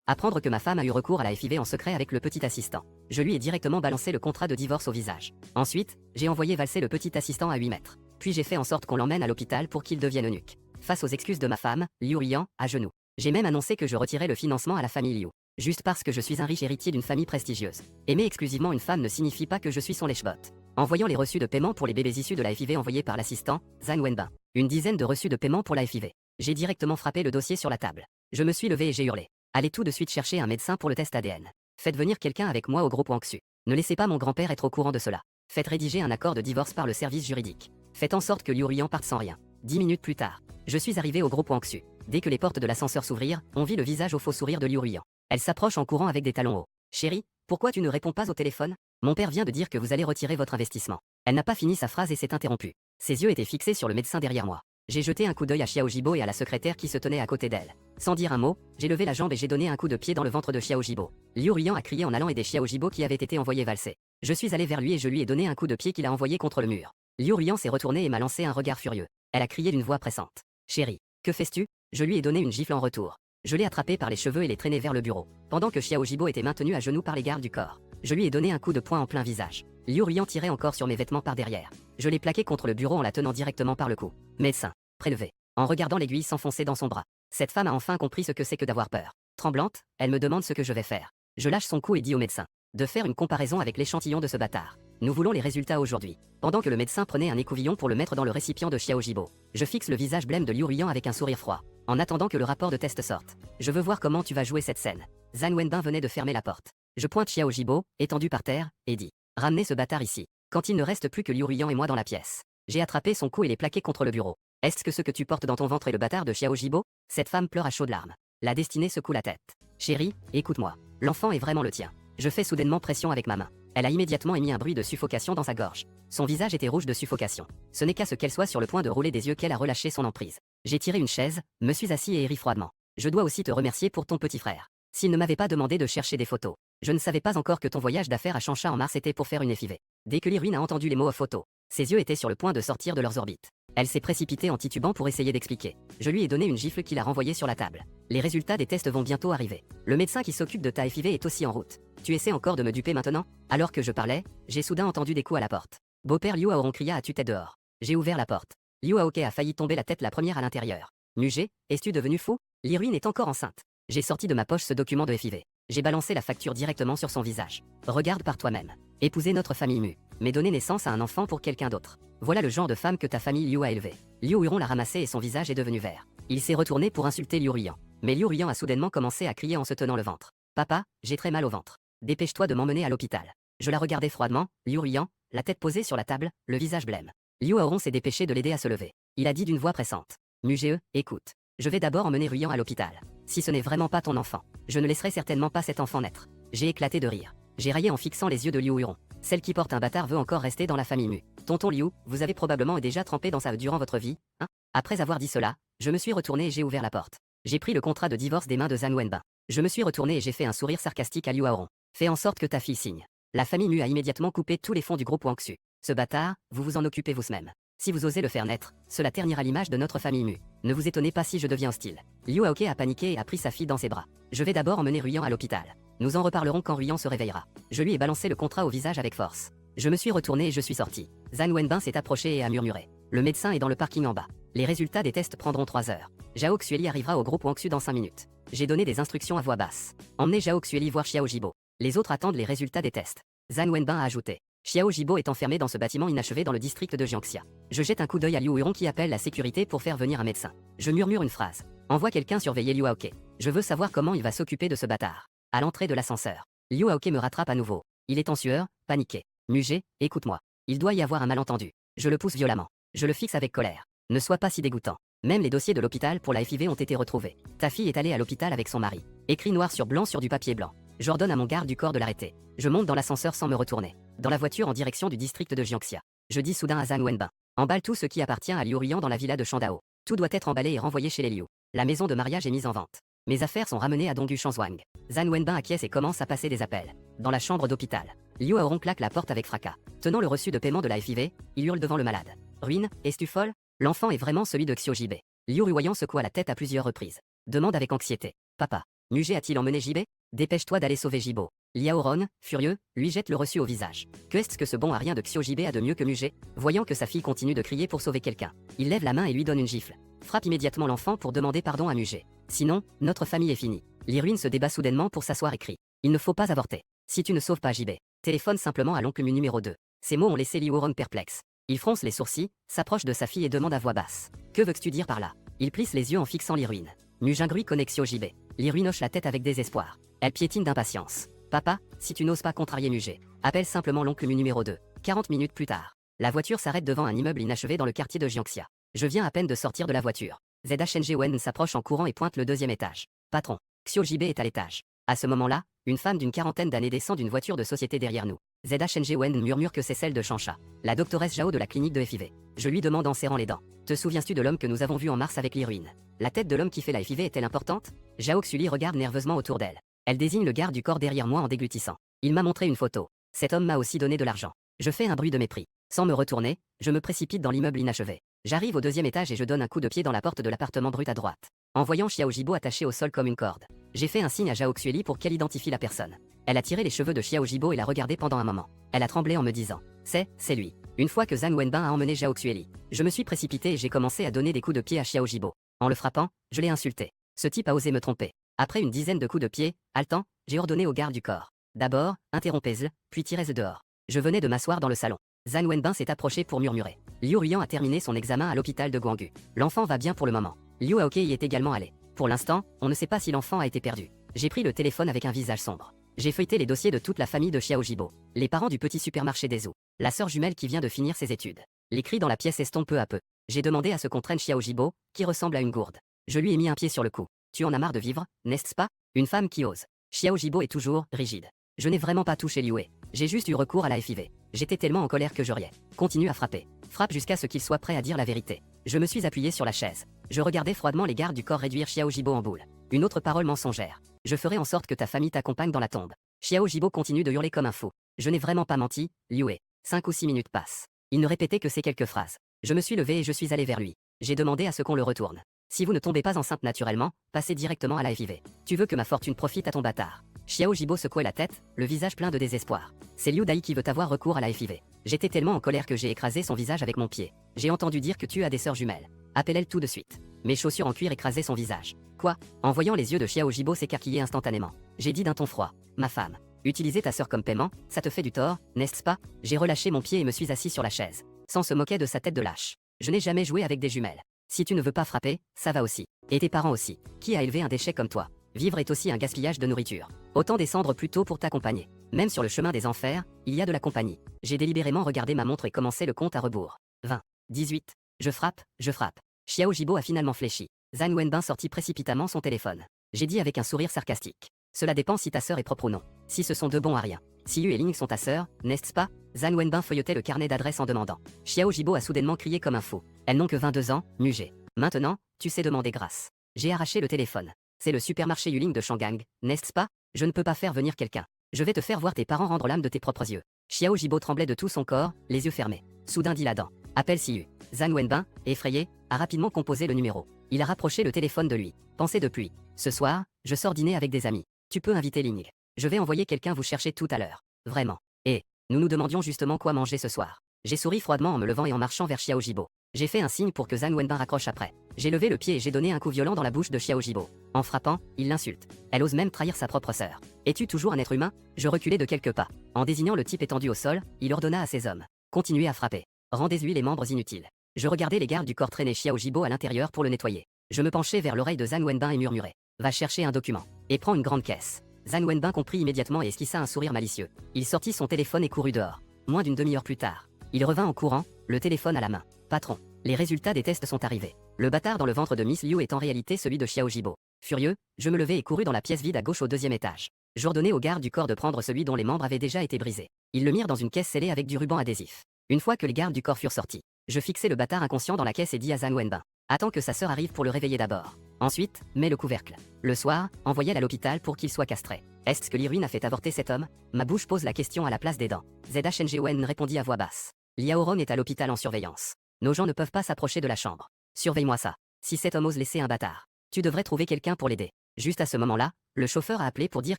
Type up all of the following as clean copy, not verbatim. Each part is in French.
Apprendre que ma femme a eu recours à la FIV en secret avec le petit assistant. Je lui ai directement balancé le contrat de divorce au visage. Ensuite, j'ai envoyé valser le petit assistant à 8 mètres. Puis j'ai fait en sorte qu'on l'emmène à l'hôpital pour qu'il devienne eunuque. Face aux excuses de ma femme, Liu riant, à genoux. J'ai même annoncé que je retirais le financement à la famille Liu. Juste parce que je suis un riche héritier d'une famille prestigieuse. Aimer exclusivement une femme ne signifie pas que je suis son lèche-bot. En voyant les reçus de paiement pour les bébés issus de la FIV envoyés par l'assistant, Zhang Wenbin, une dizaine de reçus de paiement pour la FIV. J'ai directement frappé le dossier sur la table. Je me suis levé et j'ai hurlé. Allez tout de suite chercher un médecin pour le test ADN. Faites venir quelqu'un avec moi au gros Poinxu. Ne laissez pas mon grand-père être au courant de cela. Faites rédiger un accord de divorce par le service juridique. Faites en sorte que Liu Rian parte sans rien. 10 minutes plus tard, je suis arrivé au gros Poinxu. Dès que les portes de l'ascenseur s'ouvrirent, on vit le visage au faux sourire de Liu Rian. Elle s'approche en courant avec des talons hauts. Chérie, pourquoi tu ne réponds pas au téléphone? Mon père vient de dire que vous allez retirer votre investissement. Elle n'a pas fini sa phrase et s'est interrompue. Ses yeux étaient fixés sur le médecin derrière moi. J'ai jeté un coup d'œil à Xiao Jibo et à la secrétaire qui se tenait à côté d'elle. Sans dire un mot, j'ai levé la jambe et j'ai donné un coup de pied dans le ventre de Xiao Jibo. Liu Rian a crié en allant aider Xiao Jibo qui avait été envoyé valser. Je suis allé vers lui et je lui ai donné un coup de pied qu'il a envoyé contre le mur. Liu Rian s'est retourné et m'a lancé un regard furieux. Elle a crié d'une voix pressante. Chérie, que fais-tu? Je lui ai donné une gifle en retour. Je l'ai attrapé par les cheveux et l'ai traîné vers le bureau. Pendant que Xiao Jibo était maintenu à genoux par les gardes du corps, je lui ai donné un coup de poing en plein visage. Liu Rian tirait encore sur mes vêtements par derrière. Je l'ai plaqué contre le bureau en la tenant directement par le cou. Médecin, prélevé. En regardant l'aiguille s'enfoncer dans son bras. Cette femme a enfin compris ce que c'est que d'avoir peur. Tremblante, elle me demande ce que je vais faire. Je lâche son cou et dis au médecin de faire une comparaison avec l'échantillon de ce bâtard. Nous voulons les résultats aujourd'hui. Pendant que le médecin prenait un écouvillon pour le mettre dans le récipient de Xiao Jibo, je fixe le visage blême de Liu Rian avec un sourire froid. En attendant que le rapport de test sorte. Je veux voir comment tu vas jouer cette scène. Zhang Wenbin venait de fermer la porte. Je pointe Xiao Jibo, étendu par terre, et dis ramenez ce bâtard ici. Quand il ne reste plus que Liu Rian et moi dans la pièce. J'ai attrapé son cou et l'ai plaqué contre le bureau. Est-ce que ce que tu portes dans ton ventre est le bâtard de Xiao Jibo? Cette femme pleure à chaudes larmes. La destinée secoue la tête. Chérie, écoute-moi. L'enfant est vraiment le tien. Je fais soudainement pression avec ma main. Elle a immédiatement émis un bruit de suffocation dans sa gorge. Son visage était rouge de suffocation. Ce n'est qu'à ce qu'elle soit sur le point de rouler des yeux qu'elle a relâché son emprise. J'ai tiré une chaise, me suis assis et ri froidement. Je dois aussi te remercier pour ton petit frère. S'il ne m'avait pas demandé de chercher des photos, je ne savais pas encore que ton voyage d'affaires à Changsha en mars était pour faire une FIV. Dès que Liruine a entendu les mots photo, ses yeux étaient sur le point de sortir de leurs orbites. Elle s'est précipitée en titubant pour essayer d'expliquer. Je lui ai donné une gifle qui l'a renvoyée sur la table. Les résultats des tests vont bientôt arriver. Le médecin qui s'occupe de ta FIV est aussi en route. Tu essaies encore de me duper maintenant? Alors que je parlais, j'ai soudain entendu des coups à la porte. Beau-père Liu Aoron cria à tue-tête dehors. J'ai ouvert la porte. Liu Aoke a failli tomber la tête la première à l'intérieur. Mugé, es-tu devenu fou? Liruine est encore enceinte. J'ai sorti de ma poche ce document de FIV. J'ai balancé la facture directement sur son visage. Regarde par toi-même. Épouser notre famille Mu. Mais donner naissance à un enfant pour quelqu'un d'autre. Voilà le genre de femme que ta famille Liu a élevé. Liu Huron l'a ramassé et son visage est devenu vert. Il s'est retourné pour insulter Liu Rian. Mais Liu Rian a soudainement commencé à crier en se tenant le ventre. Papa, j'ai très mal au ventre. Dépêche-toi de m'emmener à l'hôpital. Je la regardais froidement, Liu Rian, la tête posée sur la table, le visage blême. Liu Huron s'est dépêché de l'aider à se lever. Il a dit d'une voix pressante. Mugé, écoute. Je vais d'abord emmener Rian à l'hôpital. Si ce n'est vraiment pas ton enfant, je ne laisserai certainement pas cet enfant naître. J'ai éclaté de rire. J'ai raillé en fixant les yeux de Liu Huron. Celle qui porte un bâtard veut encore rester dans la famille Mu. Tonton Liu, vous avez probablement déjà trempé dans ça durant votre vie, hein? Après avoir dit cela, je me suis retourné et j'ai ouvert la porte. J'ai pris le contrat de divorce des mains de Zhang Wenbin. Je me suis retourné et j'ai fait un sourire sarcastique à Liu Haoron. Fais en sorte que ta fille signe. La famille Mu a immédiatement coupé tous les fonds du groupe Wangxu. Ce bâtard, vous vous en occupez vous-même. Si vous osez le faire naître, cela ternira l'image de notre famille Mu. Ne vous étonnez pas si je deviens hostile. Liu Aoke a paniqué et a pris sa fille dans ses bras. Je vais d'abord emmener Ruyan à l'hôpital. Nous en reparlerons quand Ruyan se réveillera. Je lui ai balancé le contrat au visage avec force. Je me suis retourné et je suis sorti. Zhang Wenbin s'est approché et a murmuré. Le médecin est dans le parking en bas. Les résultats des tests prendront 3 heures. Zhao Xueli arrivera au groupe Wangxu dans 5 minutes. J'ai donné des instructions à voix basse. Emmenez Zhao Xueli voir Xiao Jibo. Les autres attendent les résultats des tests. Zhang Wenbin a ajouté. Xiao Jibo est enfermé dans ce bâtiment inachevé dans le district de Jiangxia. Je jette un coup d'œil à Liu Huron qui appelle la sécurité pour faire venir un médecin. Je murmure une phrase. Envoie quelqu'un surveiller Liu Aoke. Je veux savoir comment il va s'occuper de ce bâtard. À l'entrée de l'ascenseur, Liu Aoke me rattrape à nouveau. Il est en sueur, paniqué. Mugé, écoute-moi. Il doit y avoir un malentendu. Je le pousse violemment. Je le fixe avec colère. Ne sois pas si dégoûtant. Même les dossiers de l'hôpital pour la FIV ont été retrouvés. Ta fille est allée à l'hôpital avec son mari. Écrit noir sur blanc sur du papier blanc. J'ordonne à mon garde du corps de l'arrêter. Je monte dans l'ascenseur sans me retourner. Dans la voiture en direction du district de Jiangxia. Je dis soudain à Zhang Wenbin. Emballe tout ce qui appartient à Liu Rian dans la villa de Shandao. Tout doit être emballé et renvoyé chez les Liu. La maison de mariage est mise en vente. Mes affaires sont ramenées à Dongyu Shanzhuang. Zhang Wenbin acquiesce et commence à passer des appels. Dans la chambre d'hôpital, Liu Haoron claque la porte avec fracas. Tenant le reçu de paiement de la FIV, il hurle devant le malade. Ruine, es-tu folle? L'enfant est vraiment celui de Xiao Jibé. Liu Ruoyang secoua la tête à plusieurs reprises. Demande avec anxiété. Papa. Mugé a-t-il emmené JB? Dépêche-toi d'aller sauver Jibo. Liaoron, furieux, lui jette le reçu au visage. Que est-ce que ce bon à rien de Xiao JB a de mieux que Mugé? Voyant que sa fille continue de crier pour sauver quelqu'un, il lève la main et lui donne une gifle. Frappe immédiatement l'enfant pour demander pardon à Mugé. Sinon, notre famille est finie. Liruin se débat soudainement pour s'asseoir et crie. Il ne faut pas avorter. Si tu ne sauves pas JB, téléphone simplement à l'oncle Mu numéro 2. Ces mots ont laissé Liaoron perplexe. Il fronce les sourcils, s'approche de sa fille et demande à voix basse. Que veux-tu dire par là? Il plisse les yeux en fixant Liruin. Mujingui connaît Xiao JB. Liruin hoche la tête avec désespoir. Elle piétine d'impatience. Papa, si tu n'oses pas contrarier Mugé, appelle simplement l'oncle Mu numéro 2. 40 minutes plus tard, la voiture s'arrête devant un immeuble inachevé dans le quartier de Jiangxia. Je viens à peine de sortir de la voiture. ZHNG Wen s'approche en courant et pointe le deuxième étage. Patron, Xiao JB est à l'étage. À ce moment-là, une femme d'une quarantaine d'années descend d'une voiture de société derrière nous. ZHNG Wen murmure que c'est celle de Changsha, la doctoresse Zhao de la clinique de FIV. Je lui demande en serrant les dents. Te souviens-tu de l'homme que nous avons vu en mars avec Liruin? La tête de l'homme qui fait la FIV est-elle importante? Zhao Xuli regarde nerveusement autour d'elle. Elle désigne le garde du corps derrière moi en déglutissant. Il m'a montré une photo. Cet homme m'a aussi donné de l'argent. Je fais un bruit de mépris. Sans me retourner, je me précipite dans l'immeuble inachevé. J'arrive au deuxième étage et je donne un coup de pied dans la porte de l'appartement brut à droite. En voyant Xiao Jibo attaché au sol comme une corde, j'ai fait un signe à Zhao Xueli pour qu'elle identifie la personne. Elle a tiré les cheveux de Xiao Jibo et l'a regardé pendant un moment. Elle a tremblé en me disant « C'est lui ». Une fois que Zhang Wenbin a emmené Zhao Xueli, je me suis précipité et j'ai commencé à donner des coups de pied à Xiao Jibo. En le frappant, je l'ai insulté. Ce type a osé me tromper. Après une dizaine de coups de pied, haletant, j'ai ordonné au garde du corps. D'abord, interrompez-le, puis tirez-le dehors. Je venais de m'asseoir dans le salon. Zhang Wenbin s'est approché pour murmurer. Liu Ruyan a terminé son examen à l'hôpital de Guanggu. L'enfant va bien pour le moment. Liu Aoke y est également allé. Pour l'instant, on ne sait pas si l'enfant a été perdu. J'ai pris le téléphone avec un visage sombre. J'ai feuilleté les dossiers de toute la famille de Xiao Jibo. Les parents du petit supermarché des eaux. La sœur jumelle qui vient de finir ses études. Les cris dans la pièce estompent peu à peu. J'ai demandé à ce qu'on traîne Xiao Jibo, qui ressemble à une gourde. Je lui ai mis un pied sur le cou. Tu en as marre de vivre, n'est-ce pas? Une femme qui ose. Xiao Jibo est toujours rigide. Je n'ai vraiment pas touché Liu. J'ai juste eu recours à la FIV. J'étais tellement en colère que je riais. Continue à frapper. Frappe jusqu'à ce qu'il soit prêt à dire la vérité. Je me suis appuyé sur la chaise. Je regardais froidement les gardes du corps réduire Xiao Jibo en boule. Une autre parole mensongère. Je ferai en sorte que ta famille t'accompagne dans la tombe. Xiao Jibo continue de hurler comme un fou. Je n'ai vraiment pas menti, Liu. 5 ou 6 minutes passent. Il ne répétait que ces quelques phrases. Je me suis levé et je suis allé vers lui. J'ai demandé à ce qu'on le retourne. Si vous ne tombez pas enceinte naturellement, passez directement à la FIV. Tu veux que ma fortune profite à ton bâtard. Xiao Jibo secouait la tête, le visage plein de désespoir. C'est Liu Dai qui veut avoir recours à la FIV. J'étais tellement en colère que j'ai écrasé son visage avec mon pied. J'ai entendu dire que tu as des sœurs jumelles. Appelle-elles tout de suite. Mes chaussures en cuir écrasaient son visage. Quoi? En voyant les yeux de Xiao Jibo s'écarquiller instantanément, j'ai dit d'un ton froid. Ma femme. Utiliser ta sœur comme paiement, ça te fait du tort, n'est-ce pas? J'ai relâché mon pied et me suis assis sur la chaise. Sans se moquer de sa tête de lâche. Je n'ai jamais joué avec des jumelles. Si tu ne veux pas frapper, ça va aussi. Et tes parents aussi. Qui a élevé un déchet comme toi? Vivre est aussi un gaspillage de nourriture. Autant descendre plus tôt pour t'accompagner. Même sur le chemin des enfers, il y a de la compagnie. J'ai délibérément regardé ma montre et commencé le compte à rebours. 20. 18. Je frappe, je frappe. Xiao Jibo a finalement fléchi. Zhang Wenbin sortit précipitamment son téléphone. J'ai dit avec un sourire sarcastique. Cela dépend si ta sœur est propre ou non. Si ce sont deux bons à rien. Si Yu et Ling sont ta sœur, n'est-ce pas? Zhang Wenbin feuilletait le carnet d'adresse en demandant. Xiao Jibo a soudainement crié comme un fou. Elles n'ont que 22 ans, Mugé. Maintenant, tu sais demander grâce. J'ai arraché le téléphone. C'est le supermarché Yuling de Shangang, n'est-ce pas? Je ne peux pas faire venir quelqu'un. Je vais te faire voir tes parents rendre l'âme de tes propres yeux. Xiao Jibo tremblait de tout son corps, les yeux fermés. Soudain dit Ladan. Appelle Siyu. Zhang Wenbin, effrayé, a rapidement composé le numéro. Il a rapproché le téléphone de lui. Pensez depuis. Ce soir, je sors dîner avec des amis. Tu peux inviter Ling. Je vais envoyer quelqu'un vous chercher tout à l'heure. Vraiment. Et nous nous demandions justement quoi manger ce soir. J'ai souri froidement en me levant et en marchant vers Xiao Jibo. J'ai fait un signe pour que Zhang Wenbin raccroche après. J'ai levé le pied et j'ai donné un coup violent dans la bouche de Xiao Jibo. En frappant, il l'insulte. Elle ose même trahir sa propre sœur. Es-tu toujours un être humain? Je reculai de quelques pas. En désignant le type étendu au sol, il ordonna à ses hommes. Continuez à frapper. Rendez-lui les membres inutiles. Je regardais les gardes du corps traîner Xiao Jibo à l'intérieur pour le nettoyer. Je me penchai vers l'oreille de Zhang Wenbin et murmurai. Va chercher un document. Et prends une grande caisse. Zhang Wenbin comprit immédiatement et esquissa un sourire malicieux. Il sortit son téléphone et courut dehors. Moins d'une demi-heure plus tard, il revint en courant, le téléphone à la main. Patron, les résultats des tests sont arrivés. Le bâtard dans le ventre de Miss Liu est en réalité celui de Xiao Jibo. Furieux, je me levai et courus dans la pièce vide à gauche au deuxième étage. J'ordonnai aux gardes du corps de prendre celui dont les membres avaient déjà été brisés. Ils le mirent dans une caisse scellée avec du ruban adhésif. Une fois que les gardes du corps furent sortis, je fixai le bâtard inconscient dans la caisse et dis à Zhang Wenbin. Attends que sa sœur arrive pour le réveiller d'abord. Ensuite, mets le couvercle. Le soir, envoyez-le à l'hôpital pour qu'il soit castré. Est-ce que Liruin a fait avorter cet homme? Ma bouche pose la question à la place des dents. ZHNG Wen répondit à voix basse. Liaoron est à l'hôpital en surveillance. Nos gens ne peuvent pas s'approcher de la chambre. Surveille-moi ça. Si cet homme ose laisser un bâtard, tu devrais trouver quelqu'un pour l'aider. Juste à ce moment-là, le chauffeur a appelé pour dire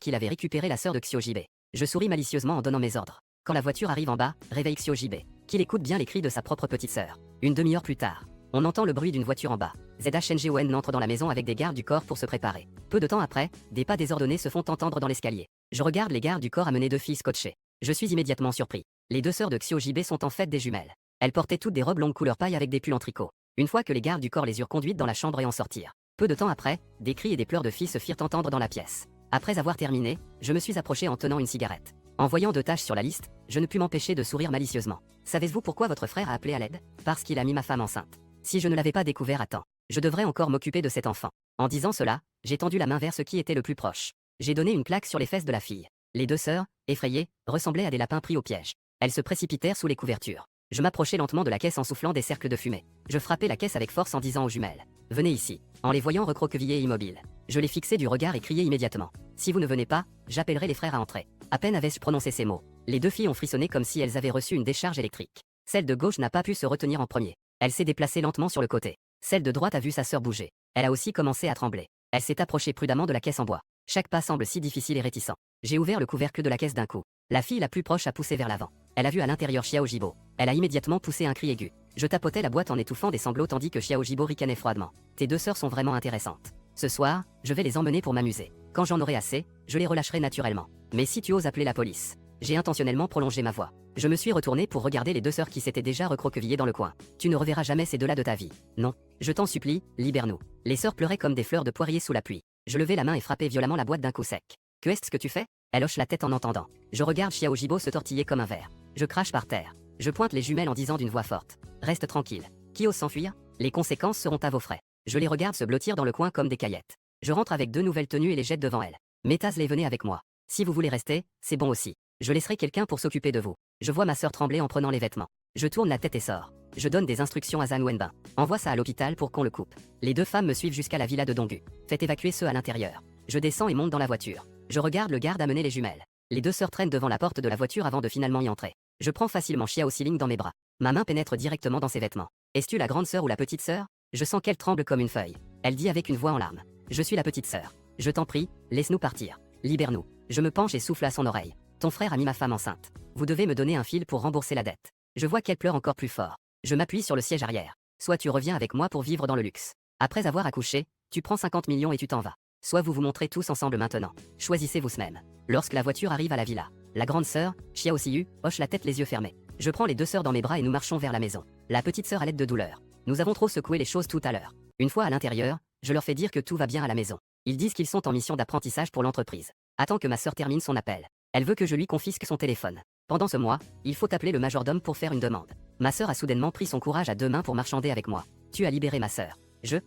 qu'il avait récupéré la sœur de Xiaojibe. Je souris malicieusement en donnant mes ordres. Quand la voiture arrive en bas, réveille Xiaojibe, qu'il écoute bien les cris de sa propre petite sœur. Une demi-heure plus tard, on entend le bruit d'une voiture en bas. ZHNGON entre dans la maison avec des gardes du corps pour se préparer. Peu de temps après, des pas désordonnés se font entendre dans l'escalier. Je regarde les gardes du corps amener deux filles scotchées. Je suis immédiatement surpris. Les deux sœurs de Xiaojibe sont en fait des jumelles. Elles portaient toutes des robes longues couleur paille avec des pulls en tricot. Une fois que les gardes du corps les eurent conduites dans la chambre et en sortirent. Peu de temps après, des cris et des pleurs de filles se firent entendre dans la pièce. Après avoir terminé, je me suis approché en tenant une cigarette. En voyant 2 tâches sur la liste, je ne pus m'empêcher de sourire malicieusement. Savez-vous pourquoi votre frère a appelé à l'aide? Parce qu'il a mis ma femme enceinte. Si je ne l'avais pas découvert à temps, je devrais encore m'occuper de cet enfant. En disant cela, j'ai tendu la main vers ce qui était le plus proche. J'ai donné une claque sur les fesses de la fille. Les deux sœurs, effrayées, ressemblaient à des lapins pris au piège. Elles se précipitèrent sous les couvertures. Je m'approchai lentement de la caisse en soufflant des cercles de fumée. Je frappai la caisse avec force en disant aux jumelles: venez ici. En les voyant recroquevillées et immobiles, je les fixai du regard et criai immédiatement: si vous ne venez pas, j'appellerai les frères à entrer. À peine avais-je prononcé ces mots, les deux filles ont frissonné comme si elles avaient reçu une décharge électrique. Celle de gauche n'a pas pu se retenir en premier. Elle s'est déplacée lentement sur le côté. Celle de droite a vu sa sœur bouger. Elle a aussi commencé à trembler. Elle s'est approchée prudemment de la caisse en bois. Chaque pas semble si difficile et réticent. J'ai ouvert le couvercle de la caisse d'un coup. La fille la plus proche a poussé vers l'avant. Elle a vu à l'intérieur Xiaojibo. Elle a immédiatement poussé un cri aigu. Je tapotais la boîte en étouffant des sanglots tandis que Xiaojibo ricanait froidement. Tes deux sœurs sont vraiment intéressantes. Ce soir, je vais les emmener pour m'amuser. Quand j'en aurai assez, je les relâcherai naturellement. Mais si tu oses appeler la police. J'ai intentionnellement prolongé ma voix. Je me suis retourné pour regarder les deux sœurs qui s'étaient déjà recroquevillées dans le coin. Tu ne reverras jamais ces deux-là de ta vie. Non. Je t'en supplie, libère-nous. Les sœurs pleuraient comme des fleurs de poirier sous la pluie. Je levai la main et frappai violemment la boîte d'un coup sec. Que est-ce que tu fais? Elle hoche la tête en entendant. Je regarde Xiaojibo se tortiller comme un ver. Je crache par terre. Je pointe les jumelles en disant d'une voix forte: reste tranquille. Qui ose s'enfuir? Les conséquences seront à vos frais. Je les regarde se blottir dans le coin comme des caillettes. Je rentre avec 2 nouvelles tenues et les jette devant elles. Mettez-les, venez avec moi. Si vous voulez rester, c'est bon aussi. Je laisserai quelqu'un pour s'occuper de vous. Je vois ma sœur trembler en prenant les vêtements. Je tourne la tête et sors. Je donne des instructions à Zhang Wenbin. Envoie ça à l'hôpital pour qu'on le coupe. Les 2 femmes me suivent jusqu'à la villa de Donggu. Faites évacuer ceux à l'intérieur. Je descends et monte dans la voiture. Je regarde le garde amener les jumelles. Les 2 sœurs traînent devant la porte de la voiture avant de finalement y entrer. Je prends facilement Xiao Xiling dans mes bras. Ma main pénètre directement dans ses vêtements. Es-tu la grande sœur ou la petite sœur? Je sens qu'elle tremble comme une feuille. Elle dit avec une voix en larmes: je suis la petite sœur. Je t'en prie, laisse-nous partir. Libère-nous. Je me penche et souffle à son oreille. Ton frère a mis ma femme enceinte. Vous devez me donner un fil pour rembourser la dette. Je vois qu'elle pleure encore plus fort. Je m'appuie sur le siège arrière. Soit tu reviens avec moi pour vivre dans le luxe. Après avoir accouché, tu prends 50 millions et tu t'en vas. Soit vous vous montrez tous ensemble maintenant. Choisissez vous-même. Lorsque la voiture arrive à la villa, la grande sœur, Xiao Xiu, hoche la tête les yeux fermés. Je prends les 2 sœurs dans mes bras et nous marchons vers la maison. La petite sœur à l'aide de douleur. Nous avons trop secoué les choses tout à l'heure. Une fois à l'intérieur, je leur fais dire que tout va bien à la maison. Ils disent qu'ils sont en mission d'apprentissage pour l'entreprise. Attends que ma sœur termine son appel. Elle veut que je lui confisque son téléphone. Pendant ce mois, il faut appeler le majordome pour faire une demande. Ma sœur a soudainement pris son courage à 2 mains pour marchander avec moi. Tu as libéré ma sœur.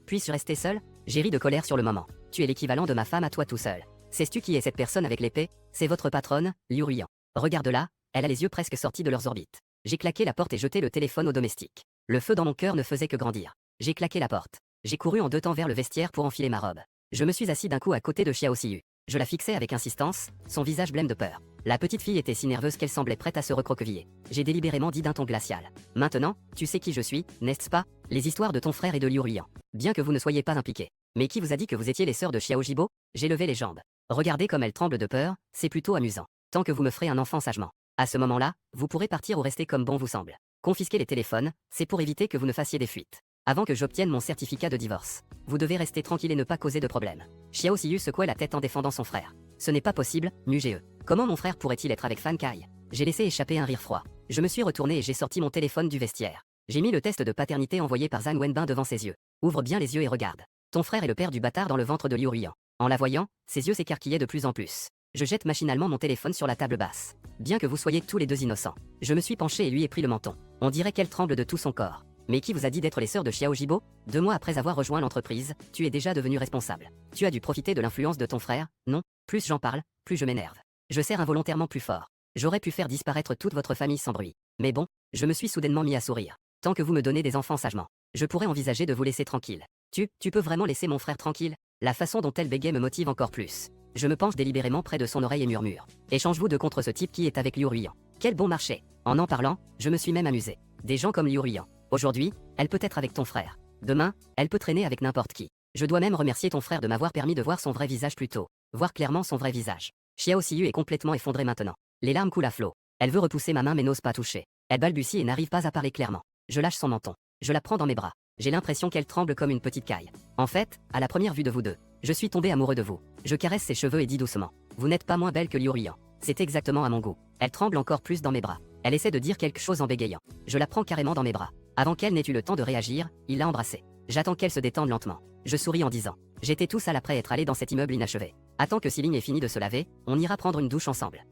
Puis-je rester seule? J'ai ri de colère sur le moment. Tu es l'équivalent de ma femme à toi tout seul. Sais-tu qui est cette personne avec l'épée? C'est votre patronne, Liu Ruyan. Regarde-la, elle a les yeux presque sortis de leurs orbites. J'ai claqué la porte et jeté le téléphone au domestique. Le feu dans mon cœur ne faisait que grandir. J'ai claqué la porte. J'ai couru en 2 temps vers le vestiaire pour enfiler ma robe. Je me suis assis d'un coup à côté de Xiao Xiu. Je la fixais avec insistance, son visage blême de peur. La petite fille était si nerveuse qu'elle semblait prête à se recroqueviller. J'ai délibérément dit d'un ton glacial: maintenant, tu sais qui je suis, n'est-ce pas? Les histoires de ton frère et de Liu Ruyan. Bien que vous ne soyez pas impliqués. Mais qui vous a dit que vous étiez les sœurs de Xiaojibo? J'ai levé les jambes. Regardez comme elle tremble de peur, c'est plutôt amusant. Tant que vous me ferez un enfant sagement. À ce moment-là, vous pourrez partir ou rester comme bon vous semble. Confisquer les téléphones, c'est pour éviter que vous ne fassiez des fuites. Avant que j'obtienne mon certificat de divorce, vous devez rester tranquille et ne pas causer de problème. Xiao Xiu secouait la tête en défendant son frère. Ce n'est pas possible, Muge. Comment mon frère pourrait-il être avec Fan Kai? J'ai laissé échapper un rire froid. Je me suis retourné et j'ai sorti mon téléphone du vestiaire. J'ai mis le test de paternité envoyé par Zhang Wenbin devant ses yeux. Ouvre bien les yeux et regarde. Ton frère est le père du bâtard dans le ventre de Liu Ruyan. En la voyant, ses yeux s'écarquillaient de plus en plus. Je jette machinalement mon téléphone sur la table basse. Bien que vous soyez tous les 2 innocents. Je me suis penché et lui ai pris le menton. On dirait qu'elle tremble de tout son corps. Mais qui vous a dit d'être les sœurs de Xiaojibo? 2 mois après avoir rejoint l'entreprise, tu es déjà devenu responsable. Tu as dû profiter de l'influence de ton frère, non? Plus j'en parle, plus je m'énerve. Je serre involontairement plus fort. J'aurais pu faire disparaître toute votre famille sans bruit. Mais bon, je me suis soudainement mis à sourire. Tant que vous me donnez des enfants sagement, je pourrais envisager de vous laisser tranquille. Tu peux vraiment laisser mon frère tranquille? La façon dont elle bégait me motive encore plus. Je me penche délibérément près de son oreille et murmure: échange-vous de contre ce type qui est avec Liu Ruyan. Quel bon marché! En parlant, je me suis même amusé. Des gens comme Liu Ruyan. Aujourd'hui, elle peut être avec ton frère. Demain, elle peut traîner avec n'importe qui. Je dois même remercier ton frère de m'avoir permis de voir son vrai visage plus tôt. Voir clairement son vrai visage. Xiao Siyu est complètement effondrée maintenant. Les larmes coulent à flot. Elle veut repousser ma main mais n'ose pas toucher. Elle balbutie et n'arrive pas à parler clairement. Je lâche son menton. Je la prends dans mes bras. J'ai l'impression qu'elle tremble comme une petite caille. En fait, à la première vue de vous deux, je suis tombé amoureux de vous. Je caresse ses cheveux et dis doucement. Vous n'êtes pas moins belle que Liu Rian. C'est exactement à mon goût. Elle tremble encore plus dans mes bras. Elle essaie de dire quelque chose en bégayant. Je la prends carrément dans mes bras. Avant qu'elle n'ait eu le temps de réagir, il l'a embrassée. J'attends qu'elle se détende lentement. Je souris en disant. J'étais tout sale après être allé dans cet immeuble inachevé. Attends que Siling ait fini de se laver, on ira prendre une douche ensemble.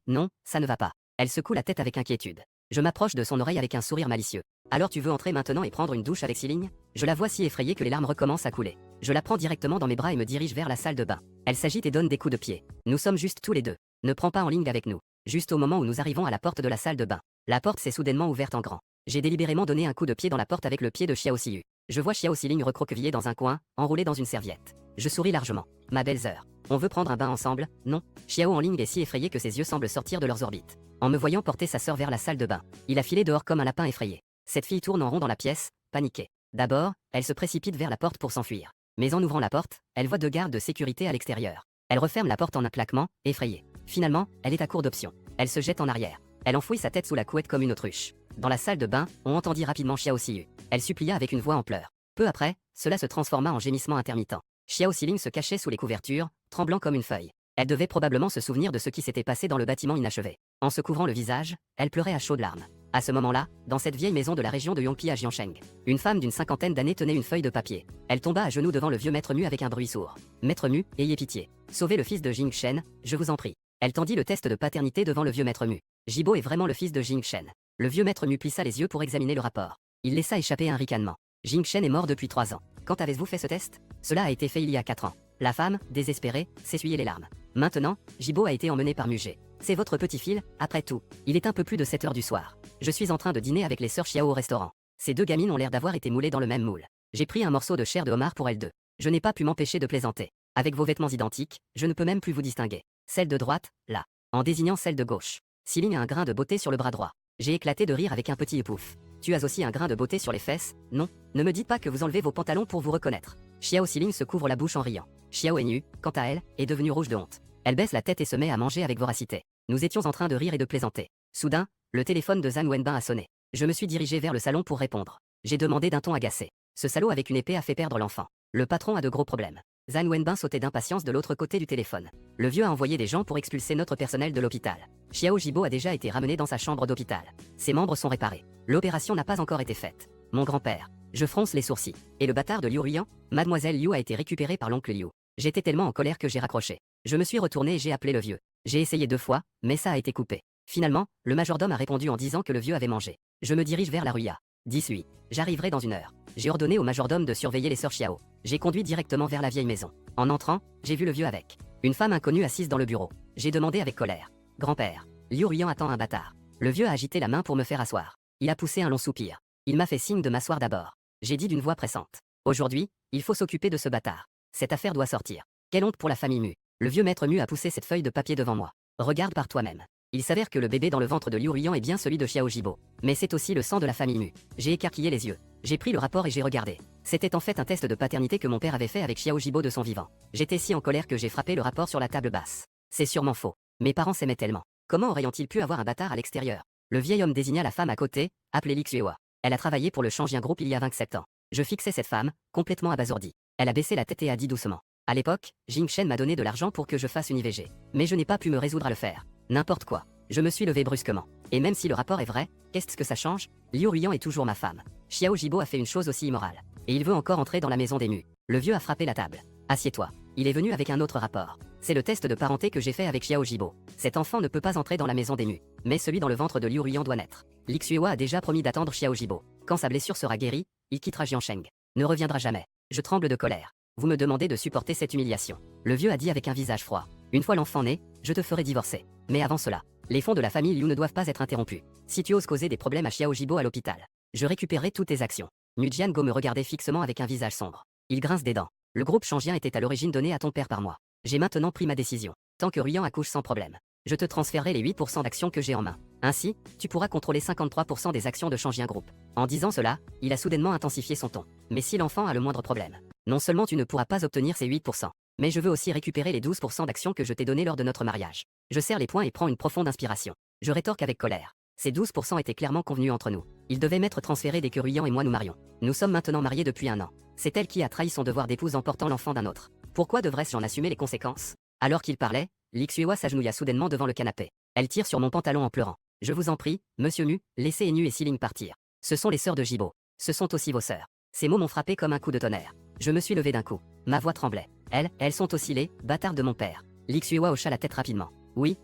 Non, ça ne va pas. Elle secoue la tête avec inquiétude. Je m'approche de son oreille avec un sourire malicieux. Alors tu veux entrer maintenant et prendre une douche avec Siling? Je la vois si effrayée que les larmes recommencent à couler. Je la prends directement dans mes bras et me dirige vers la salle de bain. Elle s'agite et donne des coups de pied. Nous sommes juste tous les deux. Ne prends pas en ligne avec nous. Juste au moment où nous arrivons à la porte de la salle de bain. La porte s'est soudainement ouverte en grand. J'ai délibérément donné un coup de pied dans la porte avec le pied de Xiao Siyu. Je vois Xiao Siling recroquevillé dans un coin, enroulé dans une serviette. Je souris largement. Ma belle-sœur. On veut prendre un bain ensemble? Non. Xiao en ligne est si effrayé que ses yeux semblent sortir de leurs orbites. En me voyant porter sa sœur vers la salle de bain, il a filé dehors comme un lapin effrayé. Cette fille tourne en rond dans la pièce, paniquée. D'abord, elle se précipite vers la porte pour s'enfuir. Mais en ouvrant la porte, elle voit deux gardes de sécurité à l'extérieur. Elle referme la porte en un claquement, effrayée. Finalement, elle est à court d'options. Elle se jette en arrière. Elle enfouit sa tête sous la couette comme une autruche. Dans la salle de bain, on entendit rapidement Xiao Siyu. Elle supplia avec une voix en pleurs. Peu après, cela se transforma en gémissement intermittent. Xiao Siling se cachait sous les couvertures, tremblant comme une feuille. Elle devait probablement se souvenir de ce qui s'était passé dans le bâtiment inachevé. En se couvrant le visage, elle pleurait à chaudes larmes. À ce moment-là, dans cette vieille maison de la région de Yongpi à Jiansheng, une femme d'une cinquantaine d'années tenait une feuille de papier. Elle tomba à genoux devant le vieux maître Mu avec un bruit sourd. Maître Mu, ayez pitié. Sauvez le fils de Jing Shen, je vous en prie. Elle tendit le test de paternité devant le vieux maître Mu. Jibo est vraiment le fils de Jing Shen. Le vieux maître Mu plissa les yeux pour examiner le rapport. Il laissa échapper un ricanement. Jing Shen est mort depuis 3 ans. Quand avez-vous fait ce test? Cela a été fait il y a 4 ans. La femme, désespérée, s'essuyait les larmes. Maintenant, Jibo a été emmené par Mugé. C'est votre petit fil, après tout. Il est un peu plus de 7 heures du soir. Je suis en train de dîner avec les sœurs Xiao au restaurant. Ces deux gamines ont l'air d'avoir été moulées dans le même moule. J'ai pris un morceau de chair de homard pour elles deux. Je n'ai pas pu m'empêcher de plaisanter. Avec vos vêtements identiques, je ne peux même plus vous distinguer. Celle de droite, là. En désignant celle de gauche. Siling a un grain de beauté sur le bras droit. J'ai éclaté de rire avec un petit pouf. Tu as aussi un grain de beauté sur les fesses? Non. Ne me dites pas que vous enlevez vos pantalons pour vous reconnaître. Xiao Siling se couvre la bouche en riant. Xiao est nue, quant à elle, est devenue rouge de honte. Elle baisse la tête et se met à manger avec voracité. Nous étions en train de rire et de plaisanter. Soudain, le téléphone de Zhang Wenbin a sonné. Je me suis dirigé vers le salon pour répondre. J'ai demandé d'un ton agacé. Ce salaud avec une épée a fait perdre l'enfant. Le patron a de gros problèmes. Zhang Wenbin sautait d'impatience de l'autre côté du téléphone. Le vieux a envoyé des gens pour expulser notre personnel de l'hôpital. Xiao Jibo a déjà été ramené dans sa chambre d'hôpital. Ses membres sont réparés. L'opération n'a pas encore été faite. Mon grand-père. Je fronce les sourcils. Et le bâtard de Liu Rian? Mademoiselle Liu a été récupérée par l'oncle Liu. J'étais tellement en colère que j'ai raccroché. Je me suis retourné et j'ai appelé le vieux. J'ai essayé 2 fois, mais ça a été coupé. Finalement, le majordome a répondu en disant que le vieux avait mangé. Je me dirige vers la Ruya. 18. J'arriverai dans 1 heure. J'ai ordonné au majordome de surveiller les sœurs Xiao. J'ai conduit directement vers la vieille maison. En entrant, j'ai vu le vieux avec une femme inconnue assise dans le bureau. J'ai demandé avec colère. Grand-père, Liu Rian attend un bâtard. Le vieux a agité la main pour me faire asseoir. Il a poussé un long soupir. Il m'a fait signe de m'asseoir d'abord. J'ai dit d'une voix pressante. Aujourd'hui, il faut s'occuper de ce bâtard. Cette affaire doit sortir. Quelle honte pour la famille Mu. Le vieux maître Mu a poussé cette feuille de papier devant moi. Regarde par toi-même. Il s'avère que le bébé dans le ventre de Liu Rian est bien celui de Xiao Jibo. Mais c'est aussi le sang de la famille Mu. J'ai écarquillé les yeux. J'ai pris le rapport et j'ai regardé. C'était en fait un test de paternité que mon père avait fait avec Xiao Jibo de son vivant. J'étais si en colère que j'ai frappé le rapport sur la table basse. C'est sûrement faux. Mes parents s'aimaient tellement. Comment auraient-ils pu avoir un bâtard à l'extérieur? Le vieil homme désigna la femme à côté, appelée Li Xuewa. Elle a travaillé pour le Shangjian Group il y a 27 ans. Je fixais cette femme, complètement abasourdie. Elle a baissé la tête et a dit doucement. À l'époque, Jing Shen m'a donné de l'argent pour que je fasse une IVG. Mais je n'ai pas pu me résoudre à le faire. N'importe quoi. Je me suis levé brusquement. Et même si le rapport est vrai, qu'est-ce que ça change? Liu Rian est toujours ma femme. Xiao Jibo a fait une chose aussi immorale. Et il veut encore entrer dans la maison des Mu. Le vieux a frappé la table. Assieds-toi. Il est venu avec un autre rapport. C'est le test de parenté que j'ai fait avec Xiao Jibo. Cet enfant ne peut pas entrer dans la maison des Mu. Mais celui dans le ventre de Liu Rian doit naître. Li Xuewa a déjà promis d'attendre Xiao Jibo. Quand sa blessure sera guérie, il quittera Jiansheng. Ne reviendra jamais. Je tremble de colère. Vous me demandez de supporter cette humiliation. Le vieux a dit avec un visage froid. Une fois l'enfant né, je te ferai divorcer. Mais avant cela, les fonds de la famille Liu ne doivent pas être interrompus. Si tu oses causer des problèmes à Xiao Jibo à l'hôpital, je récupérerai toutes tes actions. Nu Jiango me regardait fixement avec un visage sombre. Il grince des dents. Le groupe Shangjian était à l'origine donné à ton père par moi. J'ai maintenant pris ma décision. Tant que Ruyan accouche sans problème, je te transférerai les 8% d'actions que j'ai en main. Ainsi, tu pourras contrôler 53% des actions de Shangjian Group. En disant cela, il a soudainement intensifié son ton. Mais si l'enfant a le moindre problème, Non seulement tu ne pourras pas obtenir ces 8%, mais je veux aussi récupérer les 12% d'actions que je t'ai données lors de notre mariage. Je serre les poings et prends une profonde inspiration. Je rétorque avec colère. Ces 12% étaient clairement convenus entre nous. Ils devaient m'être transférés dès que Ruyan et moi nous marions. Nous sommes maintenant mariés depuis 1 an. C'est elle qui a trahi son devoir d'épouse en portant l'enfant d'un autre. Pourquoi devrais-je en assumer les conséquences? Alors qu'il parlait, Lixuewa s'agenouilla soudainement devant le canapé. Elle tire sur mon pantalon en pleurant. Je vous en prie, monsieur Mu, laissez Enu et Siling partir. Ce sont les sœurs de Jibo. Ce sont aussi vos sœurs. Ces mots m'ont frappé comme un coup de tonnerre. Je me suis levé d'un coup. Ma voix tremblait. Elles sont aussi les bâtards de mon père. Lixuewa hocha la tête rapidement. Oui.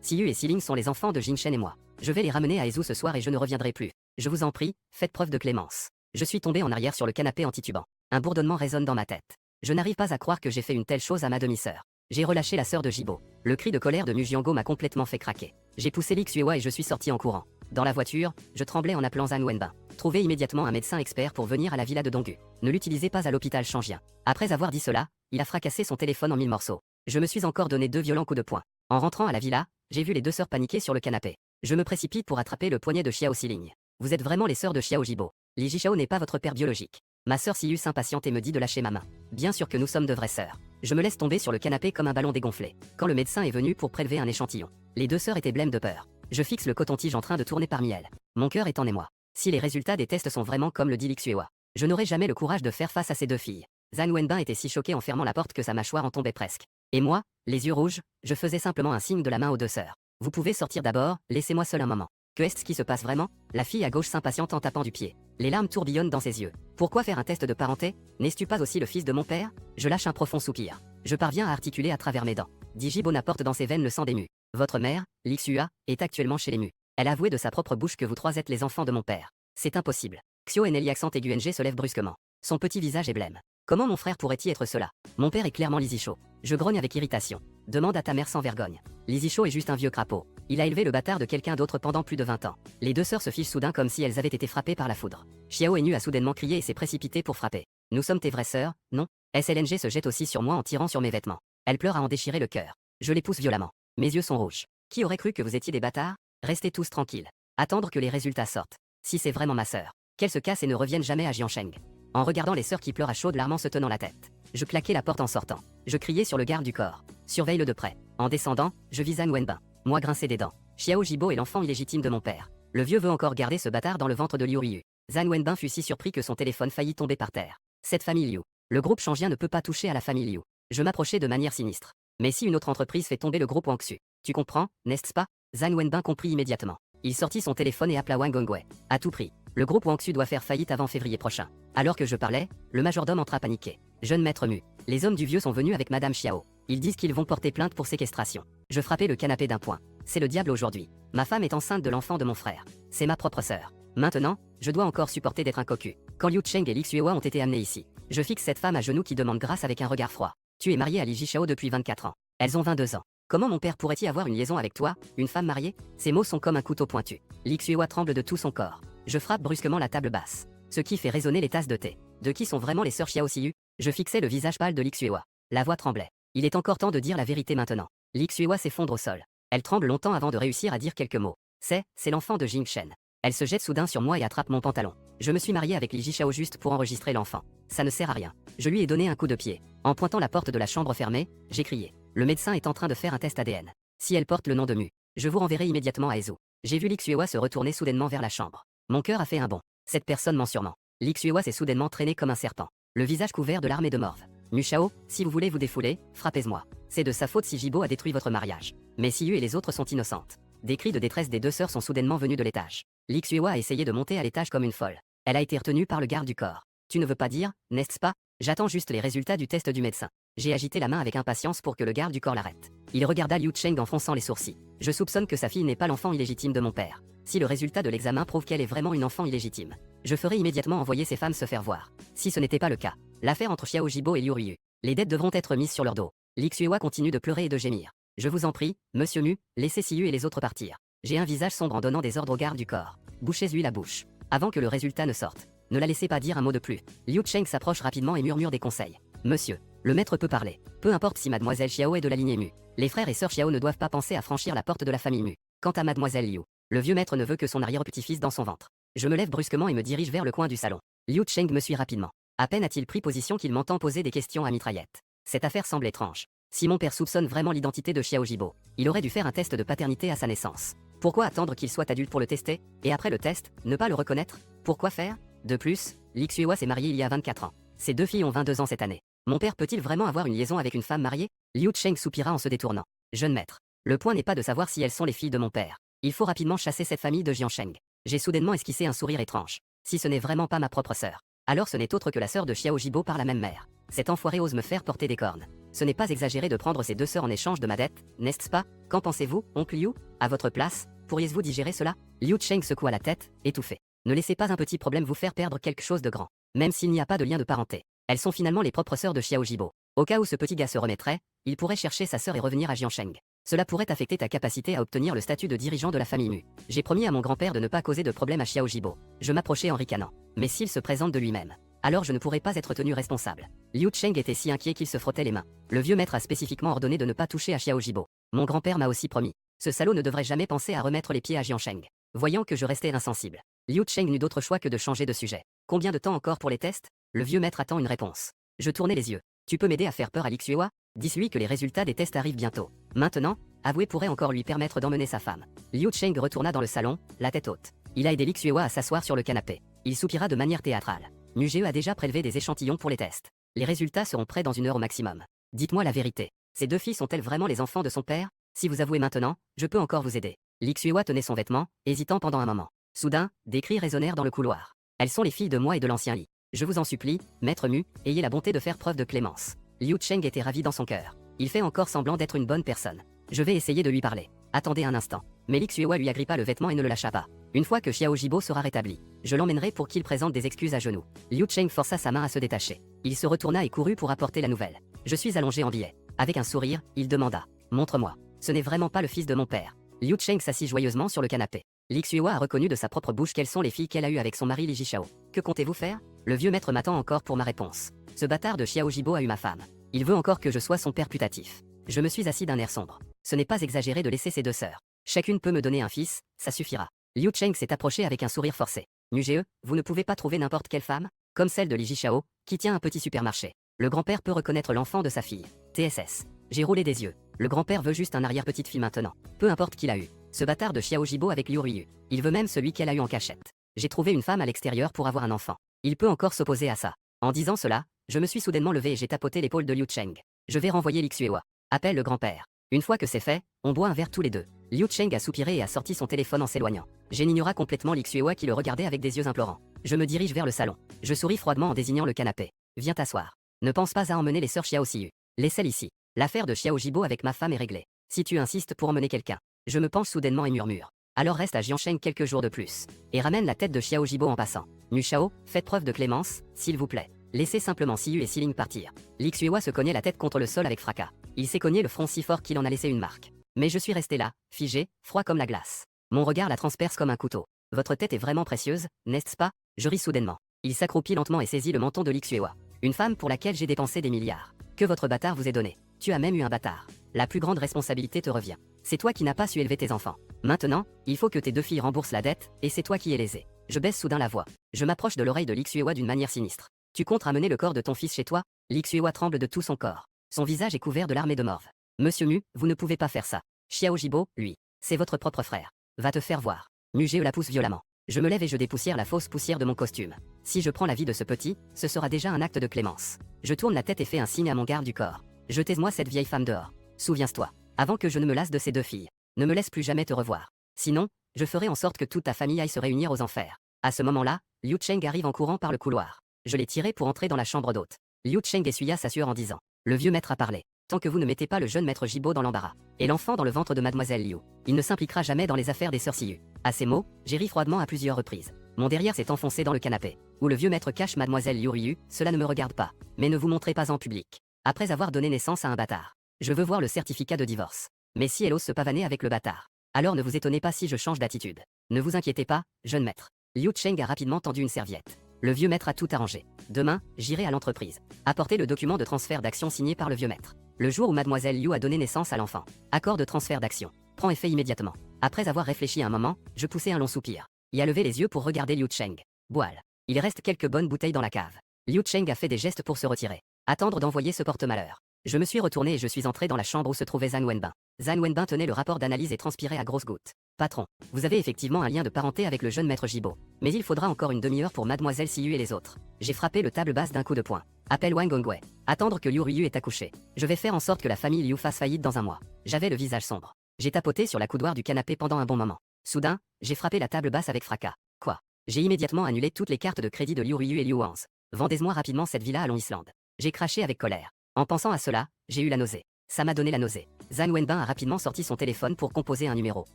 Siyu et Siling sont les enfants de Jingshen et moi. Je vais les ramener à Ezu ce soir et je ne reviendrai plus. Je vous en prie, faites preuve de clémence. Je suis tombé en arrière sur le canapé en titubant. Un bourdonnement résonne dans ma tête. Je n'arrive pas à croire que j'ai fait une telle chose à ma demi-sœur. J'ai relâché la sœur de Jibo. Le cri de colère de Mujiango m'a complètement fait craquer. J'ai poussé Lixuewa et je suis sorti en courant. Dans la voiture, je tremblais en appelant Zhang Wenbin. Trouvez immédiatement un médecin expert pour venir à la villa de Donggu. Ne l'utilisez pas à l'hôpital Shangjian. Après avoir dit cela, il a fracassé son téléphone en 1000 morceaux. Je me suis encore donné 2 violents coups de poing. En rentrant à la villa, j'ai vu les 2 sœurs paniquer sur le canapé. Je me précipite pour attraper le poignet de Xiao Siling. Vous êtes vraiment les sœurs de Xiao Jibo. Li Jishao n'est pas votre père biologique. Ma sœur Siyu s'impatiente et me dit de lâcher ma main. Bien sûr que nous sommes de vraies sœurs. Je me laisse tomber sur le canapé comme un ballon dégonflé. Quand le médecin est venu pour prélever un échantillon, les 2 sœurs étaient blêmes de peur. Je fixe le coton-tige en train de tourner parmi elles. Mon cœur est en émoi. Si les résultats des tests sont vraiment comme le dit Lixuewa, je n'aurai jamais le courage de faire face à ces 2 filles. Zhang Wenbin était si choqué en fermant la porte que sa mâchoire en tombait presque. Et moi, les yeux rouges, je faisais simplement un signe de la main aux 2 sœurs. Vous pouvez sortir d'abord, laissez-moi seul un moment. Que est-ce qui se passe vraiment? La fille à gauche s'impatiente en tapant du pied. Les larmes tourbillonnent dans ses yeux. Pourquoi faire un test de parenté? N'es-tu pas aussi le fils de mon père? Je lâche un profond soupir. Je parviens à articuler à travers mes dents. Jibo n'apporte dans ses veines le sang des mus. Votre mère, Lixua, est actuellement chez les mus. Elle a avoué de sa propre bouche que vous 3 êtes les enfants de mon père. C'est impossible. Xio Eneli accent aigu NG se lève brusquement. Son petit visage est blême. Comment mon frère pourrait-il être cela? Mon père est clairement Lizicho. Je grogne avec irritation. Demande à ta mère sans vergogne. Lizicho est juste un vieux crapaud. Il a élevé le bâtard de quelqu'un d'autre pendant plus de 20 ans. Les 2 sœurs se fichent soudain comme si elles avaient été frappées par la foudre. Xiao Enu a soudainement crié et s'est précipité pour frapper. Nous sommes tes vraies sœurs, non? SLNG se jette aussi sur moi en tirant sur mes vêtements. Elle pleure à en déchirer le cœur. Je les pousse violemment. Mes yeux sont rouges. Qui aurait cru que vous étiez des bâtards? Restez tous tranquilles. Attendre que les résultats sortent. Si c'est vraiment ma sœur, qu'elle se casse et ne revienne jamais à Jiansheng. En regardant les sœurs qui pleurent à chaudes larmes en se tenant la tête, je claquais la porte en sortant. Je criais sur le garde du corps. Surveille-le de près. En descendant, je vis Zhang Wenbin. Moi grincer des dents. Xiao Jibo est l'enfant illégitime de mon père. Le vieux veut encore garder ce bâtard dans le ventre de Liu Ryu. Zhang Wenbin fut si surpris que son téléphone faillit tomber par terre. Cette famille Liu. Le groupe Shangjian ne peut pas toucher à la famille Liu. Je m'approchais de manière sinistre. Mais si une autre entreprise fait tomber le groupe Wangxu, tu comprends, n'est-ce pas? Zhang Wenbin comprit immédiatement. Il sortit son téléphone et appela Wang Gongwei. À tout prix. Le groupe Wangxu doit faire faillite avant février prochain. Alors que je parlais, le majordome entra paniqué. Jeune maître Mu. Les hommes du vieux sont venus avec Madame Xiao. Ils disent qu'ils vont porter plainte pour séquestration. Je frappais le canapé d'un poing. C'est le diable aujourd'hui. Ma femme est enceinte de l'enfant de mon frère. C'est ma propre sœur. Maintenant, je dois encore supporter d'être un cocu. Quand Liu Cheng et Lixuewa ont été amenés ici, je fixe cette femme à genoux qui demande grâce avec un regard froid. Tu es marié à Li Jishao depuis 24 ans. Elles ont 22 ans. Comment mon père pourrait-il avoir une liaison avec toi, une femme mariée? Ces mots sont comme un couteau pointu. Lixuewa tremble de tout son corps. Je frappe brusquement la table basse, ce qui fait résonner les tasses de thé. De qui sont vraiment les sœurs Xiao Siyu? Je fixais le visage pâle de Lixuewa. La voix tremblait. Il est encore temps de dire la vérité maintenant. Lixuewa s'effondre au sol. Elle tremble longtemps avant de réussir à dire quelques mots. C'est l'enfant de Jingshen. Elle se jette soudain sur moi et attrape mon pantalon. Je me suis marié avec Li Jishao juste pour enregistrer l'enfant. Ça ne sert à rien. Je lui ai donné un coup de pied. En pointant la porte de la chambre fermée, j'ai crié. Le médecin est en train de faire un test ADN. Si elle porte le nom de Mu, je vous renverrai immédiatement à Ezu. J'ai vu Lixuewa se retourner soudainement vers la chambre. Mon cœur a fait un bond. Cette personne ment sûrement. Lixuewa s'est soudainement traîné comme un serpent, le visage couvert de larmes et de morve. Mushao, si vous voulez vous défouler, frappez-moi. C'est de sa faute si Jibo a détruit votre mariage. Mais Siyu et les autres sont innocentes. Des cris de détresse des 2 sœurs sont soudainement venus de l'étage. Lixuewa a essayé de monter à l'étage comme une folle. Elle a été retenue par le garde du corps. Tu ne veux pas dire, n'est-ce pas? J'attends juste les résultats du test du médecin. J'ai agité la main avec impatience pour que le garde du corps l'arrête. Il regarda Liu Cheng en fronçant les sourcils. Je soupçonne que sa fille n'est pas l'enfant illégitime de mon père. Si le résultat de l'examen prouve qu'elle est vraiment une enfant illégitime, je ferai immédiatement envoyer ces femmes se faire voir. Si ce n'était pas le cas, l'affaire entre Xiao Jibo et Liu Ryu, les dettes devront être mises sur leur dos. Lixuewa continue de pleurer et de gémir. Je vous en prie, monsieur Mu, laissez Siyu et les autres partir. J'ai un visage sombre en donnant des ordres au garde du corps. Bouchez-lui la bouche. Avant que le résultat ne sorte, ne la laissez pas dire un mot de plus. Liu Cheng s'approche rapidement et murmure des conseils. Monsieur, le maître peut parler. Peu importe si mademoiselle Xiao est de la lignée Mu. Les frères et sœurs Xiao ne doivent pas penser à franchir la porte de la famille Mu. Quant à mademoiselle Liu, le vieux maître ne veut que son arrière-petit-fils dans son ventre. Je me lève brusquement et me dirige vers le coin du salon. Liu Cheng me suit rapidement. À peine a-t-il pris position qu'il m'entend poser des questions à mitraillette. Cette affaire semble étrange. Si mon père soupçonne vraiment l'identité de Xiao Jibo, il aurait dû faire un test de paternité à sa naissance. Pourquoi attendre qu'il soit adulte pour le tester, et après le test, ne pas le reconnaître? Pourquoi faire? De plus, Li Xuehua s'est marié il y a 24 ans. Ses 2 filles ont 22 ans cette année. Mon père peut-il vraiment avoir une liaison avec une femme mariée? Liu Cheng soupira en se détournant. Jeune maître. Le point n'est pas de savoir si elles sont les filles de mon père. Il faut rapidement chasser cette famille de Jiansheng. J'ai soudainement esquissé un sourire étrange. Si ce n'est vraiment pas ma propre sœur, alors ce n'est autre que la sœur de Xiao Jibo par la même mère. Cet enfoiré ose me faire porter des cornes. Ce n'est pas exagéré de prendre ses 2 sœurs en échange de ma dette, n'est-ce pas? Qu'en pensez-vous, oncle Liu? À votre place, pourriez-vous digérer cela? Liu Cheng secoua la tête, étouffé. Ne laissez pas un petit problème vous faire perdre quelque chose de grand. Même s'il n'y a pas de lien de parenté. Elles sont finalement les propres sœurs de Xiao Jibo. Au cas où ce petit gars se remettrait, il pourrait chercher sa sœur et revenir à Jiansheng. Cela pourrait affecter ta capacité à obtenir le statut de dirigeant de la famille Mu. J'ai promis à mon grand-père de ne pas causer de problème à Xiao Jibo. Je m'approchai en ricanant. Mais s'il se présente de lui-même, alors je ne pourrai pas être tenu responsable. Liu Cheng était si inquiet qu'il se frottait les mains. Le vieux maître a spécifiquement ordonné de ne pas toucher à Xiao Jibo. Mon grand-père m'a aussi promis. Ce salaud ne devrait jamais penser à remettre les pieds à Jiansheng. Voyant que je restais insensible, Liu Cheng n'eut d'autre choix que de changer de sujet. Combien de temps encore pour les tests? Le vieux maître attend une réponse. Je tournai les yeux. Tu peux m'aider à faire peur à Li Xuehua? Dis-lui que les résultats des tests arrivent bientôt. Maintenant, avouer pourrait encore lui permettre d'emmener sa femme. Liu Cheng retourna dans le salon, la tête haute. Il a aidé Li Xuehua à s'asseoir sur le canapé. Il soupira de manière théâtrale. Nugeo a déjà prélevé des échantillons pour les tests. Les résultats seront prêts dans 1 heure au maximum. Dites-moi la vérité. Ces 2 filles sont-elles vraiment les enfants de son père? Si vous avouez maintenant, je peux encore vous aider. Li Xuehua tenait son vêtement, hésitant pendant un moment. Soudain, des cris résonnèrent dans le couloir. Elles sont les filles de moi et de l'ancien Li. Je vous en supplie, maître Mu, ayez la bonté de faire preuve de clémence. Liu Cheng était ravi dans son cœur. Il fait encore semblant d'être une bonne personne. Je vais essayer de lui parler. Attendez un instant. Mais Li Xuehua lui agrippa le vêtement et ne le lâcha pas. Une fois que Xiao Jibo sera rétabli, je l'emmènerai pour qu'il présente des excuses à genoux. Liu Cheng força sa main à se détacher. Il se retourna et courut pour apporter la nouvelle. Je suis allongé en billet. Avec un sourire, il demanda. Montre-moi. Ce n'est vraiment pas le fils de mon père. Liu Cheng s'assit joyeusement sur le canapé. Li Xuehua a reconnu de sa propre bouche quelles sont les filles qu'elle a eues avec son mari Li Jishao. Que comptez-vous faire? Le vieux maître m'attend encore pour ma réponse. Ce bâtard de Xiao Jibo a eu ma femme. Il veut encore que je sois son père putatif. Je me suis assis d'un air sombre. Ce n'est pas exagéré de laisser ses 2 sœurs. Chacune peut me donner un fils, ça suffira. Liu Cheng s'est approché avec un sourire forcé. Nugeo, vous ne pouvez pas trouver n'importe quelle femme? Comme celle de Li Jishao, qui tient un petit supermarché. Le grand-père peut reconnaître l'enfant de sa fille. TSS. J'ai roulé des yeux. Le grand-père veut juste un arrière-petite-fille maintenant. Peu importe qui l'a eu. Ce bâtard de Xiao Jibo avec Liu Ruyu. Il veut même celui qu'elle a eu en cachette. J'ai trouvé une femme à l'extérieur pour avoir un enfant. Il peut encore s'opposer à ça. En disant cela, je me suis soudainement levé et j'ai tapoté l'épaule de Liu Cheng. Je vais renvoyer Li Xuehua. Appelle le grand-père. Une fois que c'est fait, on boit un verre tous les deux. Liu Cheng a soupiré et a sorti son téléphone en s'éloignant. J'ignora complètement Li Xuehua qui le regardait avec des yeux implorants. Je me dirige vers le salon. Je souris froidement en désignant le canapé. Viens t'asseoir. Ne pense pas à emmener les sœurs Xiao Siyu. Laisse-les ici. L'affaire de Xiao Jibo avec ma femme est réglée. Si tu insistes pour emmener quelqu'un, je me penche soudainement et murmure. Alors reste à Jiansheng quelques jours de plus. Et ramène la tête de Xiao Jibo en passant. Nu Shao, faites preuve de clémence, s'il vous plaît. Laissez simplement Siyu et Siling partir. Li Xuehua se cognait la tête contre le sol avec fracas. Il s'est cogné le front si fort qu'il en a laissé une marque. Mais je suis resté là, figé, froid comme la glace. Mon regard la transperce comme un couteau. Votre tête est vraiment précieuse, n'est-ce pas? Je ris soudainement. Il s'accroupit lentement et saisit le menton de Li Xuehua. Une femme pour laquelle j'ai dépensé des milliards. Que votre bâtard vous ait donné. Tu as même eu un bâtard. La plus grande responsabilité te revient. C'est toi qui n'as pas su élever tes enfants. Maintenant, il faut que tes 2 filles remboursent la dette, et c'est toi qui es lésé. Je baisse soudain la voix. Je m'approche de l'oreille de Li Xuehua d'une manière sinistre. Tu comptes ramener le corps de ton fils chez toi? Li Xuehua tremble de tout son corps. Son visage est couvert de larmes et de morve. Monsieur Mu, vous ne pouvez pas faire ça. Xiao Jibo, lui, c'est votre propre frère. Va te faire voir. Nugeo la pousse violemment. Je me lève et je dépoussière la fausse poussière de mon costume. Si je prends la vie de ce petit, ce sera déjà un acte de clémence. Je tourne la tête et fais un signe à mon garde du corps. Jetez-moi cette vieille femme dehors. Souviens-toi, avant que je ne me lasse de ces 2 filles. Ne me laisse plus jamais te revoir. Sinon, je ferai en sorte que toute ta famille aille se réunir aux enfers. À ce moment-là, Liu Cheng arrive en courant par le couloir. Je l'ai tiré pour entrer dans la chambre d'hôte. Liu Cheng essuya sa sueur en disant. Le vieux maître a parlé. Tant que vous ne mettez pas le jeune maître Jibo dans l'embarras, et l'enfant dans le ventre de mademoiselle Liu, il ne s'impliquera jamais dans les affaires des sœurs Siyu. À ces mots, j'ai ri froidement à plusieurs reprises. Mon derrière s'est enfoncé dans le canapé. Où le vieux maître cache mademoiselle Liu Ruyu, cela ne me regarde pas. Mais ne vous montrez pas en public. Après avoir donné naissance à un bâtard. Je veux voir le certificat de divorce. Mais si elle ose se pavaner avec le bâtard, alors ne vous étonnez pas si je change d'attitude. Ne vous inquiétez pas, jeune maître. Liu Cheng a rapidement tendu une serviette. Le vieux maître a tout arrangé. Demain, j'irai à l'entreprise. Apporter le document de transfert d'action signé par le vieux maître. Le jour où mademoiselle Liu a donné naissance à l'enfant. Accord de transfert d'action. Prend effet immédiatement. Après avoir réfléchi un moment, je poussai un long soupir. Y a levé les yeux pour regarder Liu Cheng. Boile. Il reste quelques bonnes bouteilles dans la cave. Liu Cheng a fait des gestes pour se retirer. Attendre d'envoyer ce porte-malheur. Je me suis retourné et je suis entré dans la chambre où se trouvait Zhang Wenbin. Zhang Wenbin tenait le rapport d'analyse et transpirait à grosses gouttes. Patron, vous avez effectivement un lien de parenté avec le jeune maître Jibo. Mais il faudra encore une demi-heure pour mademoiselle Siyu et les autres. J'ai frappé le table basse d'un coup de poing. Appelle Wang Gongwei. Attendre que Liu Ruyu ait accouché. Je vais faire en sorte que la famille Liu fasse faillite dans un mois. J'avais le visage sombre. J'ai tapoté sur la coudoir du canapé pendant un bon moment. Soudain, j'ai frappé la table basse avec fracas. Quoi? J'ai immédiatement annulé toutes les cartes de crédit de Liu Ruyu et Liu Wanz. Vendez-moi rapidement cette villa à Long Island. J'ai craché avec colère. En pensant à cela, j'ai eu la nausée. Ça m'a donné la nausée. Zhang Wenbin a rapidement sorti son téléphone pour composer un numéro.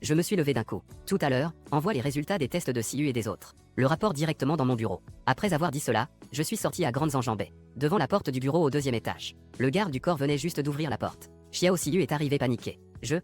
Je me suis levé d'un coup. Tout à l'heure, envoie les résultats des tests de Siyu et des autres. Le rapport directement dans mon bureau. Après avoir dit cela, je suis sorti à grandes enjambées. Devant la porte du bureau au 2e étage. Le garde du corps venait juste d'ouvrir la porte. Xiao Siyu est arrivé paniqué.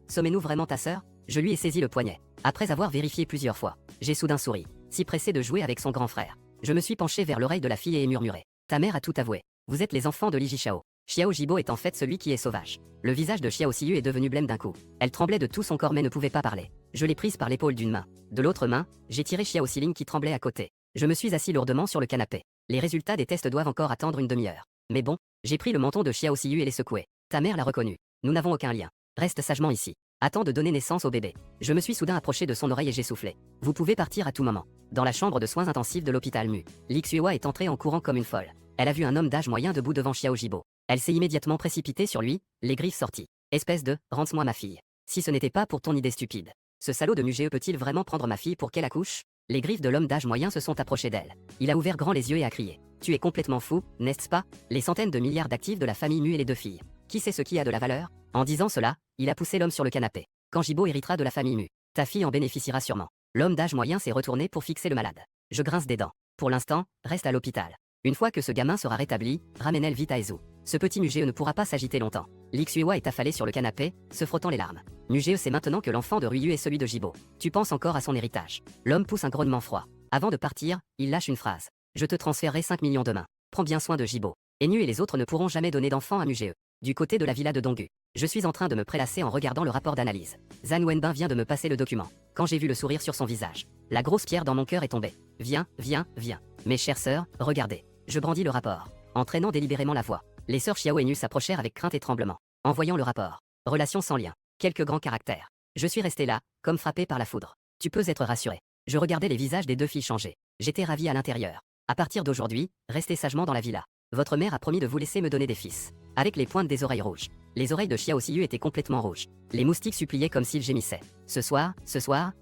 Sommez-nous vraiment ta sœur? Je lui ai saisi le poignet. Après avoir vérifié plusieurs fois, j'ai soudain souri. Si pressé de jouer avec son grand frère. Je me suis penché vers l'oreille de la fille et ai murmuré. Ta mère a tout avoué. Vous êtes les enfants de Li Jishao. Xiao Jibo est en fait celui qui est sauvage. Le visage de Xiao Siyu est devenu blême d'un coup. Elle tremblait de tout son corps mais ne pouvait pas parler. Je l'ai prise par l'épaule d'une main. De l'autre main, j'ai tiré Xiao Siling qui tremblait à côté. Je me suis assis lourdement sur le canapé. Les résultats des tests doivent encore attendre une demi-heure. Mais bon, j'ai pris le menton de Xiao Siyu et l'ai secoué. Ta mère l'a reconnu. Nous n'avons aucun lien. Reste sagement ici. Attends de donner naissance au bébé. Je me suis soudain approché de son oreille et j'ai soufflé. Vous pouvez partir à tout moment. Dans la chambre de soins intensifs de l'hôpital Mu, Li Xuehua est entrée en courant comme une folle. Elle a vu un homme d'âge moyen debout devant Xiao Jibo. Elle s'est immédiatement précipitée sur lui, les griffes sorties. Espèce de « rends-moi ma fille ». Si ce n'était pas pour ton idée stupide. Ce salaud de Mugé peut-il vraiment prendre ma fille pour qu'elle accouche? Les griffes de l'homme d'âge moyen se sont approchées d'elle. Il a ouvert grand les yeux et a crié. Tu es complètement fou, n'est-ce pas? Les centaines de milliards d'actifs de la famille Mu et les 2 filles. Qui sait ce qui a de la valeur? En disant cela, il a poussé l'homme sur le canapé. Quand Jibo héritera de la famille Mu, ta fille en bénéficiera sûrement. L'homme d'âge moyen s'est retourné pour fixer le malade. Je grince des dents. Pour l'instant, reste à l'hôpital. Une fois que ce gamin sera rétabli, ramène-le vite à Ezu. Ce petit Mugé ne pourra pas s'agiter longtemps. Li Xuehua est affalé sur le canapé, se frottant les larmes. Mugé sait maintenant que l'enfant de Ruyu est celui de Jibo. Tu penses encore à son héritage. L'homme pousse un grognement froid. Avant de partir, il lâche une phrase. Je te transférerai 5 millions demain. Prends bien soin de Jibo. Enu et les autres ne pourront jamais donner d'enfant à Mugé. Du côté de la villa de Donggu, je suis en train de me prélasser en regardant le rapport d'analyse. Zhang Wenbin vient de me passer le document. Quand j'ai vu le sourire sur son visage, la grosse pierre dans mon cœur est tombée. Viens, viens, viens. Mes chères sœurs, regardez. Je brandis le rapport, entraînant délibérément la voix. Les sœurs Xiao et Nu s'approchèrent avec crainte et tremblement. En voyant le rapport. Relation sans lien. Quelques grands caractères. Je suis resté là, comme frappé par la foudre. Tu peux être rassuré. Je regardais les visages des 2 filles changer. J'étais ravi à l'intérieur. À partir d'aujourd'hui, restez sagement dans la villa. Votre mère a promis de vous laisser me donner des fils. Avec les pointes des oreilles rouges. Les oreilles de Xiao Siyu étaient complètement rouges. Les moustiques suppliaient comme s'ils gémissaient. Ce soir,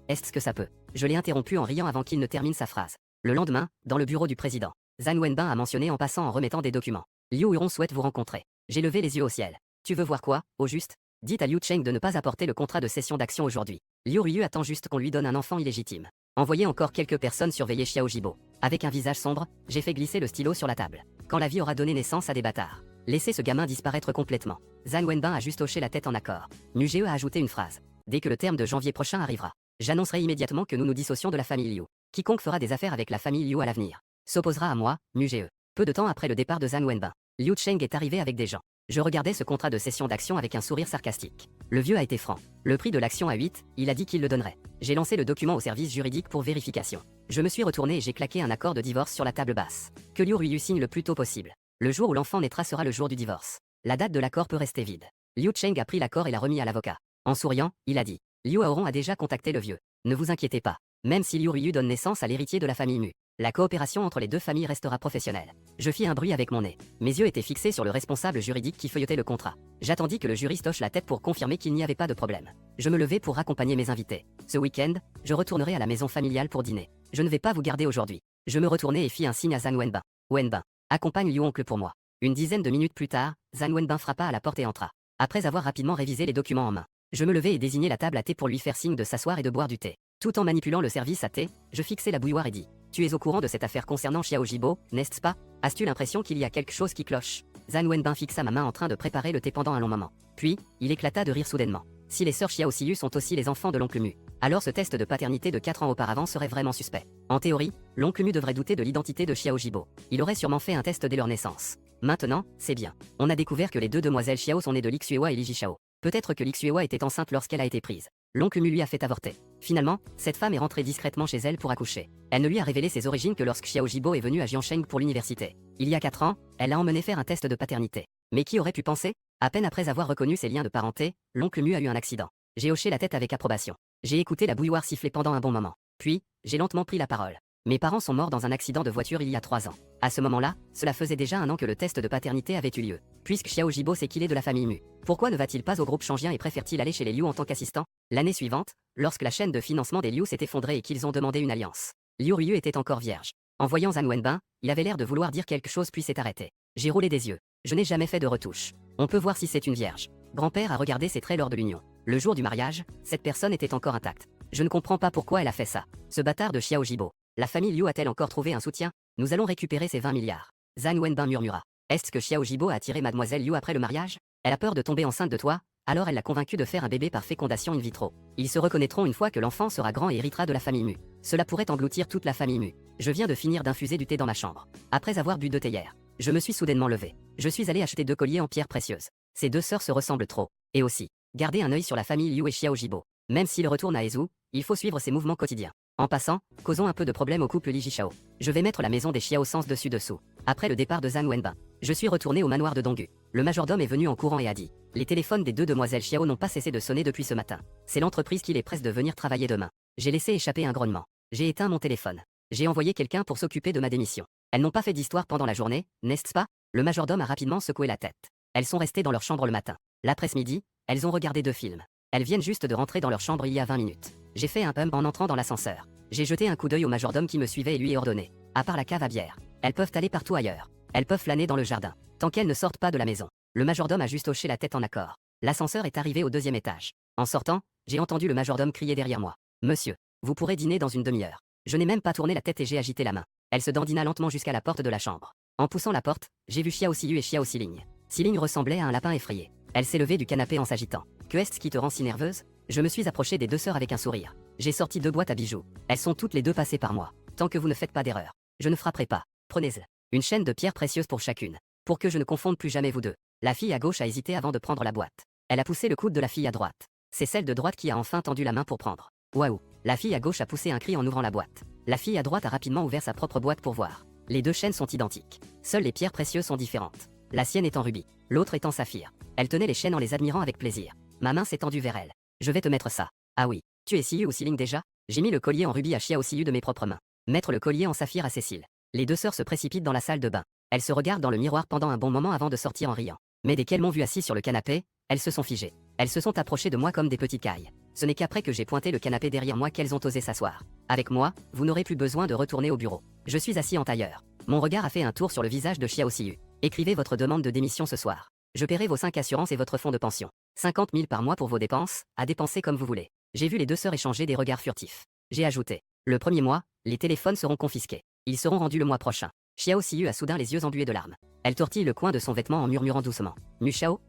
est-ce que ça peut? Je l'ai interrompu en riant avant qu'il ne termine sa phrase. Le lendemain, dans le bureau du président, Zhang Wenbin a mentionné en passant en remettant des documents. Liu Huron souhaite vous rencontrer. J'ai levé les yeux au ciel. Tu veux voir quoi, au juste? Dites à Liu Cheng de ne pas apporter le contrat de cession d'action aujourd'hui. Liu Ruyu attend juste qu'on lui donne un enfant illégitime. Envoyez encore quelques personnes surveiller Xiao Jibo. Avec un visage sombre, j'ai fait glisser le stylo sur la table. Quand la vie aura donné naissance à des bâtards, laissez ce gamin disparaître complètement. Zhang Wenbin a juste hoché la tête en accord. Mugé a ajouté une phrase. Dès que le terme de janvier prochain arrivera, j'annoncerai immédiatement que nous nous dissocions de la famille Liu. Quiconque fera des affaires avec la famille Liu à l'avenir s'opposera à moi, Mugé. Peu de temps après le départ de Zhang Wenbin, Liu Cheng est arrivé avec des gens. Je regardais ce contrat de cession d'action avec un sourire sarcastique. Le vieux a été franc. Le prix de l'action à 8, il a dit qu'il le donnerait. J'ai lancé le document au service juridique pour vérification. Je me suis retourné et j'ai claqué un accord de divorce sur la table basse. Que Liu Ruyu signe le plus tôt possible. Le jour où l'enfant naîtra sera le jour du divorce. La date de l'accord peut rester vide. Liu Cheng a pris l'accord et l'a remis à l'avocat. En souriant, il a dit. Liu Aoron a déjà contacté le vieux. Ne vous inquiétez pas. Même si Liu Ruyu donne naissance à l'héritier de la famille Mu, la coopération entre les 2 familles restera professionnelle. Je fis un bruit avec mon nez. Mes yeux étaient fixés sur le responsable juridique qui feuilletait le contrat. J'attendis que le juriste hoche la tête pour confirmer qu'il n'y avait pas de problème. Je me levai pour accompagner mes invités. Ce week-end, je retournerai à la maison familiale pour dîner. Je ne vais pas vous garder aujourd'hui. Je me retournai et fis un signe à Zhang Wenbin. Wenbin, accompagne Liu oncle pour moi. Une dizaine de minutes plus tard, Zhang Wenbin frappa à la porte et entra. Après avoir rapidement révisé les documents en main, je me levai et désignai la table à thé pour lui faire signe de s'asseoir et de boire du thé. Tout en manipulant le service à thé, je fixai la bouilloire et dis. Tu es au courant de cette affaire concernant Xiao Jibo, n'est-ce pas? As-tu l'impression qu'il y a quelque chose qui cloche? Zhang Wenbin fixa ma main en train de préparer le thé pendant un long moment. Puis, il éclata de rire soudainement. Si les sœurs Xiao Siyu sont aussi les enfants de l'oncle Mu, alors ce test de paternité de 4 ans auparavant serait vraiment suspect. En théorie, l'oncle Mu devrait douter de l'identité de Xiao Jibo. Il aurait sûrement fait un test dès leur naissance. Maintenant, c'est bien. On a découvert que les 2 demoiselles Xiao sont nées de Li Xuehua et Li Jishao. Peut-être que Li Xuehua était enceinte lorsqu'elle a été prise. L'oncle Mu lui a fait avorter. Finalement, cette femme est rentrée discrètement chez elle pour accoucher. Elle ne lui a révélé ses origines que lorsque Xiao Jibo est venu à Jiansheng pour l'université. Il y a 4 ans, elle l'a emmené faire un test de paternité. Mais qui aurait pu penser? À peine après avoir reconnu ses liens de parenté, l'oncle Mu a eu un accident. J'ai hoché la tête avec approbation. J'ai écouté la bouilloire siffler pendant un bon moment. Puis, j'ai lentement pris la parole. Mes parents sont morts dans un accident de voiture il y a 3 ans. À ce moment-là, cela faisait déjà 1 an que le test de paternité avait eu lieu. Puisque Xiao Jibo sait qu'il est de la famille Mu, pourquoi ne va-t-il pas au groupe Changien et préfère-t-il aller chez les Liu en tant qu'assistant? L'année suivante, lorsque la chaîne de financement des Liu s'est effondrée et qu'ils ont demandé une alliance, Liu Ruyu était encore vierge. En voyant Zhang Wenbin, il avait l'air de vouloir dire quelque chose puis s'est arrêté. J'ai roulé des yeux. Je n'ai jamais fait de retouche. On peut voir si c'est une vierge. Grand-père a regardé ses traits lors de l'union. Le jour du mariage, cette personne était encore intacte. Je ne comprends pas pourquoi elle a fait ça. Ce bâtard de Xiao Jibo. La famille Liu a-t-elle encore trouvé un soutien? Nous allons récupérer ces 20 milliards. Zhang Wenbin murmura. Est-ce que Xiao Jibo a attiré mademoiselle Liu après le mariage? Elle a peur de tomber enceinte de toi, alors elle l'a convaincu de faire un bébé par fécondation in vitro. Ils se reconnaîtront une fois que l'enfant sera grand et héritera de la famille Mu. Cela pourrait engloutir toute la famille Mu. Je viens de finir d'infuser du thé dans ma chambre. Après avoir bu de thé hier, je me suis soudainement levé. Je suis allé acheter 2 colliers en pierres précieuses. Ces 2 sœurs se ressemblent trop. Et aussi, gardez un œil sur la famille Liu et Xiao Jibo. Même s'il retourne à Ezu, il faut suivre ses mouvements quotidiens. En passant, causons un peu de problème au couple Li Jishao. Je vais mettre la maison des Xiao sens dessus-dessous. Après le départ de Zhang Wenbin, je suis retourné au manoir de Donggu. Le majordome est venu en courant et a dit: les téléphones des 2 demoiselles Xiao n'ont pas cessé de sonner depuis ce matin. C'est l'entreprise qui les presse de venir travailler demain. J'ai laissé échapper un grognement. J'ai éteint mon téléphone. J'ai envoyé quelqu'un pour s'occuper de ma démission. Elles n'ont pas fait d'histoire pendant la journée, n'est-ce pas? Le majordome a rapidement secoué la tête. Elles sont restées dans leur chambre le matin. L'après-midi, elles ont regardé 2 films. Elles viennent juste de rentrer dans leur chambre il y a 20 minutes. J'ai fait un pump en entrant dans l'ascenseur. J'ai jeté un coup d'œil au majordome qui me suivait et lui ai ordonné. À part la cave à bière, elles peuvent aller partout ailleurs. Elles peuvent flâner dans le jardin, tant qu'elles ne sortent pas de la maison. Le majordome a juste hoché la tête en accord. L'ascenseur est arrivé au 2e étage. En sortant, j'ai entendu le majordome crier derrière moi: Monsieur, vous pourrez dîner dans une demi-heure. Je n'ai même pas tourné la tête et j'ai agité la main. Elle se dandina lentement jusqu'à la porte de la chambre. En poussant la porte, j'ai vu Xiao Siyu et Xiao Siling. Siling ressemblait à un lapin effrayé. Elle s'est levée du canapé en s'agitant. Que est-ce qui te rend si nerveuse? Je me suis approché des 2 sœurs avec un sourire. J'ai sorti 2 boîtes à bijoux. Elles sont toutes les 2 passées par moi. Tant que vous ne faites pas d'erreur, je ne frapperai pas. Prenez-le. Une chaîne de pierres précieuses pour chacune. Pour que je ne confonde plus jamais vous deux. La fille à gauche a hésité avant de prendre la boîte. Elle a poussé le coude de la fille à droite. C'est celle de droite qui a enfin tendu la main pour prendre. Waouh! La fille à gauche a poussé un cri en ouvrant la boîte. La fille à droite a rapidement ouvert sa propre boîte pour voir. Les 2 chaînes sont identiques. Seules les pierres précieuses sont différentes. La sienne est en rubis, l'autre est en saphir. Elle tenait les chaînes en les admirant avec plaisir. Ma main s'est tendue vers elle. Je vais te mettre ça. Ah oui, tu es Siyu ou Siling déjà? J'ai mis le collier en rubis à Xiao Siyu de mes propres mains. Mettre le collier en saphir à Cécile. Les 2 sœurs se précipitent dans la salle de bain. Elles se regardent dans le miroir pendant un bon moment avant de sortir en riant. Mais dès qu'elles m'ont vu assis sur le canapé, elles se sont figées. Elles se sont approchées de moi comme des petites cailles. Ce n'est qu'après que j'ai pointé le canapé derrière moi qu'elles ont osé s'asseoir. Avec moi, vous n'aurez plus besoin de retourner au bureau. Je suis assis en tailleur. Mon regard a fait un tour sur le visage de Xiao Siyu. Écrivez votre demande de démission ce soir. Je paierai vos 5 assurances et votre fonds de pension. 50 000 par mois pour vos dépenses, à dépenser comme vous voulez. J'ai vu les 2 sœurs échanger des regards furtifs. J'ai ajouté: le premier mois, les téléphones seront confisqués. Ils seront rendus le mois prochain. Xiao Siyu a soudain les yeux embués de larmes. Elle tortille le coin de son vêtement en murmurant doucement: Mu Xiao?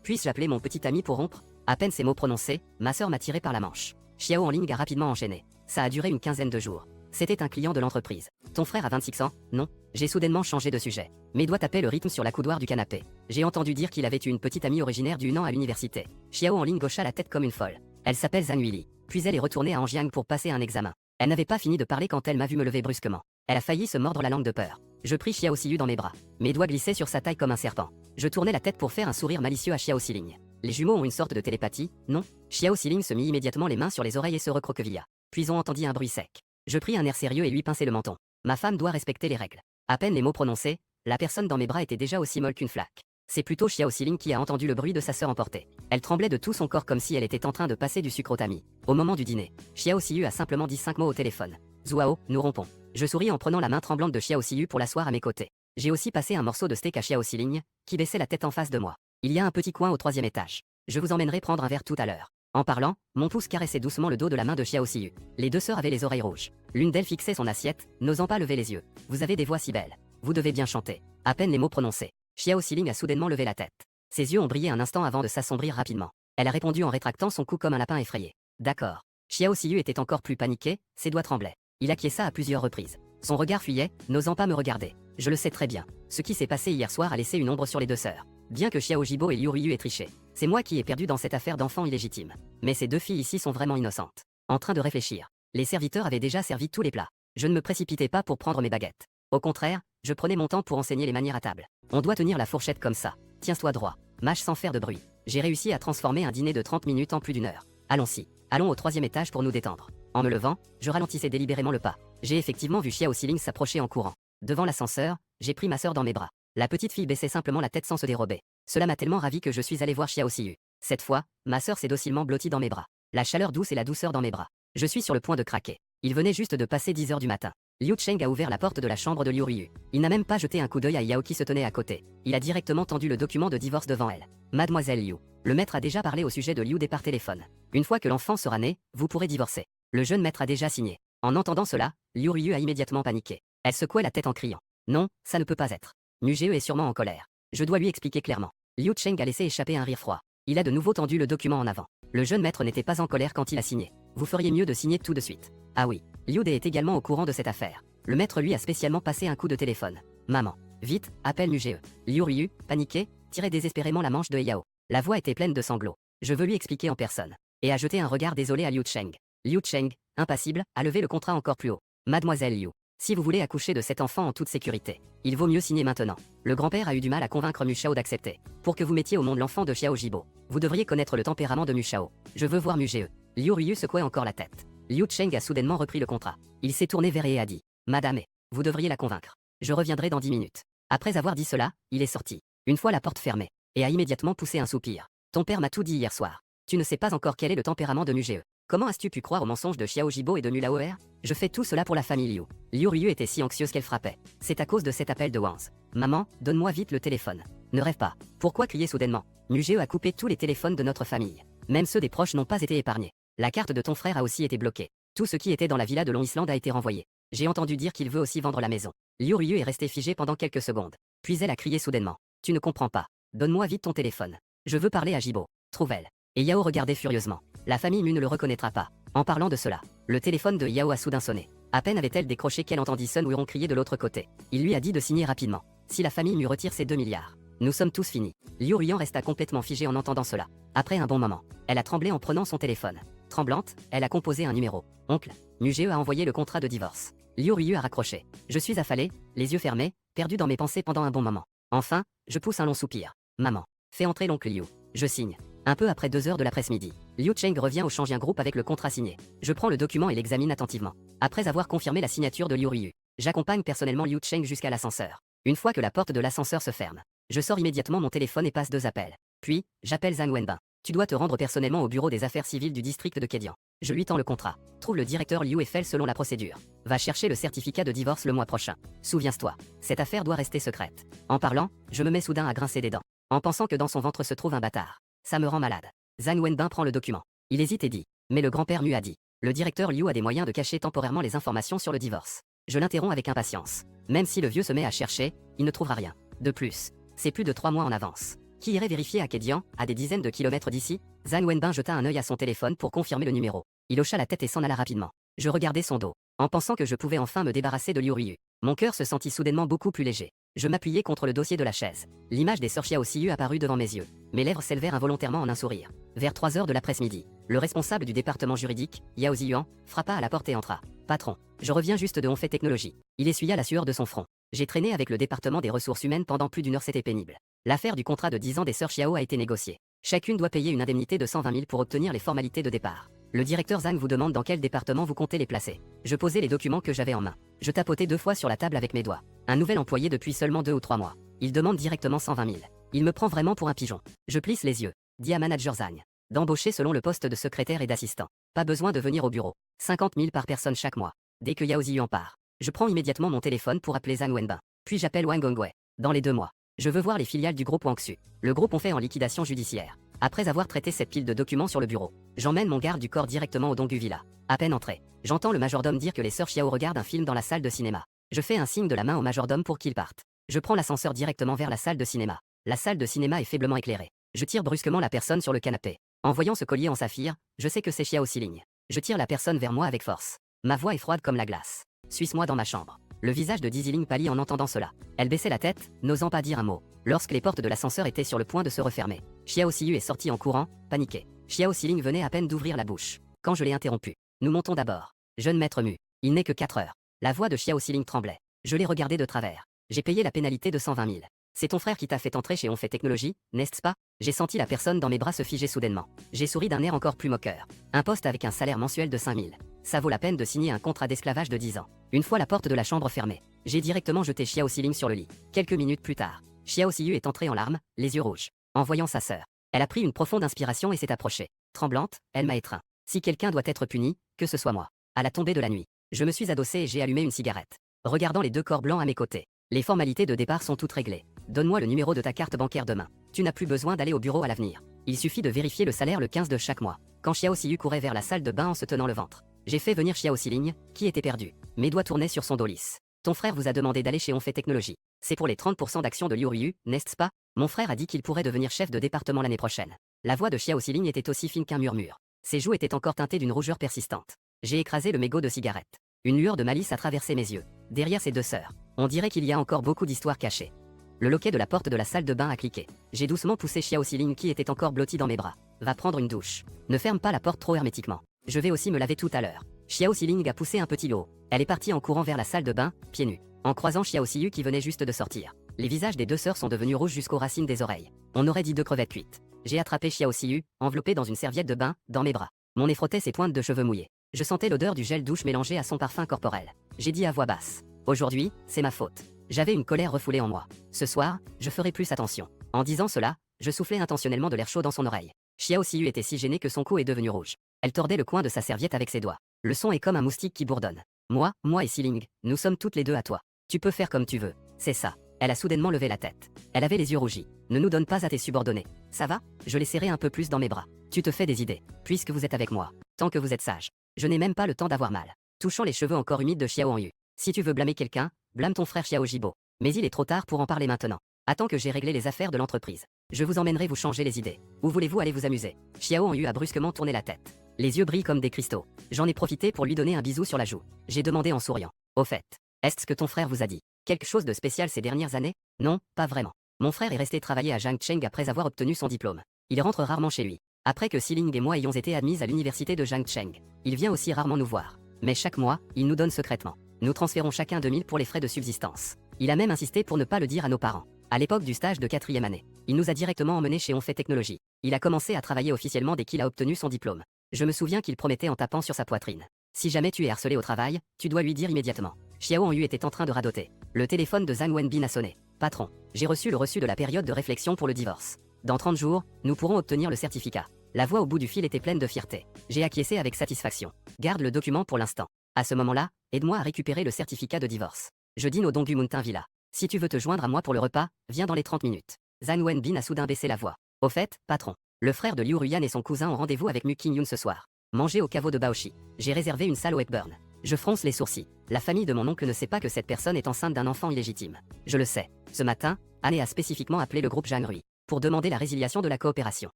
Puis-je appeler mon petit ami pour rompre? À peine ces mots prononcés, ma sœur m'a tiré par la manche. Xiao en ligne a rapidement enchaîné. Ça a duré une quinzaine de jours. C'était un client de l'entreprise. Ton frère a 26 ans, non? J'ai soudainement changé de sujet. Mes doigts tapaient le rythme sur la coudoir du canapé. J'ai entendu dire qu'il avait eu une petite amie originaire du Yunnan à l'université. Xiao en ligne hocha la tête comme une folle. Elle s'appelle Zhang Yuili. Puis elle est retournée à Anjiang pour passer un examen. Elle n'avait pas fini de parler quand elle m'a vu me lever brusquement. Elle a failli se mordre la langue de peur. Je pris Xiao Siyu dans mes bras. Mes doigts glissaient sur sa taille comme un serpent. Je tournais la tête pour faire un sourire malicieux à Xiao Siling. Les jumeaux ont une sorte de télépathie, non? Xiao Siling se mit immédiatement les mains sur les oreilles et se recroquevilla. Puis on entendit un bruit sec. Je pris un air sérieux et lui pinçai le menton. Ma femme doit respecter les règles. À peine les mots prononcés, la personne dans mes bras était déjà aussi molle qu'une flaque. C'est plutôt Xiao Siling qui a entendu le bruit de sa sœur emportée. Elle tremblait de tout son corps comme si elle était en train de passer du sucre au tamis. Au moment du dîner, Xiao Siyu a simplement dit 5 mots au téléphone. Zhuao, nous rompons. Je souris en prenant la main tremblante de Xiao Siyu pour l'asseoir à mes côtés. J'ai aussi passé un morceau de steak à Xiao Siling, qui baissait la tête en face de moi. Il y a un petit coin au 3e étage. Je vous emmènerai prendre un verre tout à l'heure. En parlant, mon pouce caressait doucement le dos de la main de Xiao Siyu. Les 2 sœurs avaient les oreilles rouges. L'une d'elles fixait son assiette, n'osant pas lever les yeux. Vous avez des voix si belles. Vous devez bien chanter. À peine les mots prononcés, Xiao Siling a soudainement levé la tête. Ses yeux ont brillé un instant avant de s'assombrir rapidement. Elle a répondu en rétractant son cou comme un lapin effrayé. D'accord. Xiao Siyu était encore plus paniqué, ses doigts tremblaient. Il acquiesça à plusieurs reprises. Son regard fuyait, n'osant pas me regarder. Je le sais très bien. Ce qui s'est passé hier soir a laissé une ombre sur les 2 sœurs. Bien que Xiao Jibo et Liu Ruyu aient triché, c'est moi qui ai perdu dans cette affaire d'enfant illégitime. Mais ces 2 filles ici sont vraiment innocentes. En train de réfléchir, les serviteurs avaient déjà servi tous les plats. Je ne me précipitais pas pour prendre mes baguettes. Au contraire, Je prenais mon temps pour enseigner les manières à table. On doit tenir la fourchette comme ça. Tiens-toi droit. Mâche sans faire de bruit. J'ai réussi à transformer un dîner de 30 minutes en plus d'une heure. Allons-y. Allons au 3e étage pour nous détendre. En me levant, je ralentissais délibérément le pas. J'ai effectivement vu Xiao Siling s'approcher en courant. Devant l'ascenseur, j'ai pris ma sœur dans mes bras. La petite fille baissait simplement la tête sans se dérober. Cela m'a tellement ravi que je suis allé voir Xiao Siyu. Cette fois, ma sœur s'est docilement blottie dans mes bras. La chaleur douce et la douceur dans mes bras. Je suis sur le point de craquer. Il venait juste de passer 10 heures du matin. Liu Cheng a ouvert la porte de la chambre de Liu Ryu. Il n'a même pas jeté un coup d'œil à Yao qui se tenait à côté. Il a directement tendu le document de divorce devant elle. Mademoiselle Liu, le maître a déjà parlé au sujet de Liu Dé par téléphone. Une fois que l'enfant sera né, vous pourrez divorcer. Le jeune maître a déjà signé. En entendant cela, Liu Ryu a immédiatement paniqué. Elle secouait la tête en criant. Non, ça ne peut pas être. Mugeo est sûrement en colère. Je dois lui expliquer clairement. Liu Cheng a laissé échapper un rire froid. Il a de nouveau tendu le document en avant. Le jeune maître n'était pas en colère quand il a signé. Vous feriez mieux de signer tout de suite. Ah oui, Liu Dé est également au courant de cette affaire. Le maître lui a spécialement passé un coup de téléphone. Maman, vite, appelle Mugeo. Liu Ryu, paniqué, tirait désespérément la manche de Yao. La voix était pleine de sanglots. Je veux lui expliquer en personne. Et a jeté un regard désolé à Liu Cheng. Liu Cheng, impassible, a levé le contrat encore plus haut. Mademoiselle Liu, si vous voulez accoucher de cet enfant en toute sécurité, il vaut mieux signer maintenant. Le grand-père a eu du mal à convaincre Mu Shao d'accepter. Pour que vous mettiez au monde l'enfant de Xiao Jibo, vous devriez connaître le tempérament de Mu Shao. Je veux voir Mugeo. Liu Ryu secouait encore la tête. Liu Cheng a soudainement repris le contrat. Il s'est tourné vers elle et a dit. Madame, vous devriez la convaincre. Je reviendrai dans 10 minutes. Après avoir dit cela, il est sorti. Une fois la porte fermée, et a immédiatement poussé un soupir. Ton père m'a tout dit hier soir. Tu ne sais pas encore quel est le tempérament de Mugeo. Comment as-tu pu croire aux mensonges de Xiao Jibo et de Mu Laoer? Je fais tout cela pour la famille Liu. Liu Ryu était si anxieuse qu'elle frappait. C'est à cause de cet appel de Wangs. Maman, donne-moi vite le téléphone. Ne rêve pas. Pourquoi crier soudainement? Mugeo a coupé tous les téléphones de notre famille. Même ceux des proches n'ont pas été épargnés. La carte de ton frère a aussi été bloquée. Tout ce qui était dans la villa de Long Island a été renvoyé. J'ai entendu dire qu'il veut aussi vendre la maison. Liu Ryu est restée figée pendant quelques secondes. Puis elle a crié soudainement. Tu ne comprends pas. Donne-moi vite ton téléphone. Je veux parler à Jibo. Trouve-elle. Et Yao regardait furieusement. La famille Mu ne le reconnaîtra pas. En parlant de cela, le téléphone de Yao a soudain sonné. À peine avait-elle décroché qu'elle entendit Sun Wuron crier de l'autre côté. Il lui a dit de signer rapidement. Si la famille Mu retire ses 2 milliards, nous sommes tous finis. Liu Ruyan resta complètement figée en entendant cela. Après un bon moment, elle a tremblé en prenant son téléphone. Tremblante, elle a composé un numéro. Oncle, Mugeo a envoyé le contrat de divorce. Liu Ryu a raccroché. Je suis affalé, les yeux fermés, perdu dans mes pensées pendant un bon moment. Enfin, je pousse un long soupir. Maman, fais entrer l'oncle Liu. Je signe. Un peu après 2 heures de l'après-midi, Liu Cheng revient au Shangjiang Group avec le contrat signé. Je prends le document et l'examine attentivement. Après avoir confirmé la signature de Liu Ryu, j'accompagne personnellement Liu Cheng jusqu'à l'ascenseur. Une fois que la porte de l'ascenseur se ferme, je sors immédiatement mon téléphone et passe 2 appels. Puis, j'appelle Zhang Wenbin. Tu dois te rendre personnellement au bureau des affaires civiles du district de Kedian. Je lui tends le contrat. Trouve le directeur Liu Eiffel selon la procédure. Va chercher le certificat de divorce le mois prochain. Souviens-toi, cette affaire doit rester secrète. En parlant, je me mets soudain à grincer des dents, en pensant que dans son ventre se trouve un bâtard. Ça me rend malade. Zhang Wenbin prend le document. Il hésite et dit. Mais le grand-père Mu a dit. Le directeur Liu a des moyens de cacher temporairement les informations sur le divorce. Je l'interromps avec impatience. Même si le vieux se met à chercher, il ne trouvera rien. De plus, c'est plus de 3 mois en avance. Qui irait vérifier à Kedian, à des dizaines de kilomètres d'ici? Zhang Wenbin jeta un œil à son téléphone pour confirmer le numéro. Il hocha la tête et s'en alla rapidement. Je regardais son dos, en pensant que je pouvais enfin me débarrasser de Liu Ryu. Mon cœur se sentit soudainement beaucoup plus léger. Je m'appuyai contre le dossier de la chaise. L'image des sœurs Xiao Siyu apparut devant mes yeux. Mes lèvres s'élevèrent involontairement en un sourire. Vers 3 heures de l'après-midi, le responsable du département juridique, Yao Ziyuan, frappa à la porte et entra. Patron, je reviens juste de Honfei Technologies. Il essuya la sueur de son front. J'ai traîné avec le département des ressources humaines pendant plus d'une heure, c'était pénible. L'affaire du contrat de 10 ans des sœurs Xiao a été négociée. Chacune doit payer une indemnité de 120 000 pour obtenir les formalités de départ. Le directeur Zhang vous demande dans quel département vous comptez les placer. Je posais les documents que j'avais en main. Je tapotais 2 fois sur la table avec mes doigts. Un nouvel employé depuis seulement 2 ou 3 mois. Il demande directement 120 000. Il me prend vraiment pour un pigeon. Je plisse les yeux. Dis à manager Zhang d'embaucher selon le poste de secrétaire et d'assistant. Pas besoin de venir au bureau. 50 000 par personne chaque mois. Dès que Yao Ziyuan part, je prends immédiatement mon téléphone pour appeler Zhang Wenbin. Puis j'appelle Wang Gongwei. Dans les 2 mois, je veux voir les filiales du groupe Wangsu. Le groupe on fait en liquidation judiciaire. Après avoir traité cette pile de documents sur le bureau, j'emmène mon garde du corps directement au Donggu Villa. À peine entré, j'entends le majordome dire que les sœurs Xiao regardent un film dans la salle de cinéma. Je fais un signe de la main au majordome pour qu'il parte. Je prends l'ascenseur directement vers la salle de cinéma. La salle de cinéma est faiblement éclairée. Je tire brusquement la personne sur le canapé. En voyant ce collier en saphir, je sais que c'est Xiao Siling. Je tire la personne vers moi avec force. Ma voix est froide comme la glace. Suis-moi dans ma chambre. Le visage de Diziling pâlit en entendant cela. Elle baissait la tête, n'osant pas dire un mot. Lorsque les portes de l'ascenseur étaient sur le point de se refermer, Xiao Siyu est sorti en courant, paniqué. Xiao Siling venait à peine d'ouvrir la bouche. Quand je l'ai interrompu. Nous montons d'abord. Jeune maître Mu. Il n'est que 4 heures. La voix de Xiao Siling tremblait. Je l'ai regardé de travers. J'ai payé la pénalité de 120 000. C'est ton frère qui t'a fait entrer chez On fait technologie, n'est-ce pas? J'ai senti la personne dans mes bras se figer soudainement. J'ai souri d'un air encore plus moqueur. Un poste avec un salaire mensuel de 5 000. Ça vaut la peine de signer un contrat d'esclavage de 10 ans. Une fois la porte de la chambre fermée, j'ai directement jeté Xiao Siling sur le lit. Quelques minutes plus tard, Xiao Siyu est entrée en larmes, les yeux rouges, en voyant sa sœur. Elle a pris une profonde inspiration et s'est approchée. Tremblante, elle m'a étreint. Si quelqu'un doit être puni, que ce soit moi. À la tombée de la nuit, je me suis adossé et j'ai allumé une cigarette. Regardant les deux corps blancs à mes côtés. Les formalités de départ sont toutes réglées. Donne-moi le numéro de ta carte bancaire demain. Tu n'as plus besoin d'aller au bureau à l'avenir. Il suffit de vérifier le salaire le 15 de chaque mois. Quand Xiao Siyu courait vers la salle de bain en se tenant le ventre, j'ai fait venir Xiao Siling, qui était perdu. Mes doigts tournaient sur son dos lisse. Ton frère vous a demandé d'aller chez On fait technologie. C'est pour les 30% d'actions de Liu Ryu, n'est-ce pas? Mon frère a dit qu'il pourrait devenir chef de département l'année prochaine. La voix de Xiao Siling était aussi fine qu'un murmure. Ses joues étaient encore teintées d'une rougeur persistante. J'ai écrasé le mégot de cigarette. Une lueur de malice a traversé mes yeux. Derrière ses deux sœurs, on dirait qu'il y a encore beaucoup d'histoires cachées. Le loquet de la porte de la salle de bain a cliqué. J'ai doucement poussé Xiao Siling qui était encore blotti dans mes bras. Va prendre une douche. Ne ferme pas la porte trop hermétiquement. Je vais aussi me laver tout à l'heure. Xiao Siling a poussé un petit lot. Elle est partie en courant vers la salle de bain, pieds nus, en croisant Xiao Siyu qui venait juste de sortir. Les visages des deux sœurs sont devenus rouges jusqu'aux racines des oreilles. On aurait dit 2 crevettes cuites. J'ai attrapé Xiao Siyu, enveloppé dans une serviette de bain, dans mes bras. Mon nez frottait ses pointes de cheveux mouillées. Je sentais l'odeur du gel douche mélangé à son parfum corporel. J'ai dit à voix basse. Aujourd'hui, c'est ma faute. J'avais une colère refoulée en moi. Ce soir, je ferai plus attention. En disant cela, je soufflais intentionnellement de l'air chaud dans son oreille. Xiao Siyu était si gênée que son cou est devenu rouge. Elle tordait le coin de sa serviette avec ses doigts. Le son est comme un moustique qui bourdonne. Moi et Siling, nous sommes toutes les deux à toi. Tu peux faire comme tu veux. C'est ça. Elle a soudainement levé la tête. Elle avait les yeux rougis. Ne nous donne pas à tes subordonnés. Ça va? Je l'ai serré un peu plus dans mes bras. Tu te fais des idées, puisque vous êtes avec moi. Tant que vous êtes sage. Je n'ai même pas le temps d'avoir mal. Touchant les cheveux encore humides de Xiao Hanyu. Si tu veux blâmer quelqu'un, blâme ton frère Xiao Jibo. Mais il est trop tard pour en parler maintenant. Attends que j'ai réglé les affaires de l'entreprise. Je vous emmènerai vous changer les idées. Où voulez-vous aller vous amuser? Xiao Hanyu a brusquement tourné la tête. Les yeux brillent comme des cristaux. J'en ai profité pour lui donner un bisou sur la joue. J'ai demandé en souriant. Au fait, est-ce que ton frère vous a dit quelque chose de spécial ces dernières années? Non, pas vraiment. Mon frère est resté travailler à Jiangcheng après avoir obtenu son diplôme. Il rentre rarement chez lui. Après que Siling et moi ayons été admis à l'université de Jiangcheng, il vient aussi rarement nous voir. Mais chaque mois, il nous donne secrètement. Nous transférons chacun 2000 pour les frais de subsistance. Il a même insisté pour ne pas le dire à nos parents. À l'époque du stage de 4e année, il nous a directement emmenés chez On fait technologie. Il a commencé à travailler officiellement dès qu'il a obtenu son diplôme. Je me souviens qu'il promettait en tapant sur sa poitrine. Si jamais tu es harcelé au travail, tu dois lui dire immédiatement. Xiao Hanyu était en train de radoter. Le téléphone de Zhang Wenbin a sonné. Patron, j'ai reçu le reçu de la période de réflexion pour le divorce. Dans 30 jours, nous pourrons obtenir le certificat. La voix au bout du fil était pleine de fierté. J'ai acquiescé avec satisfaction. Garde le document pour l'instant. À ce moment-là, aide-moi à récupérer le certificat de divorce. Je dîne au Donggu Mountain Villa. Si tu veux te joindre à moi pour le repas, viens dans les 30 minutes. Zhang Wenbin a soudain baissé la voix. Au fait, patron, le frère de Liu Ruyan et son cousin ont rendez-vous avec Mu Qingyun ce soir. Manger au caveau de Baoshi. J'ai réservé une salle au Hepburn. Je fronce les sourcils. La famille de mon oncle ne sait pas que cette personne est enceinte d'un enfant illégitime. Je le sais. Ce matin, Anne a spécifiquement appelé le groupe Zhang Rui pour demander la résiliation de la coopération.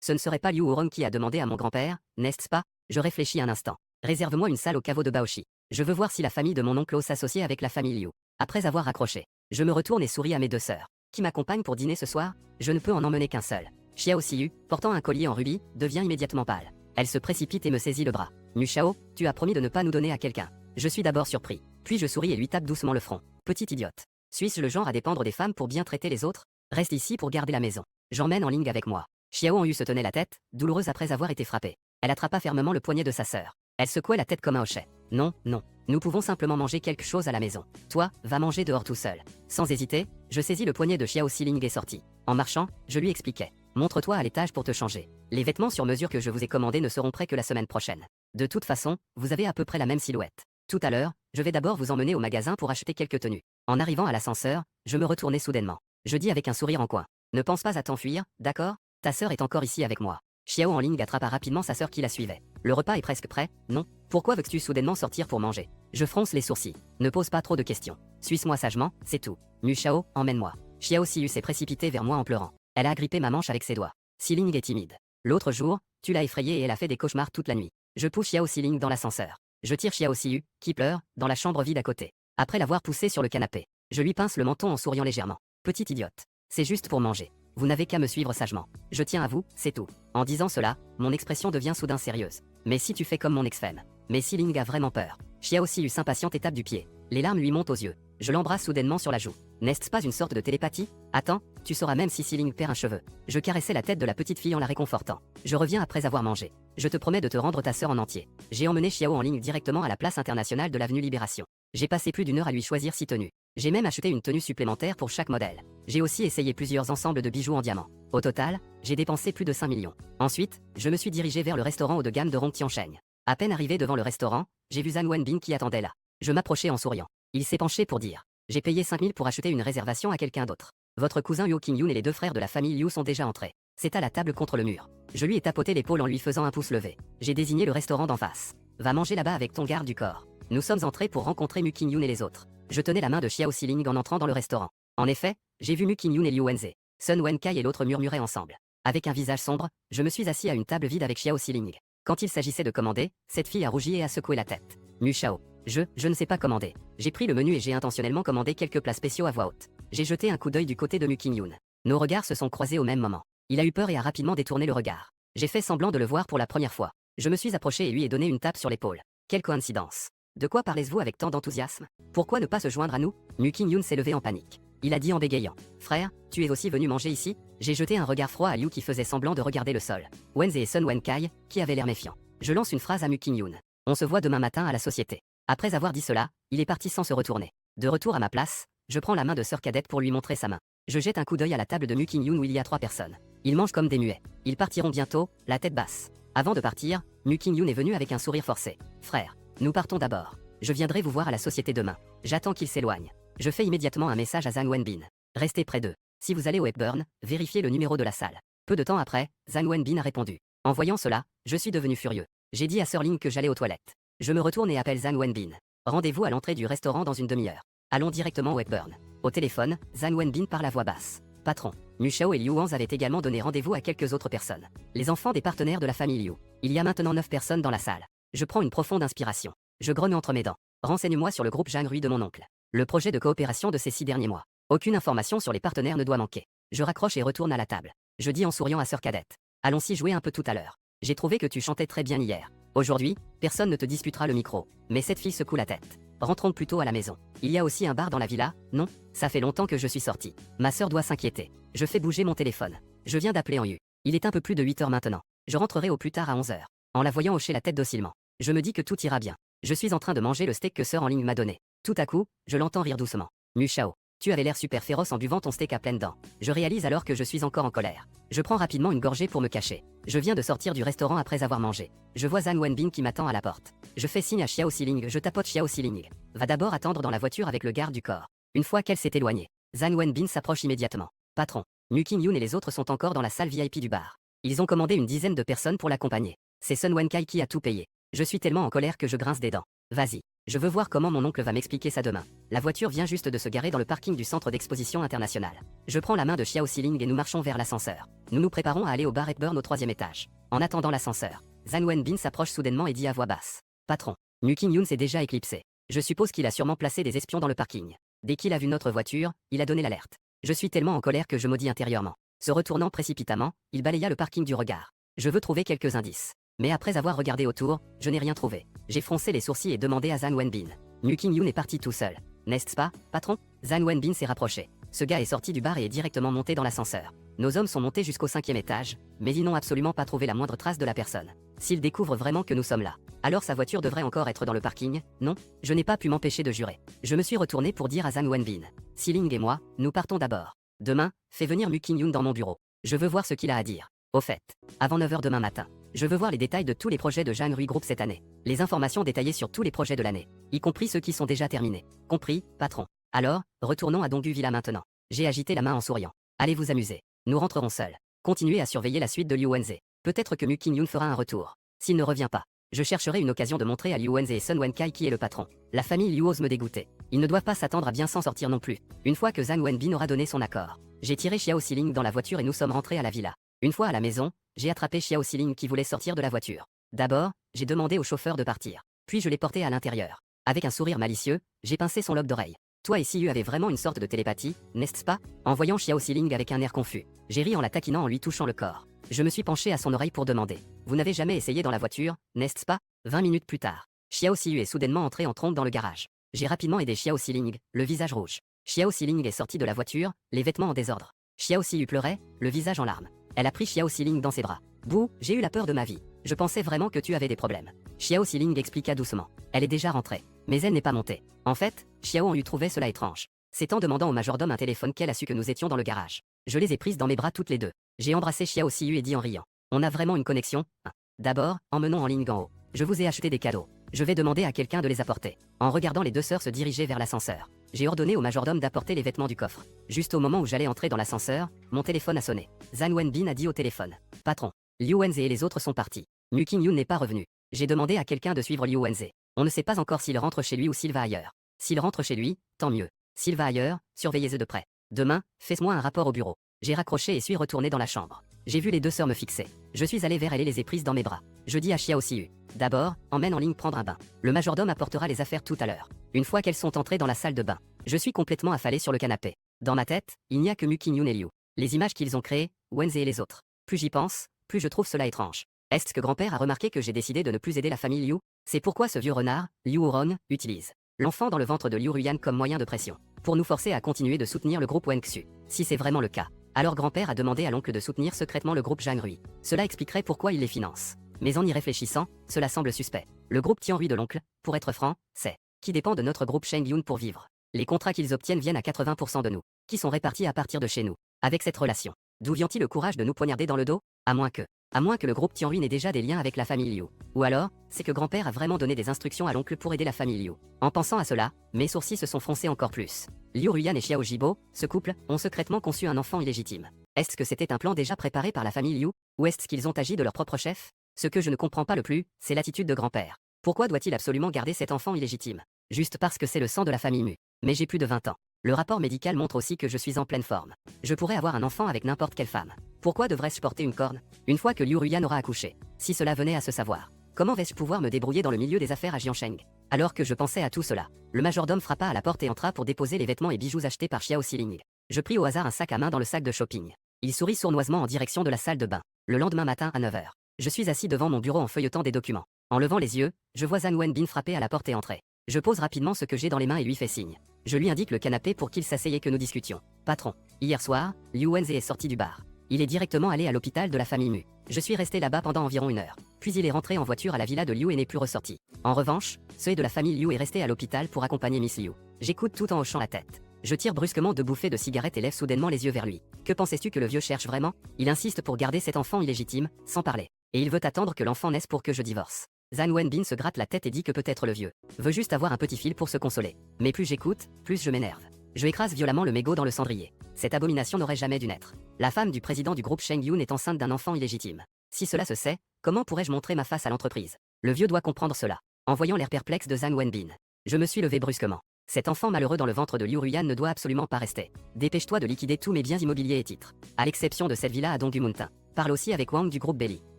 Ce ne serait pas Liu Hurong qui a demandé à mon grand-père, n'est-ce pas? Je réfléchis un instant. Réserve-moi une salle au caveau de Baoshi. Je veux voir si la famille de mon oncle ose s'associer avec la famille Liu. Après avoir raccroché, je me retourne et souris à mes deux sœurs. Qui m'accompagnent pour dîner ce soir? Je ne peux en emmener qu'un seul. Xiao Siyu, portant un collier en rubis, devient immédiatement pâle. Elle se précipite et me saisit le bras. Nu Shao, tu as promis de ne pas nous donner à quelqu'un. Je suis d'abord surpris. Puis je souris et lui tape doucement le front. Petite idiote. Suis-je le genre à dépendre des femmes pour bien traiter les autres? Reste ici pour garder la maison. J'emmène en ligne avec moi. Xiao Hanyu se tenait la tête, douloureuse après avoir été frappée. Elle attrapa fermement le poignet de sa sœur. Elle secouait la tête comme un hochet. Non, non. Nous pouvons simplement manger quelque chose à la maison. Toi, va manger dehors tout seul. Sans hésiter, je saisis le poignet de Xiao Siling et sortis. En marchant, je lui expliquais. Montre-toi à l'étage pour te changer. Les vêtements sur mesure que je vous ai commandés ne seront prêts que la semaine prochaine. De toute façon, vous avez à peu près la même silhouette. Tout à l'heure, je vais d'abord vous emmener au magasin pour acheter quelques tenues. En arrivant à l'ascenseur, je me retournai soudainement. Je dis avec un sourire en coin. Ne pense pas à t'enfuir, d'accord? Ta sœur est encore ici avec moi. Xiao en ligne attrapa rapidement sa sœur qui la suivait. Le repas est presque prêt, non? Pourquoi veux-tu soudainement sortir pour manger? Je fronce les sourcils. Ne pose pas trop de questions. Suis-moi sagement, c'est tout. Mu Shao, emmène-moi. Xiao Siyu s'est précipitée vers moi en pleurant. Elle a agrippé ma manche avec ses doigts. Siling est timide. L'autre jour, tu l'as effrayée et elle a fait des cauchemars toute la nuit. Je pousse Xiao Siling dans l'ascenseur. Je tire Xiao Siyu, qui pleure, dans la chambre vide à côté. Après l'avoir poussée sur le canapé, je lui pince le menton en souriant légèrement. Petite idiote. C'est juste pour manger. Vous n'avez qu'à me suivre sagement. Je tiens à vous, c'est tout. En disant cela, mon expression devient soudain sérieuse. Mais si tu fais comme mon ex-femme. Mais Siling a vraiment peur. Xiao Siyu s'impatiente et tape du pied. Les larmes lui montent aux yeux. Je l'embrasse soudainement sur la joue. N'est-ce pas une sorte de télépathie? Attends, tu sauras même si Xiling perd un cheveu. Je caressais la tête de la petite fille en la réconfortant. Je reviens après avoir mangé. Je te promets de te rendre ta sœur en entier. J'ai emmené Xiao en ligne directement à la place internationale de l'avenue Libération. J'ai passé plus d'une heure à lui choisir 6 tenues. J'ai même acheté une tenue supplémentaire pour chaque modèle. J'ai aussi essayé plusieurs ensembles de bijoux en diamant. Au total, j'ai dépensé plus de 5 millions. Ensuite, je me suis dirigé vers le restaurant haut de gamme de Rongtiansheng. À peine arrivé devant le restaurant, j'ai vu Zhang Wenbin qui attendait là. Je m'approchai en souriant. Il s'est penché pour dire: j'ai payé 5 000 pour acheter une réservation à quelqu'un d'autre. Votre cousin Yo Qingyun et les 2 frères de la famille Liu sont déjà entrés. C'est à la table contre le mur. Je lui ai tapoté l'épaule en lui faisant un pouce levé. J'ai désigné le restaurant d'en face. Va manger là-bas avec ton garde du corps. Nous sommes entrés pour rencontrer Mu Qingyun et les autres. Je tenais la main de Xiao Xiling en entrant dans le restaurant. En effet, j'ai vu Mu Qingyun et Liu Wenze. Sun Wenkai et l'autre murmuraient ensemble. Avec un visage sombre, je me suis assis à une table vide avec Xiao Xiling. Quand il s'agissait de commander, cette fille a rougi et a secoué la tête. Mu Shao. Je ne sais pas commander. J'ai pris le menu et j'ai intentionnellement commandé quelques plats spéciaux à voix haute. J'ai jeté un coup d'œil du côté de Mu Qingyun. Nos regards se sont croisés au même moment. Il a eu peur et a rapidement détourné le regard. J'ai fait semblant de le voir pour la première fois. Je me suis approché et lui ai donné une tape sur l'épaule. Quelle coïncidence. De quoi parlez-vous avec tant d'enthousiasme? Pourquoi ne pas se joindre à nous? Mu Qingyun s'est levé en panique. Il a dit en bégayant: frère, tu es aussi venu manger ici? J'ai jeté un regard froid à Liu qui faisait semblant de regarder le sol. Wenze et Sun Wenkai, qui avaient l'air méfiants. Je lance une phrase à Mu Qingyun. On se voit demain matin à la société. Après avoir dit cela, il est parti sans se retourner. De retour à ma place, je prends la main de sœur cadette pour lui montrer sa main. Je jette un coup d'œil à la table de Mu Qingyun où il y a 3 personnes. Ils mangent comme des muets. Ils partiront bientôt, la tête basse. Avant de partir, Mu Qingyun est venu avec un sourire forcé. Frère, nous partons d'abord. Je viendrai vous voir à la société demain. J'attends qu'il s'éloigne. Je fais immédiatement un message à Zhang Wenbin. Restez près d'eux. Si vous allez au Hepburn, vérifiez le numéro de la salle. Peu de temps après, Zhang Wenbin a répondu. En voyant cela, je suis devenu furieux. J'ai dit à Sir Ling que j'allais aux toilettes. Je me retourne et appelle Zhang Wenbin. Rendez-vous à l'entrée du restaurant dans une demi-heure. Allons directement au Hepburn. Au téléphone, Zhang Wenbin parle à voix basse. Patron, Mu Shao et Liu Wanz avaient également donné rendez-vous à quelques autres personnes. Les enfants des partenaires de la famille Liu. Il y a maintenant 9 personnes dans la salle. Je prends une profonde inspiration. Je grogne entre mes dents. Renseigne-moi sur le groupe Zhang Rui de mon oncle. Le projet de coopération de ces 6 derniers mois. Aucune information sur les partenaires ne doit manquer. Je raccroche et retourne à la table. Je dis en souriant à sœur cadette. Allons-y jouer un peu tout à l'heure. J'ai trouvé que tu chantais très bien hier. Aujourd'hui, personne ne te disputera le micro. Mais cette fille secoue la tête. Rentrons plutôt à la maison. Il y a aussi un bar dans la villa? Non, ça fait longtemps que je suis sorti. Ma sœur doit s'inquiéter. Je fais bouger mon téléphone. Je viens d'appeler en U. Il est un peu plus de 8 heures maintenant. Je rentrerai au plus tard à 11 heures. En la voyant hocher la tête docilement. Je me dis que tout ira bien. Je suis en train de manger le steak que sœur en ligne m'a donné. Tout à coup, je l'entends rire doucement. Mu Shao, tu avais l'air super féroce en buvant ton steak à pleines dents. Je réalise alors que je suis encore en colère. Je prends rapidement une gorgée pour me cacher. Je viens de sortir du restaurant après avoir mangé. Je vois Zhang Wenbin qui m'attend à la porte. Je fais signe à Xiao Xiling, je tapote Xiao Xiling. Va d'abord attendre dans la voiture avec le garde du corps. Une fois qu'elle s'est éloignée, Zhang Wenbin s'approche immédiatement. Patron, Mu Qingyun et les autres sont encore dans la salle VIP du bar. Ils ont commandé une dizaine de personnes pour l'accompagner. C'est Sun Wenkai qui a tout payé. Je suis tellement en colère que je grince des dents. Vas-y, je veux voir comment mon oncle va m'expliquer ça demain. La voiture vient juste de se garer dans le parking du centre d'exposition international. Je prends la main de Xiao Xiling et nous marchons vers l'ascenseur. Nous nous préparons à aller au bar Hepburn au 3e étage. En attendant l'ascenseur, Zhang Wenbin s'approche soudainement et dit à voix basse. Patron, Mu Qingyun s'est déjà éclipsé. Je suppose qu'il a sûrement placé des espions dans le parking. Dès qu'il a vu notre voiture, il a donné l'alerte. Je suis tellement en colère que je maudis intérieurement. Se retournant précipitamment, il balaya le parking du regard. Je veux trouver quelques indices. Mais après avoir regardé autour, je n'ai rien trouvé. J'ai froncé les sourcils et demandé à Zhang Wenbin. Mu Qingyun est parti tout seul. N'est-ce pas, patron? Zhang Wenbin s'est rapproché. Ce gars est sorti du bar et est directement monté dans l'ascenseur. Nos hommes sont montés jusqu'au 5e étage, mais ils n'ont absolument pas trouvé la moindre trace de la personne. S'ils découvrent vraiment que nous sommes là, alors sa voiture devrait encore être dans le parking, non? Je n'ai pas pu m'empêcher de jurer. Je me suis retourné pour dire à Zhang Wenbin. Xiling et moi, nous partons d'abord. Demain, fais venir Mu Qingyun dans mon bureau. Je veux voir ce qu'il a à dire. Au fait, avant 9 h demain matin, je veux voir les détails de tous les projets de Zhang Rui Group cette année. Les informations détaillées sur tous les projets de l'année, y compris ceux qui sont déjà terminés. Compris, patron. Alors, retournons à Donggu Villa maintenant. J'ai agité la main en souriant. Allez vous amuser. Nous rentrerons seuls. Continuez à surveiller la suite de Liu Wenze. Peut-être que Mu Qingyun fera un retour. S'il ne revient pas, je chercherai une occasion de montrer à Liu Wenze et Sun Wenkai qui est le patron. La famille Liu ose me dégoûter. Ils ne doivent pas s'attendre à bien s'en sortir non plus. Une fois que Zhang Wenbin aura donné son accord, j'ai tiré Xiao Xiling dans la voiture et nous sommes rentrés à la villa. Une fois à la maison, j'ai attrapé Xiao Xiling qui voulait sortir de la voiture. D'abord, j'ai demandé au chauffeur de partir. Puis je l'ai porté à l'intérieur. Avec un sourire malicieux, j'ai pincé son lobe d'oreille. Toi et Siyu avez vraiment une sorte de télépathie, n'est-ce pas? En voyant Xiao Xiling avec un air confus, j'ai ri en la taquinant en lui touchant le corps. Je me suis penché à son oreille pour demander. Vous n'avez jamais essayé dans la voiture, n'est-ce pas? 20 minutes plus tard, Xiao Siyu est soudainement entré en trompe dans le garage. J'ai rapidement aidé Xiao Xiling, le visage rouge. Xiao Xiling est sortie de la voiture, les vêtements en désordre. Xiao Xiu pleurait, le visage en larmes. Elle a pris Xiao Xiling dans ses bras. Bouh, j'ai eu la peur de ma vie. Je pensais vraiment que tu avais des problèmes. Xiao Xiling expliqua doucement. Elle est déjà rentrée. Mais elle n'est pas montée. En fait, Xiao en lui trouvait cela étrange. C'est en demandant au majordome un téléphone qu'elle a su que nous étions dans le garage. Je les ai prises dans mes bras toutes les deux. J'ai embrassé Xiao Xiu et dit en riant. On a vraiment une connexion, hein. D'abord, emmenons en ligne en haut. Je vous ai acheté des cadeaux. Je vais demander à quelqu'un de les apporter. En regardant les deux sœurs se diriger vers l'ascenseur, j'ai ordonné au majordome d'apporter les vêtements du coffre. Juste au moment où j'allais entrer dans l'ascenseur, mon téléphone a sonné. Zhang Wenbin a dit au téléphone. Patron, Liu Wenze et les autres sont partis. Mu Qingyun n'est pas revenu. J'ai demandé à quelqu'un de suivre Liu Wenze. On ne sait pas encore s'il rentre chez lui ou s'il va ailleurs. S'il rentre chez lui, tant mieux. S'il va ailleurs, surveillez-le de près. Demain, fais-moi un rapport au bureau. J'ai raccroché et suis retourné dans la chambre. J'ai vu les deux sœurs me fixer. Je suis allé vers elles et les ai prises dans mes bras. Je dis à Xiao Xiu. D'abord, emmène en ligne prendre un bain. Le majordome apportera les affaires tout à l'heure. Une fois qu'elles sont entrées dans la salle de bain, je suis complètement affalé sur le canapé. Dans ma tête, il n'y a que Mu Qingyun et Liu. Les images qu'ils ont créées, Wenze et les autres. Plus j'y pense, plus je trouve cela étrange. Est-ce que grand-père a remarqué que j'ai décidé de ne plus aider la famille Liu? C'est pourquoi ce vieux renard, Liu Hurong, utilise l'enfant dans le ventre de Liu Ruyan comme moyen de pression, pour nous forcer à continuer de soutenir le groupe Wenxu. Si c'est vraiment le cas, alors grand-père a demandé à l'oncle de soutenir secrètement le groupe Zhang Rui. Cela expliquerait pourquoi il les finance. Mais en y réfléchissant, cela semble suspect. Le groupe Tianrui de l'oncle, pour être franc, c'est qui dépend de notre groupe Shengyun pour vivre. Les contrats qu'ils obtiennent viennent à 80% de nous, qui sont répartis à partir de chez nous. Avec cette relation, d'où vient-il le courage de nous poignarder dans le dos? À moins que le groupe Tianrui n'ait déjà des liens avec la famille Liu. Ou alors, c'est que grand-père a vraiment donné des instructions à l'oncle pour aider la famille Liu. En pensant à cela, mes sourcils se sont froncés encore plus. Liu Ruyan et Xiao Jibo, ce couple, ont secrètement conçu un enfant illégitime. Est-ce que c'était un plan déjà préparé par la famille Liu, ou est-ce qu'ils ont agi de leur propre chef? Ce que je ne comprends pas le plus, c'est l'attitude de grand-père. Pourquoi doit-il absolument garder cet enfant illégitime? Juste parce que c'est le sang de la famille Mu. Mais j'ai plus de 20 ans. Le rapport médical montre aussi que je suis en pleine forme. Je pourrais avoir un enfant avec n'importe quelle femme. Pourquoi devrais-je porter une corne? Une fois que Liu Ruyan aura accouché. Si cela venait à se savoir, comment vais-je pouvoir me débrouiller dans le milieu des affaires à Jiansheng? Alors que je pensais à tout cela, le majordome frappa à la porte et entra pour déposer les vêtements et bijoux achetés par Xiao Xiling. Je pris au hasard un sac à main dans le sac de shopping. Il sourit sournoisement en direction de la salle de bain. Le lendemain matin à 9 h. Je suis assis devant mon bureau en feuilletant des documents. En levant les yeux, je vois Zhang Wenbin frapper à la porte et entrer. Je pose rapidement ce que j'ai dans les mains et lui fais signe. Je lui indique le canapé pour qu'il s'asseye et que nous discutions. Patron, hier soir, Liu Wenze est sorti du bar. Il est directement allé à l'hôpital de la famille Mu. Je suis resté là-bas pendant environ 1 heure. Puis il est rentré en voiture à la villa de Liu et n'est plus ressorti. En revanche, ceux de la famille Liu est resté à l'hôpital pour accompagner Miss Liu. J'écoute tout en hochant la tête. Je tire brusquement 2 bouffées de cigarette et lève soudainement les yeux vers lui. Que pensais-tu que le vieux cherche vraiment? Il insiste pour garder cet enfant illégitime, sans parler. Et il veut attendre que l'enfant naisse pour que je divorce. Zhang Wenbin se gratte la tête et dit que peut-être le vieux veut juste avoir un petit fil pour se consoler. Mais plus j'écoute, plus je m'énerve. Je écrase violemment le mégot dans le cendrier. Cette abomination n'aurait jamais dû naître. La femme du président du groupe Shengyun est enceinte d'un enfant illégitime. Si cela se sait, comment pourrais-je montrer ma face à l'entreprise? Le vieux doit comprendre cela. En voyant l'air perplexe de Zhang Wenbin, je me suis levé brusquement. Cet enfant malheureux dans le ventre de Liu Ruyan ne doit absolument pas rester. Dépêche-toi de liquider tous mes biens immobiliers et titres. À l'exception de cette villa à Donggumuntin. Parle aussi avec Wang du groupe Belly.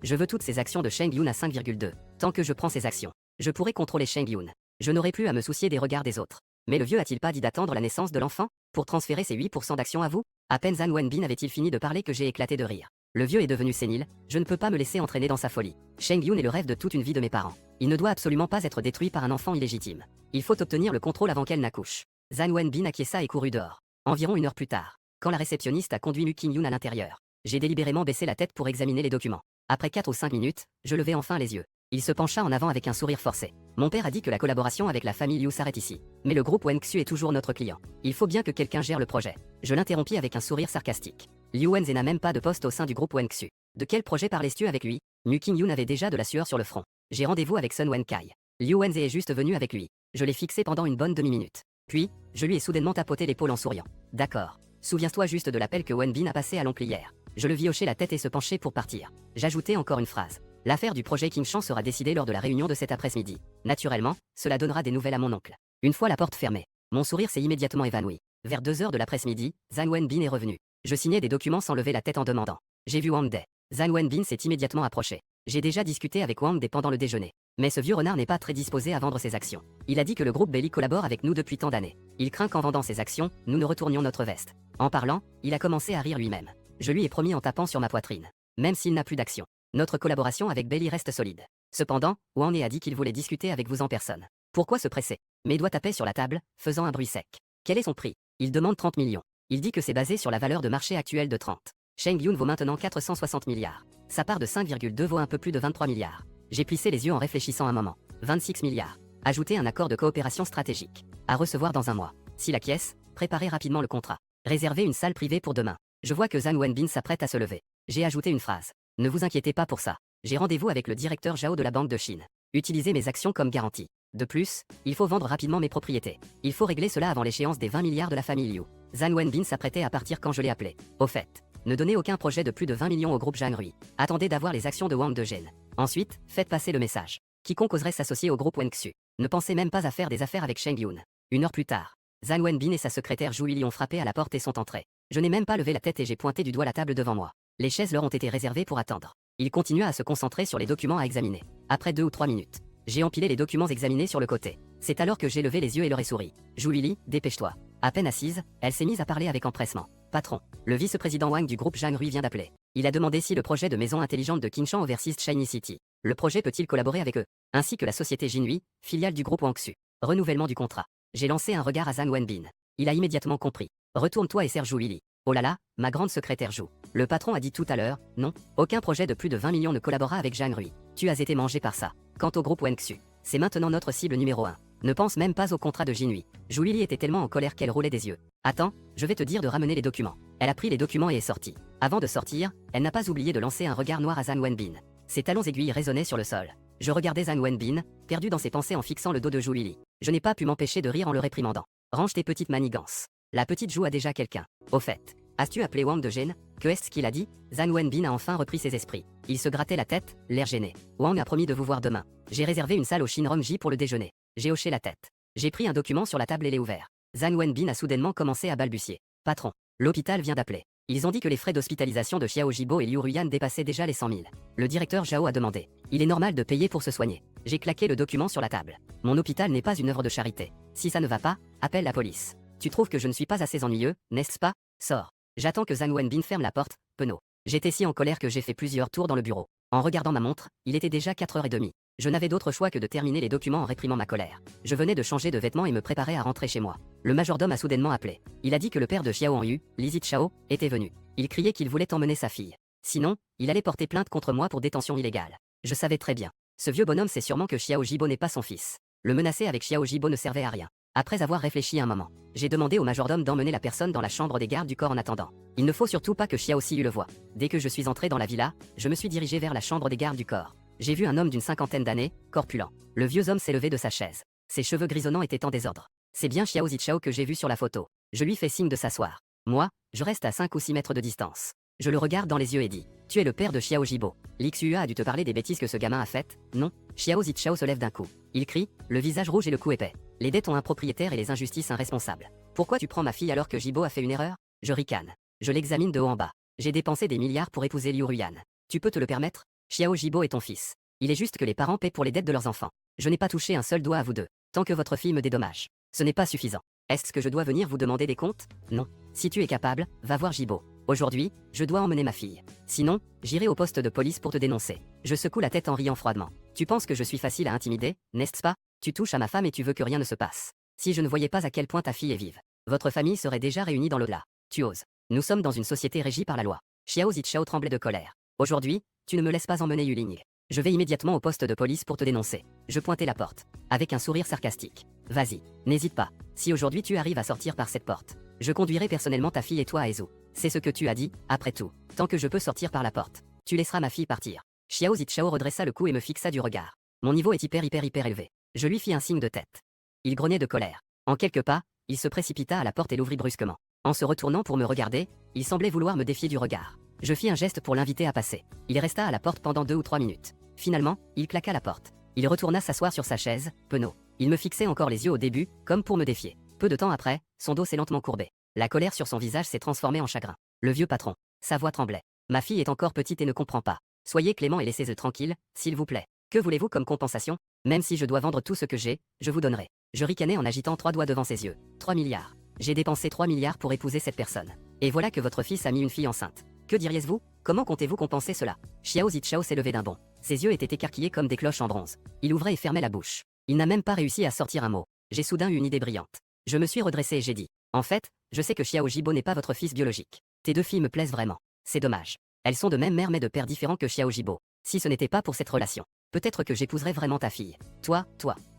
Je veux toutes ces actions de Shengyun à 5,2. Tant que je prends ces actions, je pourrai contrôler Shengyun. Je n'aurai plus à me soucier des regards des autres. Mais le vieux a-t-il pas dit d'attendre la naissance de l'enfant pour transférer ses 8% d'actions à vous? À peine Zhang Wenbin avait-il fini de parler que j'ai éclaté de rire. Le vieux est devenu sénile, je ne peux pas me laisser entraîner dans sa folie. Shengyun est le rêve de toute une vie de mes parents. Il ne doit absolument pas être détruit par un enfant illégitime. Il faut obtenir le contrôle avant qu'elle n'accouche. Zhang Wenbin acquiesça et courut dehors. Environ 1 heure plus tard, quand la réceptionniste a conduit Mu Qingyun à l'intérieur, j'ai délibérément baissé la tête pour examiner les documents. Après 4 ou 5 minutes, je levai enfin les yeux. Il se pencha en avant avec un sourire forcé. Mon père a dit que la collaboration avec la famille Liu s'arrête ici. Mais le groupe Wenxu est toujours notre client. Il faut bien que quelqu'un gère le projet. Je l'interrompis avec un sourire sarcastique. Liu Wenze n'a même pas de poste au sein du groupe Wenxu. De quel projet parlais-tu avec lui? Mu Qingyun avait déjà de la sueur sur le front. J'ai rendez-vous avec Sun Wenkai. Liu Wenze est juste venu avec lui. Je l'ai fixé pendant une bonne demi-minute. Puis, je lui ai soudainement tapoté l'épaule en souriant. D'accord. Souviens-toi juste de l'appel que Wenbin a passé à l'oncle hier. Je le vis hocher la tête et se pencher pour partir. J'ajoutais encore une phrase. L'affaire du projet King-Shan sera décidée lors de la réunion de cet après-midi. Naturellement, cela donnera des nouvelles à mon oncle. Une fois la porte fermée, mon sourire s'est immédiatement évanoui. Vers 2 h de l'après-midi, Zhang Wenbin est revenu. Je signais des documents sans lever la tête en demandant. J'ai vu Wang Dai. Zhang Wenbin s'est immédiatement approché. J'ai déjà discuté avec Wang Dai pendant le déjeuner. Mais ce vieux renard n'est pas très disposé à vendre ses actions. Il a dit que le groupe Belly collabore avec nous depuis tant d'années. Il craint qu'en vendant ses actions, nous ne retournions notre veste. En parlant, il a commencé à rire lui-même. Je lui ai promis en tapant sur ma poitrine. Même s'il n'a plus d'action, notre collaboration avec Belly reste solide. Cependant, Wang Dai a dit qu'il voulait discuter avec vous en personne. Pourquoi se presser? Mes doigts tapaient sur la table, faisant un bruit sec. Quel est son prix? Il demande 30 millions. Il dit que c'est basé sur la valeur de marché actuelle de 30. Sheng Yun vaut maintenant 460 milliards. Sa part de 5,2 vaut un peu plus de 23 milliards. J'ai plissé les yeux en réfléchissant un moment. 26 milliards. Ajouter un accord de coopération stratégique. À recevoir dans un mois. S'il acquiesce, préparez rapidement le contrat. Réservez une salle privée pour demain. Je vois que Zhang Wenbin s'apprête à se lever. J'ai ajouté une phrase. Ne vous inquiétez pas pour ça. J'ai rendez-vous avec le directeur Zhao de la Banque de Chine. Utilisez mes actions comme garantie. De plus, il faut vendre rapidement mes propriétés. Il faut régler cela avant l'échéance des 20 milliards de la famille Liu. Zhang Wenbin s'apprêtait à partir quand je l'ai appelé. Au fait, ne donnez aucun projet de plus de 20 millions au groupe Zhang Rui. Attendez d'avoir les actions de Wang Dezhen. Ensuite, faites passer le message. Quiconque oserait s'associer au groupe Wenxu. Ne pensez même pas à faire des affaires avec Sheng Yun. 1 heure plus tard, Zhang Wenbin et sa secrétaire Zhu Yili ont frappé à la porte et sont entrés. Je n'ai même pas levé la tête et j'ai pointé du doigt la table devant moi. Les chaises leur ont été réservées pour attendre. Ils continuaient à se concentrer sur les documents à examiner. Après 2 ou 3 minutes, j'ai empilé les documents examinés sur le côté. C'est alors que j'ai levé les yeux et leur ai souri. Zhu Yili, dépêche-toi. À peine assise, elle s'est mise à parler avec empressement. Patron, le vice-président Wang du groupe Zhang Rui vient d'appeler. Il a demandé si le projet de maison intelligente de Qingshan Overseas Chinese City. Le projet peut-il collaborer avec eux, ainsi que la société Jinhui, filiale du groupe Wangxu. Renouvellement du contrat. J'ai lancé un regard à Zhang Wenbin. Il a immédiatement compris. Retourne-toi et serre Zhu Yili. Oh là là, ma grande secrétaire Zhu. Le patron a dit tout à l'heure, non, aucun projet de plus de 20 millions ne collabora avec Zhang Rui. Tu as été mangé par ça. Quant au groupe Wangxu, c'est maintenant notre cible numéro 1. Ne pense même pas au contrat de Jinhui. Zhu Yili était tellement en colère qu'elle roulait des yeux. Attends, je vais te dire de ramener les documents. Elle a pris les documents et est sortie. Avant de sortir, elle n'a pas oublié de lancer un regard noir à Zhang Wenbin. Ses talons aiguilles résonnaient sur le sol. Je regardais Zhang Wenbin, perdu dans ses pensées en fixant le dos de Zhu Yili. Je n'ai pas pu m'empêcher de rire en le réprimandant. Range tes petites manigances. La petite Zhu a déjà quelqu'un. Au fait, as-tu appelé Wang Dezhen? Que est-ce qu'il a dit? Zhang Wenbin a enfin repris ses esprits. Il se grattait la tête, l'air gêné. Wang a promis de vous voir demain. J'ai réservé une salle au Shinrong-ji pour le déjeuner. J'ai hoché la tête. J'ai pris un document sur la table et l'ai ouvert. Zhang Wenbin a soudainement commencé à balbutier. Patron, l'hôpital vient d'appeler. Ils ont dit que les frais d'hospitalisation de Xiao Jibo et Liu Ruyan dépassaient déjà les 100 000. Le directeur Zhao a demandé. Il est normal de payer pour se soigner. J'ai claqué le document sur la table. Mon hôpital n'est pas une œuvre de charité. Si ça ne va pas, appelle la police. Tu trouves que je ne suis pas assez ennuyeux, n'est-ce pas? Sors. J'attends que Zhang Wenbin ferme la porte, penaud. J'étais si en colère que j'ai fait plusieurs tours dans le bureau. En regardant ma montre, il était déjà 4h30. Je n'avais d'autre choix que de terminer les documents en réprimant ma colère. Je venais de changer de vêtements et me préparais à rentrer chez moi. Le majordome a soudainement appelé. Il a dit que le père de Xiao Hanyu, Li Zichao, était venu. Il criait qu'il voulait emmener sa fille. Sinon, il allait porter plainte contre moi pour détention illégale. Je savais très bien. Ce vieux bonhomme sait sûrement que Xiao Jibo n'est pas son fils. Le menacer avec Xiao Jibo ne servait à rien. Après avoir réfléchi un moment, j'ai demandé au majordome d'emmener la personne dans la chambre des gardes du corps en attendant. Il ne faut surtout pas que Xiao Siyu le voie. Dès que je suis entré dans la villa, je me suis dirigé vers la chambre des gardes du corps. J'ai vu un homme d'une 50aine d'années, corpulent. Le vieux homme s'est levé de sa chaise. Ses cheveux grisonnants étaient en désordre. C'est bien Xiao Zichao que j'ai vu sur la photo. Je lui fais signe de s'asseoir. Moi, je reste à 5 ou 6 mètres de distance. Je le regarde dans les yeux et dis. Tu es le père de Xiao Jibo. Lixua a dû te parler des bêtises que ce gamin a faites? Non. Xiao Zichao se lève d'un coup. Il crie, le visage rouge et le cou épais. Les dettes ont un propriétaire et les injustices un responsable. Pourquoi tu prends ma fille alors que Jibo a fait une erreur? Je ricane. Je l'examine de haut en bas. J'ai dépensé des milliards pour épouser Liu Ruyan. Tu peux te le permettre? Xiao Jibo est ton fils. Il est juste que les parents paient pour les dettes de leurs enfants. Je n'ai pas touché un seul doigt à vous deux. Tant que votre fille me dédommage. Ce n'est pas suffisant. Est-ce que je dois venir vous demander des comptes? Non. Si tu es capable, va voir Jibo. Aujourd'hui, je dois emmener ma fille. Sinon, j'irai au poste de police pour te dénoncer. Je secoue la tête en riant froidement. Tu penses que je suis facile à intimider, n'est-ce pas? Tu touches à ma femme et tu veux que rien ne se passe. Si je ne voyais pas à quel point ta fille est vive, votre famille serait déjà réunie dans l'au-delà. Tu oses. Nous sommes dans une société régie par la loi. Xiao Zichao tremblait de colère. Aujourd'hui, tu ne me laisses pas emmener Yuling. Je vais immédiatement au poste de police pour te dénoncer. Je pointai la porte, avec un sourire sarcastique. Vas-y, n'hésite pas. Si aujourd'hui tu arrives à sortir par cette porte, je conduirai personnellement ta fille et toi à Ezo. C'est ce que tu as dit, après tout. Tant que je peux sortir par la porte, tu laisseras ma fille partir. Xiao Zichao redressa le cou et me fixa du regard. Mon niveau est hyper élevé. Je lui fis un signe de tête. Il grognait de colère. En quelques pas, il se précipita à la porte et l'ouvrit brusquement. En se retournant pour me regarder, il semblait vouloir me défier du regard. Je fis un geste pour l'inviter à passer. Il resta à la porte pendant 2 ou 3 minutes. Finalement, il claqua la porte. Il retourna s'asseoir sur sa chaise, penaud. Il me fixait encore les yeux au début, comme pour me défier. Peu de temps après, son dos s'est lentement courbé. La colère sur son visage s'est transformée en chagrin. Le vieux patron. Sa voix tremblait. Ma fille est encore petite et ne comprend pas. Soyez clément et laissez-le tranquille, s'il vous plaît. Que voulez-vous comme compensation? Même si je dois vendre tout ce que j'ai, je vous donnerai. Je ricanai en agitant 3 doigts devant ses yeux. 3 milliards. J'ai dépensé 3 milliards pour épouser cette personne. Et voilà que votre fils a mis une fille enceinte. Que diriez-vous? Comment comptez-vous compenser cela? Xiao Zichao s'est levé d'un bond. Ses yeux étaient écarquillés comme des cloches en bronze. Il ouvrait et fermait la bouche. Il n'a même pas réussi à sortir un mot. J'ai soudain eu une idée brillante. Je me suis redressé et j'ai dit. En fait, Je sais que Xiao Jibo n'est pas votre fils biologique. Tes deux filles me plaisent vraiment. C'est dommage. Elles sont de même mère mais de père différents que Xiao Jibo. Si ce n'était pas pour cette relation, peut-être que j'épouserais vraiment ta fille. Toi,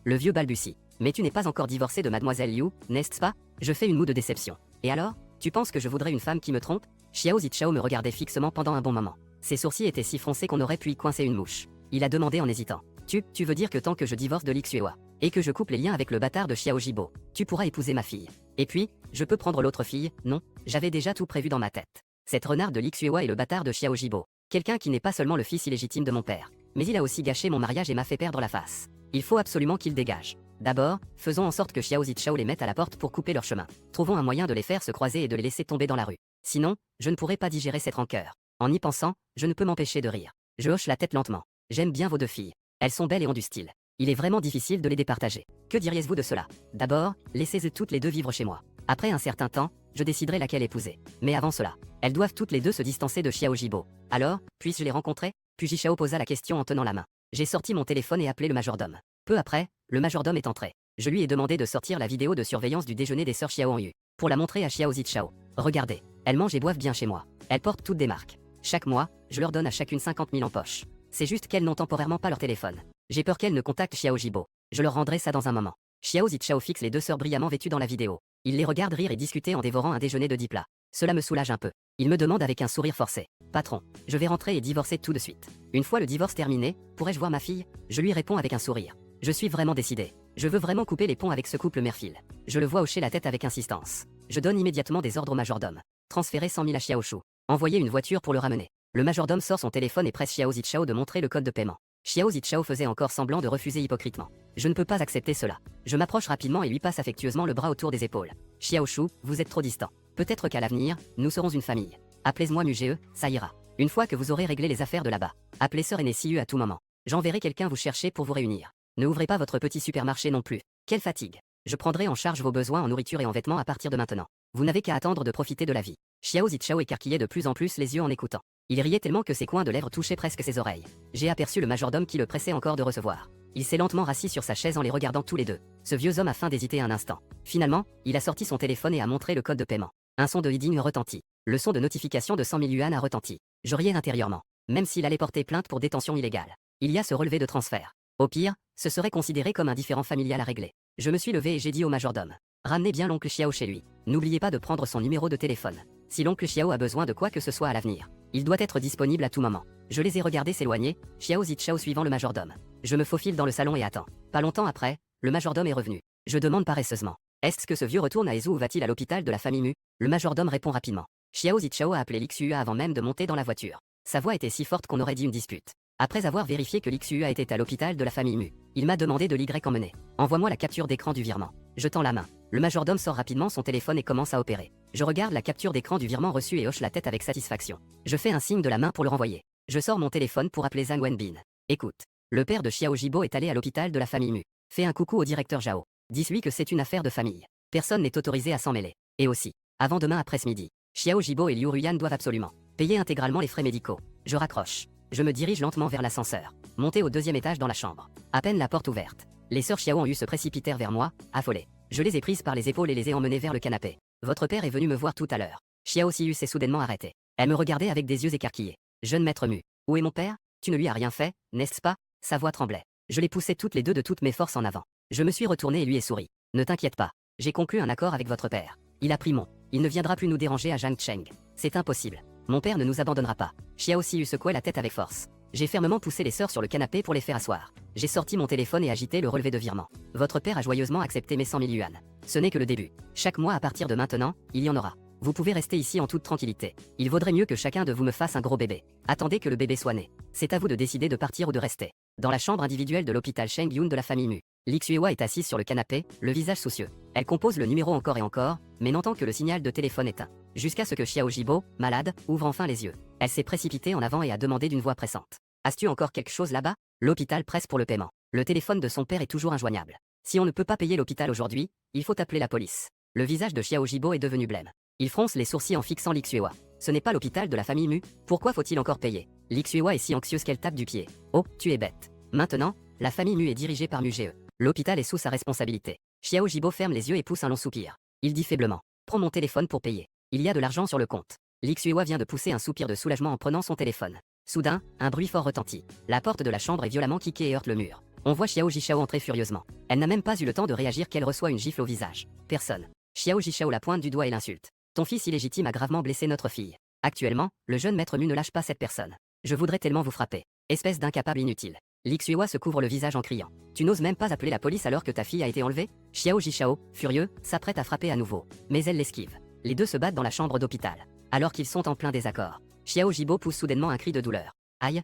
le vieux balbutie. Mais tu n'es pas encore divorcé de mademoiselle Liu, n'est-ce pas? Je fais une moue de déception. Et alors? Tu penses que je voudrais une femme qui me trompe? Xiao Zichao me regardait fixement pendant un bon moment. Ses sourcils étaient si froncés qu'on aurait pu y coincer une mouche. Il a demandé en hésitant. Tu veux dire que tant que je divorce de Lixuewa, et que je coupe les liens avec le bâtard de Xiao Jibo, tu pourras épouser ma fille. Et puis, je peux prendre l'autre fille? Non, j'avais déjà tout prévu dans ma tête. Cette renarde de Lixuewa est le bâtard de Xiao Jibo. Quelqu'un qui n'est pas seulement le fils illégitime de mon père, mais il a aussi gâché mon mariage et m'a fait perdre la face. Il faut absolument qu'il dégage. D'abord, faisons en sorte que Xiao Zichao les mette à la porte pour couper leur chemin. Trouvons un moyen de les faire se croiser et de les laisser tomber dans la rue. Sinon, je ne pourrai pas digérer cette rancœur. En y pensant, je ne peux m'empêcher de rire. Je hoche la tête lentement. J'aime bien vos deux filles. Elles sont belles et ont du style. Il est vraiment difficile de les départager. Que diriez-vous de cela? D'abord, laissez-les toutes les deux vivre chez moi. Après un certain temps, je déciderai laquelle épouser. Mais avant cela, elles doivent toutes les deux se distancer de Xiao Jibo. Alors, puis-je les rencontrer? Puis Xiao posa la question en tenant la main. J'ai sorti mon téléphone et appelé le majordome. Peu après, le majordome est entré. Je lui ai demandé de sortir la vidéo de surveillance du déjeuner des sœurs Xiao Yu, pour la montrer à Xiao Zichao. Regardez, elles mangent et boivent bien chez moi. Elles portent toutes des marques. Chaque mois, je leur donne à chacune 50 000 en poche. C'est juste qu'elles n'ont temporairement pas leur téléphone. J'ai peur qu'elles ne contactent Xiao Jibo. Je leur rendrai ça dans un moment. Xiao Zichao fixe les deux sœurs brillamment vêtues dans la vidéo. Il les regarde rire et discuter en dévorant un déjeuner de 10 plats. Cela me soulage un peu. Il me demande avec un sourire forcé. Patron, je vais rentrer et divorcer tout de suite. Une fois le divorce terminé, pourrais-je voir ma fille? Je lui réponds avec un sourire. Je suis vraiment décidé. Je veux vraiment couper les ponts avec ce couple mère-fille. Je le vois hocher la tête avec insistance. Je donne immédiatement des ordres au majordome. Transférer 100 000 à Xiaoshu. Envoyer une voiture pour le ramener. Le majordome sort son téléphone et presse Xiao Zichao de montrer le code de paiement. Xiao Zichao faisait encore semblant de refuser hypocritement. Je ne peux pas accepter cela. Je m'approche rapidement et lui passe affectueusement le bras autour des épaules. Xiaoshu, vous êtes trop distant. Peut-être qu'à l'avenir, nous serons une famille. Appelez-moi Mugee, ça ira. Une fois que vous aurez réglé les affaires de là-bas, appelez sœur aînée Siu à tout moment. J'enverrai quelqu'un vous chercher pour vous réunir. Ne ouvrez pas votre petit supermarché non plus. Quelle fatigue. Je prendrai en charge vos besoins en nourriture et en vêtements à partir de maintenant. Vous n'avez qu'à attendre de profiter de la vie. Xiao Zichao écarquillait de plus en plus les yeux en écoutant. Il riait tellement que ses coins de lèvres touchaient presque ses oreilles. J'ai aperçu le majordome qui le pressait encore de recevoir. Il s'est lentement rassis sur sa chaise en les regardant tous les deux. Ce vieux homme a feint d'hésiter un instant. Finalement, il a sorti son téléphone et a montré le code de paiement. Un son de bidding retentit. Le son de notification de 100 000 yuan a retenti. Je riais intérieurement. Même s'il allait porter plainte pour détention illégale. Il y a ce relevé de transfert. Au pire, ce serait considéré comme un différend familial à régler. Je me suis levé et j'ai dit au majordome. Ramenez bien l'oncle Xiao chez lui. N'oubliez pas de prendre son numéro de téléphone. Si l'oncle Xiao a besoin de quoi que ce soit à l'avenir, il doit être disponible à tout moment. Je les ai regardés s'éloigner, Xiao Zichao suivant le majordome. Je me faufile dans le salon et attends. Pas longtemps après, le majordome est revenu. Je demande paresseusement. Est-ce que ce vieux retourne à Ezu ou va-t-il à l'hôpital de la famille Mu? Le majordome répond rapidement. Xiao Zichao a appelé Lixua avant même de monter dans la voiture. Sa voix était si forte qu'on aurait dit une dispute. Après avoir vérifié que Lixua était à l'hôpital de la famille Mu, il m'a demandé de l'Y emmener. Envoie-moi la capture d'écran du virement. Je tends la main. Le majordome sort rapidement son téléphone et commence à opérer. Je regarde la capture d'écran du virement reçu et hoche la tête avec satisfaction. Je fais un signe de la main pour le renvoyer. Je sors mon téléphone pour appeler Zhang Wenbin. Écoute, le père de Xiao Jibo est allé à l'hôpital de la famille Mu. Fais un coucou au directeur Zhao. Dis-lui que c'est une affaire de famille. Personne n'est autorisé à s'en mêler. Et aussi, avant demain après-midi, Xiao Jibo et Liu Ruyan doivent absolument payer intégralement les frais médicaux. Je raccroche. Je me dirige lentement vers l'ascenseur. Monter au 2e étage dans la chambre. À peine la porte ouverte. Les sœurs Xiao Yu se précipitèrent vers moi, affolées. Je les ai prises par les épaules et les ai emmenées vers le canapé. Votre père est venu me voir tout à l'heure. Xiao Siu s'est soudainement arrêtée. Elle me regardait avec des yeux écarquillés. Jeune maître Mu. Où est mon père? Tu ne lui as rien fait, n'est-ce pas? Sa voix tremblait. Je les poussais toutes les deux de toutes mes forces en avant. Je me suis retourné et lui ai souri. Ne t'inquiète pas. J'ai conclu un accord avec votre père. Il a pris mon. Il ne viendra plus nous déranger à Zhangcheng. C'est impossible. Mon père ne nous abandonnera pas. Xiao Siu secouait la tête avec force. J'ai fermement poussé les sœurs sur le canapé pour les faire asseoir. J'ai sorti mon téléphone et agité le relevé de virement. Votre père a joyeusement accepté mes 100 000 yuan. Ce n'est que le début. Chaque mois à partir de maintenant, il y en aura. Vous pouvez rester ici en toute tranquillité. Il vaudrait mieux que chacun de vous me fasse un gros bébé. Attendez que le bébé soit né. C'est à vous de décider de partir ou de rester. Dans la chambre individuelle de l'hôpital Sheng Yun de la famille Mu, Lixuewa est assise sur le canapé, le visage soucieux. Elle compose le numéro encore et encore, mais n'entend que le signal de téléphone éteint. Jusqu'à ce que Xiao Jibo, malade, ouvre enfin les yeux. Elle s'est précipitée en avant et a demandé d'une voix pressante. As-tu encore quelque chose là-bas? L'hôpital presse pour le paiement. Le téléphone de son père est toujours injoignable. Si on ne peut pas payer l'hôpital aujourd'hui, il faut appeler la police. Le visage de Xiao Jibo est devenu blême. Il fronce les sourcils en fixant Lixuewa. Ce n'est pas l'hôpital de la famille Mu, pourquoi faut-il encore payer? Lixuewa est si anxieuse qu'elle tape du pied. Oh, tu es bête. Maintenant, la famille Mu est dirigée par Mugee. L'hôpital est sous sa responsabilité. Xiao Jibo ferme les yeux et pousse un long soupir. Il dit faiblement. Prends mon téléphone pour payer. Il y a de l'argent sur le compte. Li Xuehua vient de pousser un soupir de soulagement en prenant son téléphone. Soudain, un bruit fort retentit. La porte de la chambre est violemment kickée et heurte le mur. On voit Xiao Jishao entrer furieusement. Elle n'a même pas eu le temps de réagir qu'elle reçoit une gifle au visage. Personne. Xiao Jishao la pointe du doigt et l'insulte. Ton fils illégitime a gravement blessé notre fille. Actuellement, le jeune maître Mu ne lâche pas cette personne. Je voudrais tellement vous frapper. Espèce d'incapable inutile. Li Xuehua se couvre le visage en criant. Tu n'oses même pas appeler la police alors que ta fille a été enlevée? Xiao Jishao, furieux, s'apprête à frapper à nouveau. Mais elle l'esquive. Les deux se battent dans la chambre d'hôpital. Alors qu'ils sont en plein désaccord, Xiao Jibo pousse soudainement un cri de douleur. Aïe,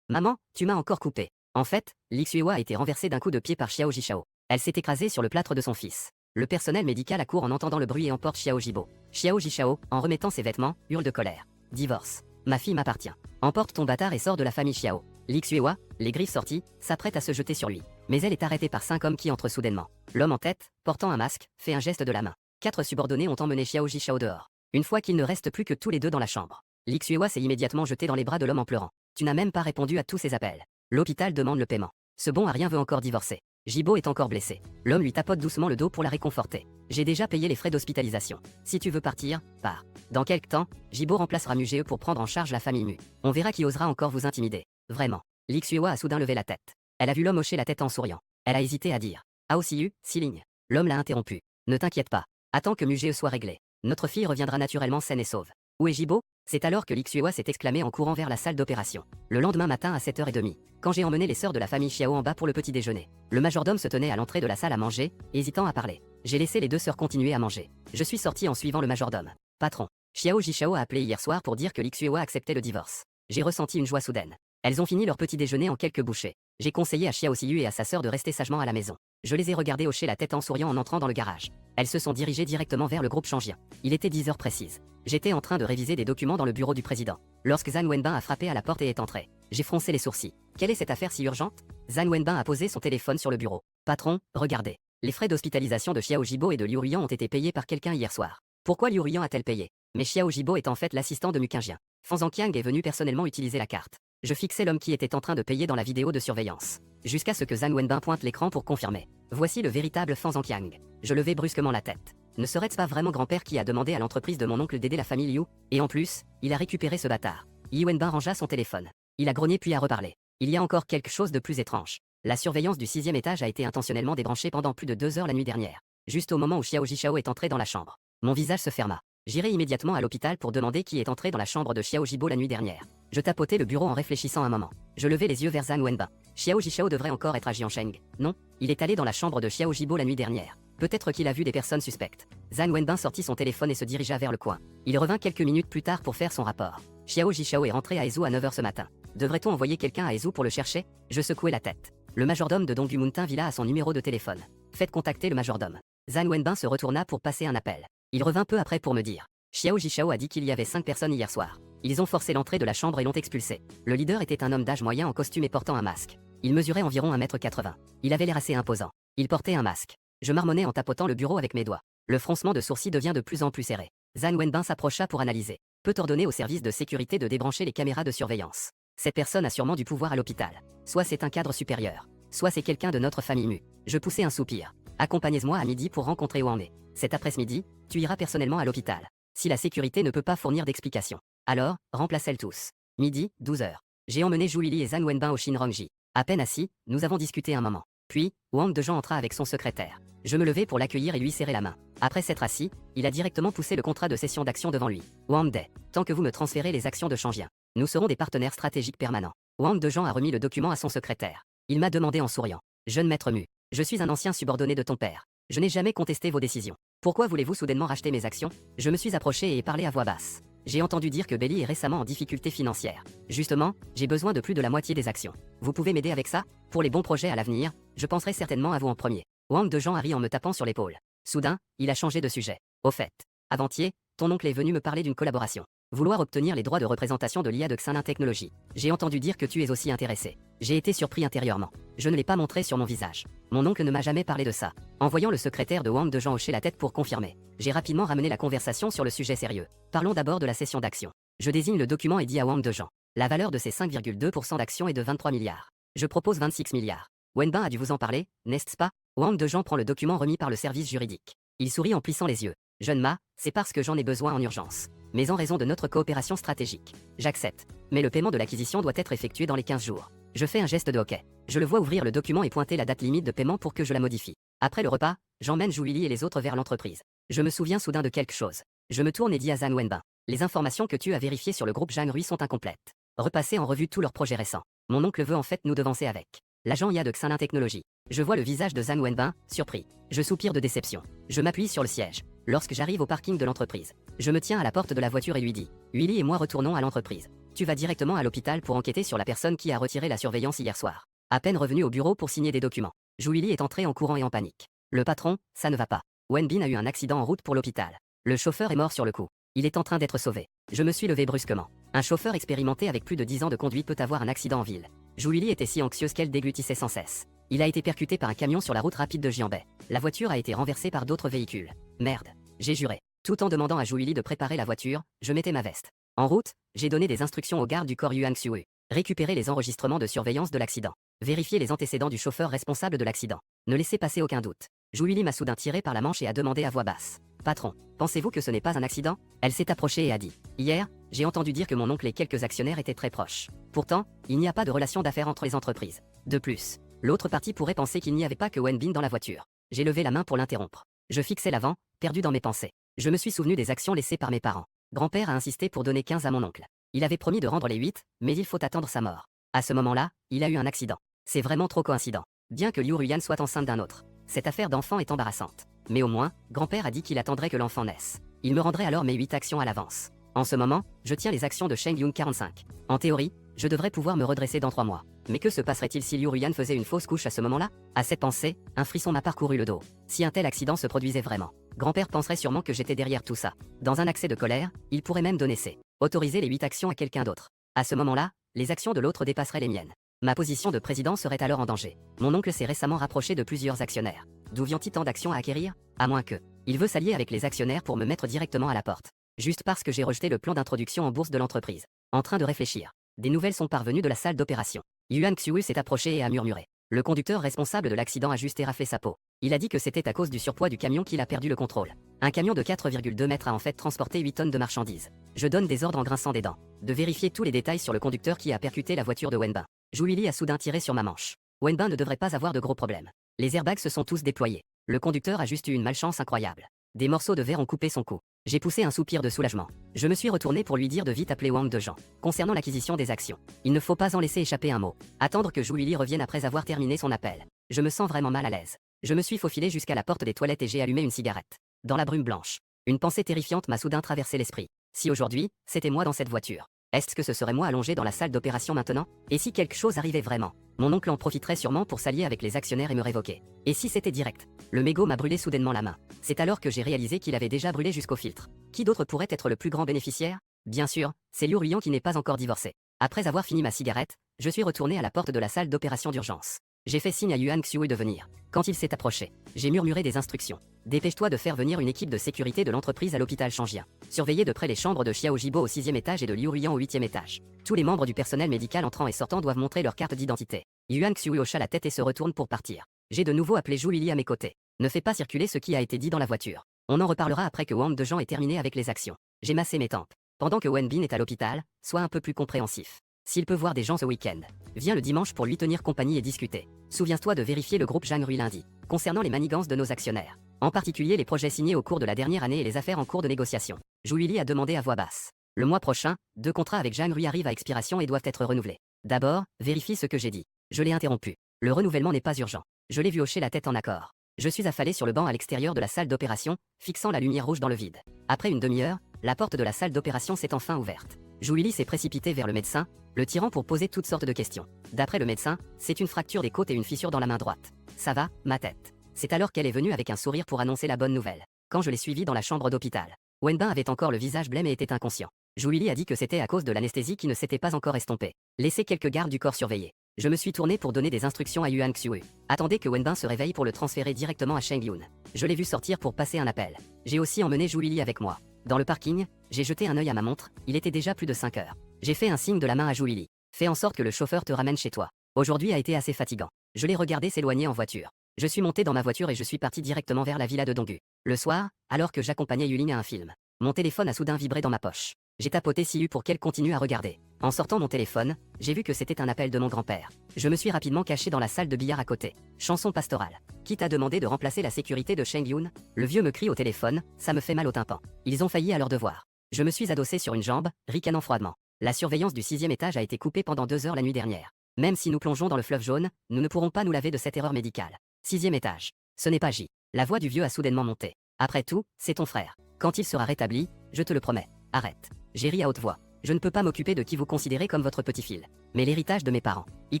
maman, tu m'as encore coupé. En fait, Li Xuehua a été renversée d'un coup de pied par Xiao Jishao. Elle s'est écrasée sur le plâtre de son fils. Le personnel médical accourt en entendant le bruit et emporte Xiao Jibo. Xiao Jishao, en remettant ses vêtements, hurle de colère. Divorce. Ma fille m'appartient. Emporte ton bâtard et sors de la famille Xiao. Li Xuehua, les griffes sorties, s'apprête à se jeter sur lui. Mais elle est arrêtée par 5 hommes qui entrent soudainement. L'homme en tête, portant un masque, fait un geste de la main. 4 subordonnés ont emmené Xiao Jishao dehors. Une fois qu'il ne reste plus que tous les deux dans la chambre, Li Xuehua s'est immédiatement jeté dans les bras de l'homme en pleurant. Tu n'as même pas répondu à tous ses appels. L'hôpital demande le paiement. Ce bon à rien veut encore divorcer. Jibo est encore blessé. L'homme lui tapote doucement le dos pour la réconforter. J'ai déjà payé les frais d'hospitalisation. Si tu veux partir, pars. Dans quelque temps, Jibo remplacera Muge pour prendre en charge la famille Mu. On verra qui osera encore vous intimider. Vraiment. Li Xuehua a soudain levé la tête. Elle a vu l'homme hocher la tête en souriant. Elle a hésité à dire. Aosiu, 6 lignes. L'homme l'a interrompu. Ne t'inquiète pas. Attends que Muge soit réglé. Notre fille reviendra naturellement saine et sauve. Où est Jibo? C'est alors que Li Xuehua s'est exclamé en courant vers la salle d'opération. Le lendemain matin à 7h30, quand j'ai emmené les sœurs de la famille Xiao en bas pour le petit déjeuner, le majordome se tenait à l'entrée de la salle à manger, hésitant à parler. J'ai laissé les deux sœurs continuer à manger. Je suis sorti en suivant le majordome. Patron, Xiao Jishao a appelé hier soir pour dire que Li Xuehua acceptait le divorce. J'ai ressenti une joie soudaine. Elles ont fini leur petit déjeuner en quelques bouchées. J'ai conseillé à Xiao Siyu et à sa sœur de rester sagement à la maison. Je les ai regardées hocher la tête en souriant en entrant dans le garage. Elles se sont dirigées directement vers le groupe Changien. Il était 10h précises. J'étais en train de réviser des documents dans le bureau du président, lorsque Zhang Wenbin a frappé à la porte et est entré. J'ai froncé les sourcils. Quelle est cette affaire si urgente? Zhang Wenbin a posé son téléphone sur le bureau. Patron, regardez. Les frais d'hospitalisation de Xiao Jibo et de Liu Ruyan ont été payés par quelqu'un hier soir. Pourquoi Liu Ruyan a-t-elle payé? Mais Xiao Jibo est en fait l'assistant de Mu Qingjian. Fan Zhangqiang est venu personnellement utiliser la carte. Je fixais l'homme qui était en train de payer dans la vidéo de surveillance. Jusqu'à ce que Zhang Wenbin pointe l'écran pour confirmer. Voici le véritable Fan Zhangqiang. Je levai brusquement la tête. Ne serait-ce pas vraiment grand-père qui a demandé à l'entreprise de mon oncle d'aider la famille Liu? Et en plus, il a récupéré ce bâtard. Yi Wenbin rangea son téléphone. Il a grogné puis a reparlé. Il y a encore quelque chose de plus étrange. La surveillance du 6e étage a été intentionnellement débranchée pendant plus de 2 heures la nuit dernière. Juste au moment où Xiao Jishao est entré dans la chambre. Mon visage se ferma. J'irai immédiatement à l'hôpital pour demander qui est entré dans la chambre de Xiao Jibo la nuit dernière. Je tapotais le bureau en réfléchissant un moment. Je levai les yeux vers Zhang Wenbin. Xiao Jishao devrait encore être à Jiansheng. Non, il est allé dans la chambre de Xiao Jibo la nuit dernière. Peut-être qu'il a vu des personnes suspectes. Zhang Wenbin sortit son téléphone et se dirigea vers le coin. Il revint quelques minutes plus tard pour faire son rapport. Xiao Jishao est rentré à Ezhou à 9h ce matin. Devrait-on envoyer quelqu'un à Ezhou pour le chercher? Je secouai la tête. Le majordome de Dongyu Mountain Villa a son numéro de téléphone. Faites contacter le majordome. Zhang Wenbin se retourna pour passer un appel. Il revint peu après pour me dire. Xiao Jishao a dit qu'il y avait 5 personnes hier soir. Ils ont forcé l'entrée de la chambre et l'ont expulsé. Le leader était un homme d'âge moyen en costume et portant un masque. Il mesurait environ 1m80. Il avait l'air assez imposant. Il portait un masque. Je marmonnais en tapotant le bureau avec mes doigts. Le froncement de sourcils devient de plus en plus serré. Zhang Wenbin s'approcha pour analyser. Peut ordonner au service de sécurité de débrancher les caméras de surveillance. Cette personne a sûrement du pouvoir à l'hôpital. Soit c'est un cadre supérieur. Soit c'est quelqu'un de notre famille Mu. Je poussai un soupir. Accompagnez-moi à midi pour rencontrer Wang. Cet après-midi, tu iras personnellement à l'hôpital. Si la sécurité ne peut pas fournir d'explications, alors, remplacez-les tous. Midi, 12h. J'ai emmené Zhu Lili et Zhang Wenbin au Shinrongji. À peine assis, nous avons discuté un moment. Puis, Wang Dejan entra avec son secrétaire. Je me levai pour l'accueillir et lui serrer la main. Après s'être assis, il a directement poussé le contrat de cession d'actions devant lui. Wang De, tant que vous me transférez les actions de Changien, nous serons des partenaires stratégiques permanents. Wang Dejan a remis le document à son secrétaire. Il m'a demandé en souriant. Jeune maître Mu, je suis un ancien subordonné de ton père. Je n'ai jamais contesté vos décisions. Pourquoi voulez-vous soudainement racheter mes actions? Je me suis approché et ai parlé à voix basse. J'ai entendu dire que Belly est récemment en difficulté financière. Justement, j'ai besoin de plus de la moitié des actions. Vous pouvez m'aider avec ça? Pour les bons projets à l'avenir, je penserai certainement à vous en premier. Wang Dejan a ri en me tapant sur l'épaule. Soudain, il a changé de sujet. Au fait, avant-hier, ton oncle est venu me parler d'une collaboration. Vouloir obtenir les droits de représentation de l'IA de Xanin Technologies. J'ai entendu dire que tu es aussi intéressé. J'ai été surpris intérieurement. Je ne l'ai pas montré sur mon visage. Mon oncle ne m'a jamais parlé de ça. En voyant le secrétaire de Wang Dejan hocher la tête pour confirmer, j'ai rapidement ramené la conversation sur le sujet sérieux. Parlons d'abord de la cession d'actions. Je désigne le document et dis à Wang Dejan. La valeur de ces 5,2% d'actions est de 23 milliards. Je propose 26 milliards. Wenbin a dû vous en parler, n'est-ce pas? Wang Dejan prend le document remis par le service juridique. Il sourit en plissant les yeux. Jeune Ma, c'est parce que j'en ai besoin en urgence. Mais en raison de notre coopération stratégique. J'accepte. Mais le paiement de l'acquisition doit être effectué dans les 15 jours. Je fais un geste de hockey. Je le vois ouvrir le document et pointer la date limite de paiement pour que je la modifie. Après le repas, j'emmène Julie et les autres vers l'entreprise. Je me souviens soudain de quelque chose. Je me tourne et dis à Zhang Wenbin. Les informations que tu as vérifiées sur le groupe Zhang Rui sont incomplètes. Repassez en revue tous leurs projets récents. Mon oncle veut en fait nous devancer avec. L'agent IA de Xinlin Technologies. Je vois le visage de Zhang Wenbin, surpris. Je soupire de déception. Je m'appuie sur le siège. Lorsque j'arrive au parking de l'entreprise, je me tiens à la porte de la voiture et lui dis. Willy et moi retournons à l'entreprise. Tu vas directement à l'hôpital pour enquêter sur la personne qui a retiré la surveillance hier soir. À peine revenu au bureau pour signer des documents, Willy est entré en courant et en panique. Le patron, ça ne va pas. Wenbin a eu un accident en route pour l'hôpital. Le chauffeur est mort sur le coup. Il est en train d'être sauvé. Je me suis levé brusquement. Un chauffeur expérimenté avec plus de 10 ans de conduite peut avoir un accident en ville. Julie était si anxieuse qu'elle déglutissait sans cesse. Il a été percuté par un camion sur la route rapide de Jianbei. La voiture a été renversée par d'autres véhicules. Merde. J'ai juré. Tout en demandant à Julie de préparer la voiture, je mettais ma veste. En route, j'ai donné des instructions aux gardes du corps Yuan Xiu. Récupérer les enregistrements de surveillance de l'accident. Vérifier les antécédents du chauffeur responsable de l'accident. Ne laisser passer aucun doute. Julie m'a soudain tiré par la manche et a demandé à voix basse. Patron, pensez-vous que ce n'est pas un accident? Elle s'est approchée et a dit. Hier, j'ai entendu dire que mon oncle et quelques actionnaires étaient très proches. Pourtant, il n'y a pas de relation d'affaires entre les entreprises. De plus, l'autre partie pourrait penser qu'il n'y avait pas que Wenbin dans la voiture. J'ai levé la main pour l'interrompre. Je fixais l'avant, perdu dans mes pensées. Je me suis souvenu des actions laissées par mes parents. Grand-père a insisté pour donner 15 à mon oncle. Il avait promis de rendre les 8, mais il faut attendre sa mort. À ce moment-là, il a eu un accident. C'est vraiment trop coïncident. Bien que Liu Ruyan soit enceinte d'un autre. Cette affaire d'enfant est embarrassante. Mais au moins, grand-père a dit qu'il attendrait que l'enfant naisse. Il me rendrait alors mes 8 actions à l'avance. En ce moment, je tiens les actions de Sheng Yun 45. En théorie, je devrais pouvoir me redresser dans 3 mois. Mais que se passerait-il si Liu Ruyan faisait une fausse couche à ce moment-là? À cette pensée, un frisson m'a parcouru le dos. Si un tel accident se produisait vraiment, grand-père penserait sûrement que j'étais derrière tout ça. Dans un accès de colère, il pourrait même donner autoriser les 8 actions à quelqu'un d'autre. À ce moment-là, les actions de l'autre dépasseraient les miennes. Ma position de président serait alors en danger. Mon oncle s'est récemment rapproché de plusieurs actionnaires. D'où vient-il tant d'actions à acquérir? À moins que. Il veut s'allier avec les actionnaires pour me mettre directement à la porte. Juste parce que j'ai rejeté le plan d'introduction en bourse de l'entreprise. En train de réfléchir. Des nouvelles sont parvenues de la salle d'opération. Yuan Xiu s'est approché et a murmuré. Le conducteur responsable de l'accident a juste éraflé sa peau. Il a dit que c'était à cause du surpoids du camion qu'il a perdu le contrôle. Un camion de 4,2 mètres a en fait transporté 8 tonnes de marchandises. Je donne des ordres en grinçant des dents. De vérifier tous les détails sur le conducteur qui a percuté la voiture de Wenbin. Julie a soudain tiré sur ma manche. Wenbin ne devrait pas avoir de gros problèmes. Les airbags se sont tous déployés. Le conducteur a juste eu une malchance incroyable. Des morceaux de verre ont coupé son cou. J'ai poussé un soupir de soulagement. Je me suis retourné pour lui dire de vite appeler Wang Dejean. Concernant l'acquisition des actions, il ne faut pas en laisser échapper un mot. Attendre que Julie revienne après avoir terminé son appel. Je me sens vraiment mal à l'aise. Je me suis faufilé jusqu'à la porte des toilettes et j'ai allumé une cigarette. Dans la brume blanche, une pensée terrifiante m'a soudain traversé l'esprit. Si aujourd'hui, c'était moi dans cette voiture, est-ce que ce serait moi allongé dans la salle d'opération maintenant? Et si quelque chose arrivait vraiment? Mon oncle en profiterait sûrement pour s'allier avec les actionnaires et me révoquer. Et si c'était direct? Le mégot m'a brûlé soudainement la main. C'est alors que j'ai réalisé qu'il avait déjà brûlé jusqu'au filtre. Qui d'autre pourrait être le plus grand bénéficiaire? Bien sûr, c'est Liu Ruyan qui n'est pas encore divorcé. Après avoir fini ma cigarette, je suis retourné à la porte de la salle d'opération d'urgence. J'ai fait signe à Yuan Xiu de venir. Quand il s'est approché, j'ai murmuré des instructions. Dépêche-toi de faire venir une équipe de sécurité de l'entreprise à l'hôpital Shangjian. Surveillez de près les chambres de Xiao Jibo au 6e étage et de Liu Ruyan au 8e étage. Tous les membres du personnel médical entrant et sortant doivent montrer leur carte d'identité. Yuan Xiu hocha la tête et se retourne pour partir. J'ai de nouveau appelé Zhu Lili à mes côtés. Ne fais pas circuler ce qui a été dit dans la voiture. On en reparlera après que Wang Dejean ait terminé avec les actions. J'ai massé mes tempes. Pendant que Wenbin est à l'hôpital, sois un peu plus compréhensif. S'il peut voir des gens ce week-end, viens le dimanche pour lui tenir compagnie et discuter. Souviens-toi de vérifier le groupe Zhang Rui lundi, concernant les manigances de nos actionnaires. En particulier les projets signés au cours de la dernière année et les affaires en cours de négociation. Zhu Lili a demandé à voix basse. Le mois prochain, 2 contrats avec Zhang Rui arrivent à expiration et doivent être renouvelés. D'abord, vérifie ce que j'ai dit. Je l'ai interrompu. Le renouvellement n'est pas urgent. Je l'ai vu hocher la tête en accord. Je suis affalé sur le banc à l'extérieur de la salle d'opération, fixant la lumière rouge dans le vide. Après une demi-heure, la porte de la salle d'opération s'est enfin ouverte. Julie s'est précipité vers le médecin, le tirant pour poser toutes sortes de questions. D'après le médecin, c'est une fracture des côtes et une fissure dans la main droite. Ça va, ma tête. C'est alors qu'elle est venue avec un sourire pour annoncer la bonne nouvelle. Quand je l'ai suivie dans la chambre d'hôpital, Wenbin avait encore le visage blême et était inconscient. Julie a dit que c'était à cause de l'anesthésie qui ne s'était pas encore estompée. Laissez quelques gardes du corps surveiller. Je me suis tourné pour donner des instructions à Yuan Xiu. Attendez que Wenbin se réveille pour le transférer directement à Sheng Yun. Je l'ai vu sortir pour passer un appel. J'ai aussi emmené Julie avec moi. Dans le parking, j'ai jeté un œil à ma montre, il était déjà plus de 5 heures. J'ai fait un signe de la main à Julie. Fais en sorte que le chauffeur te ramène chez toi. Aujourd'hui a été assez fatigant. Je l'ai regardé s'éloigner en voiture. Je suis monté dans ma voiture et je suis parti directement vers la villa de Dongu. Le soir, alors que j'accompagnais Yuling à un film, mon téléphone a soudain vibré dans ma poche. J'ai tapoté Siu pour qu'elle continue à regarder. En sortant mon téléphone, j'ai vu que c'était un appel de mon grand-père. Je me suis rapidement caché dans la salle de billard à côté. Chanson pastorale. Qui t'a demandé de remplacer la sécurité de Sheng Yun? Le vieux me crie au téléphone, ça me fait mal au tympan. Ils ont failli à leur devoir. Je me suis adossé sur une jambe, ricanant froidement. La surveillance du 6e étage a été coupée pendant 2 heures la nuit dernière. Même si nous plongeons dans le fleuve jaune, nous ne pourrons pas nous laver de cette erreur médicale. 6e étage. Ce n'est pas J. La voix du vieux a soudainement monté. Après tout, c'est ton frère. Quand il sera rétabli, je te le promets. Arrête. J'ai ri à haute voix. Je ne peux pas m'occuper de qui vous considérez comme votre petit-fil. Mais l'héritage de mes parents, y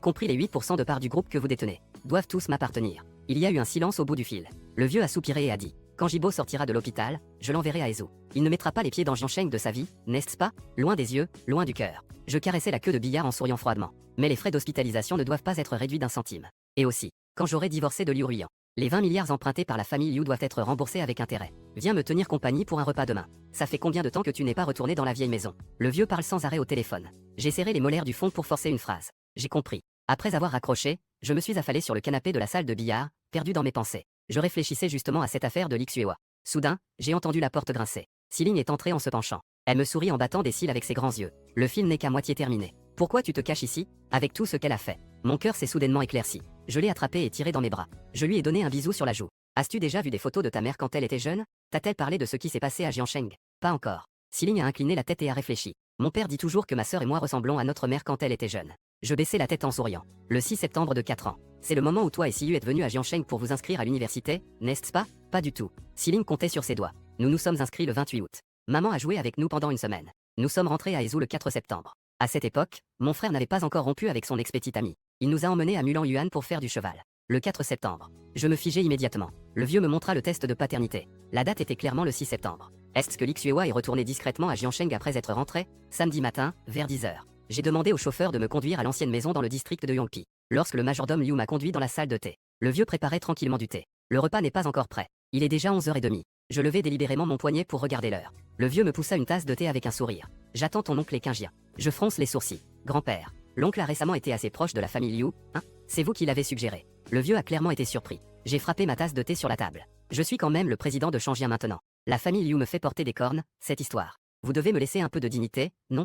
compris les 8% de part du groupe que vous détenez, doivent tous m'appartenir. Il y a eu un silence au bout du fil. Le vieux a soupiré et a dit: quand Jibo sortira de l'hôpital, je l'enverrai à Ezo. Il ne mettra pas les pieds dans Jiansheng de sa vie, n'est-ce pas? Loin des yeux, loin du cœur. Je caressais la queue de billard en souriant froidement. Mais les frais d'hospitalisation ne doivent pas être réduits d'un centime. Et aussi, quand j'aurai divorcé de Liu Ruiyan, les 20 milliards empruntés par la famille Liu doivent être remboursés avec intérêt. Viens me tenir compagnie pour un repas demain. Ça fait combien de temps que tu n'es pas retourné dans la vieille maison? Le vieux parle sans arrêt au téléphone. J'ai serré les molaires du fond pour forcer une phrase. J'ai compris. Après avoir raccroché, je me suis affalé sur le canapé de la salle de billard, perdu dans mes pensées. Je réfléchissais justement à cette affaire de Lixuewa. Soudain, j'ai entendu la porte grincer. Siling est entrée en se penchant. Elle me sourit en battant des cils avec ses grands yeux. Le film n'est qu'à moitié terminé. Pourquoi tu te caches ici? Avec tout ce qu'elle a fait. Mon cœur s'est soudainement éclairci. Je l'ai attrapée et tirée dans mes bras. Je lui ai donné un bisou sur la joue. As-tu déjà vu des photos de ta mère quand elle était jeune? T'a-t-elle parlé de ce qui s'est passé à Jiansheng? Pas encore. Siling a incliné la tête et a réfléchi. Mon père dit toujours que ma sœur et moi ressemblons à notre mère quand elle était jeune. Je baissai la tête en souriant. Le 6 septembre de 4 ans. C'est le moment où toi et Siyu êtes venus à Jiansheng pour vous inscrire à l'université, n'est-ce pas? Pas du tout. Siling comptait sur ses doigts. Nous nous sommes inscrits le 28 août. Maman a joué avec nous pendant une semaine. Nous sommes rentrés à Ezu le 4 septembre. À cette époque, mon frère n'avait pas encore rompu avec son ex-petite amie. Il nous a emmenés à Mulan Yuan pour faire du cheval. Le 4 septembre. Je me figeai immédiatement. Le vieux me montra le test de paternité. La date était clairement le 6 septembre. Est-ce que Lixuewa est retourné discrètement à Jiansheng après être rentré? Samedi matin, vers 10 h. J'ai demandé au chauffeur de me conduire à l'ancienne maison dans le district de Yongpi. Lorsque le majordome Liu m'a conduit dans la salle de thé, le vieux préparait tranquillement du thé. Le repas n'est pas encore prêt. Il est déjà 11h30. Je levai délibérément mon poignet pour regarder l'heure. Le vieux me poussa une tasse de thé avec un sourire. J'attends ton oncle Ekingien. Je fronce les sourcils. Grand-père, l'oncle a récemment été assez proche de la famille Liu, hein? C'est vous qui l'avez suggéré. Le vieux a clairement été surpris. J'ai frappé ma tasse de thé sur la table. Je suis quand même le président de Changjin maintenant. La famille Liu me fait porter des cornes, cette histoire. Vous devez me laisser un peu de dignité, non?